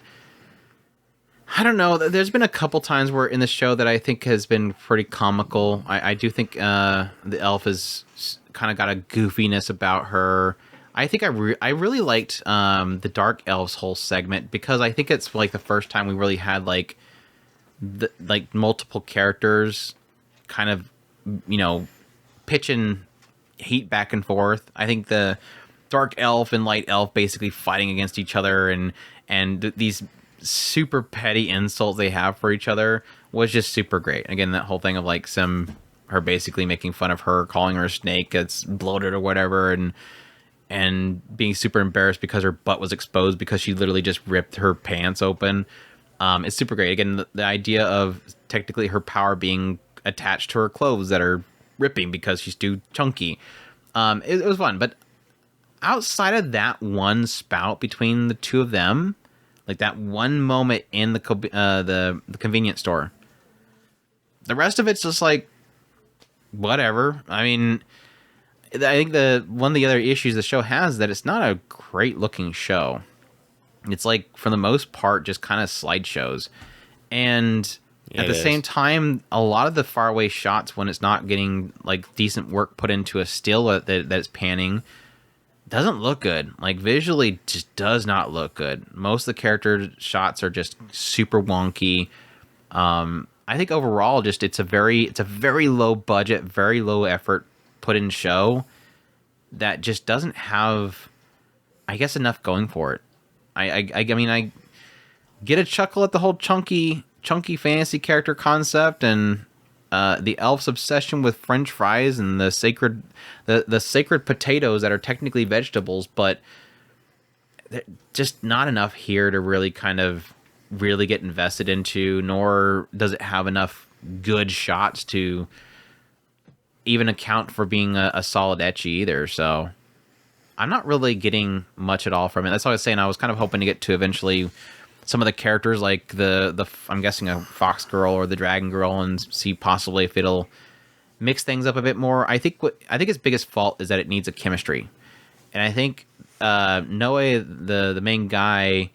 I don't know. There's been a couple times where in the show that I think has been pretty comical. I do think the elf has kind of got a goofiness about her. I think I really liked the Dark Elves whole segment because I think it's like the first time we really had like multiple characters kind of, pitching heat back and forth. I think the Dark Elf and Light Elf basically fighting against each other and these super petty insults they have for each other was just super great. Again, that whole thing of like her basically making fun of her, calling her a snake that's bloated or whatever, and being super embarrassed because her butt was exposed because she literally just ripped her pants open. It's super great. Again, the idea of technically her power being attached to her clothes that are ripping because she's too chunky. It was fun, but outside of that one spout between the two of them, like that one moment in the convenience store, the rest of it's just like whatever. I mean, I think one of the other issues the show has is that it's not a great looking show. It's like, for the most part, just kind of slideshows. And at the same time, a lot of the faraway shots, when it's not getting like decent work put into a still that it's panning, doesn't look good. Like, visually, just does not look good. Most of the character shots are just super wonky. I think overall, just it's a very low budget, very low effort put in show that just doesn't have, I guess, enough going for it. I mean, I get a chuckle at the whole chunky fantasy character concept and the elf's obsession with French fries and the sacred potatoes that are technically vegetables, but just not enough here to really kind of really get invested into, nor does it have enough good shots to even account for being a solid ecchi either. So I'm not really getting much at all from it. That's what I was saying. I was kind of hoping to get to eventually some of the characters, like the I'm guessing a fox girl or the dragon girl, and see possibly if it'll mix things up a bit more. I think its biggest fault is that it needs a chemistry, and I think Noe, the main guy,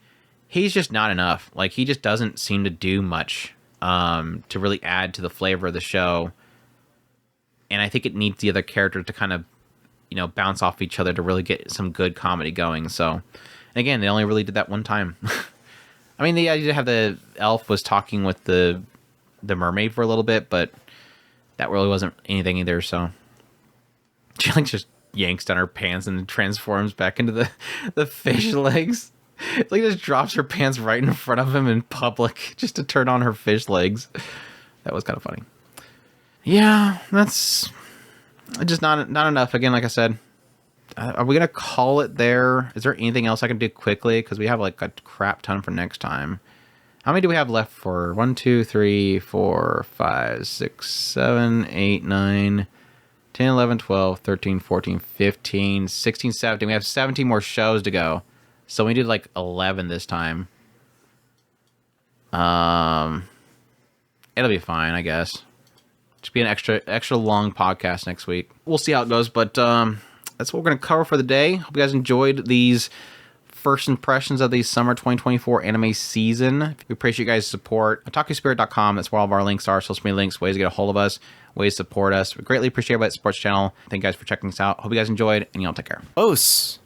he's just not enough. Like, he just doesn't seem to do much to really add to the flavor of the show, and I think it needs the other character to kind of bounce off each other to really get some good comedy going. So, and again, they only really did that one time. I mean, the idea to have the elf was talking with the mermaid for a little bit, but that really wasn't anything either. So she like just yanks down her pants and transforms back into the fish legs. It's like, just drops her pants right in front of him in public just to turn on her fish legs. That was kind of funny. Yeah, that's just not enough. Again, like I said, are we going to call it there? Is there anything else I can do quickly? Because we have like a crap ton for next time. How many do we have left for? 1, 2, 3, 4, 5, 6, 7, 8, 9, 10, 11, 12, 13, 14, 15, 16, 17. We have 17 more shows to go. So we did like 11 this time. It'll be fine, I guess. Just be an extra long podcast next week. We'll see how it goes, but that's what we're going to cover for the day. Hope you guys enjoyed these first impressions of the summer 2024 anime season. We appreciate you guys' support. OtakuSpirit.com, that's where all of our links are. Social media links, ways to get a hold of us, ways to support us. We greatly appreciate everybody that supports the channel. Thank you guys for checking us out. Hope you guys enjoyed, and y'all take care. Os.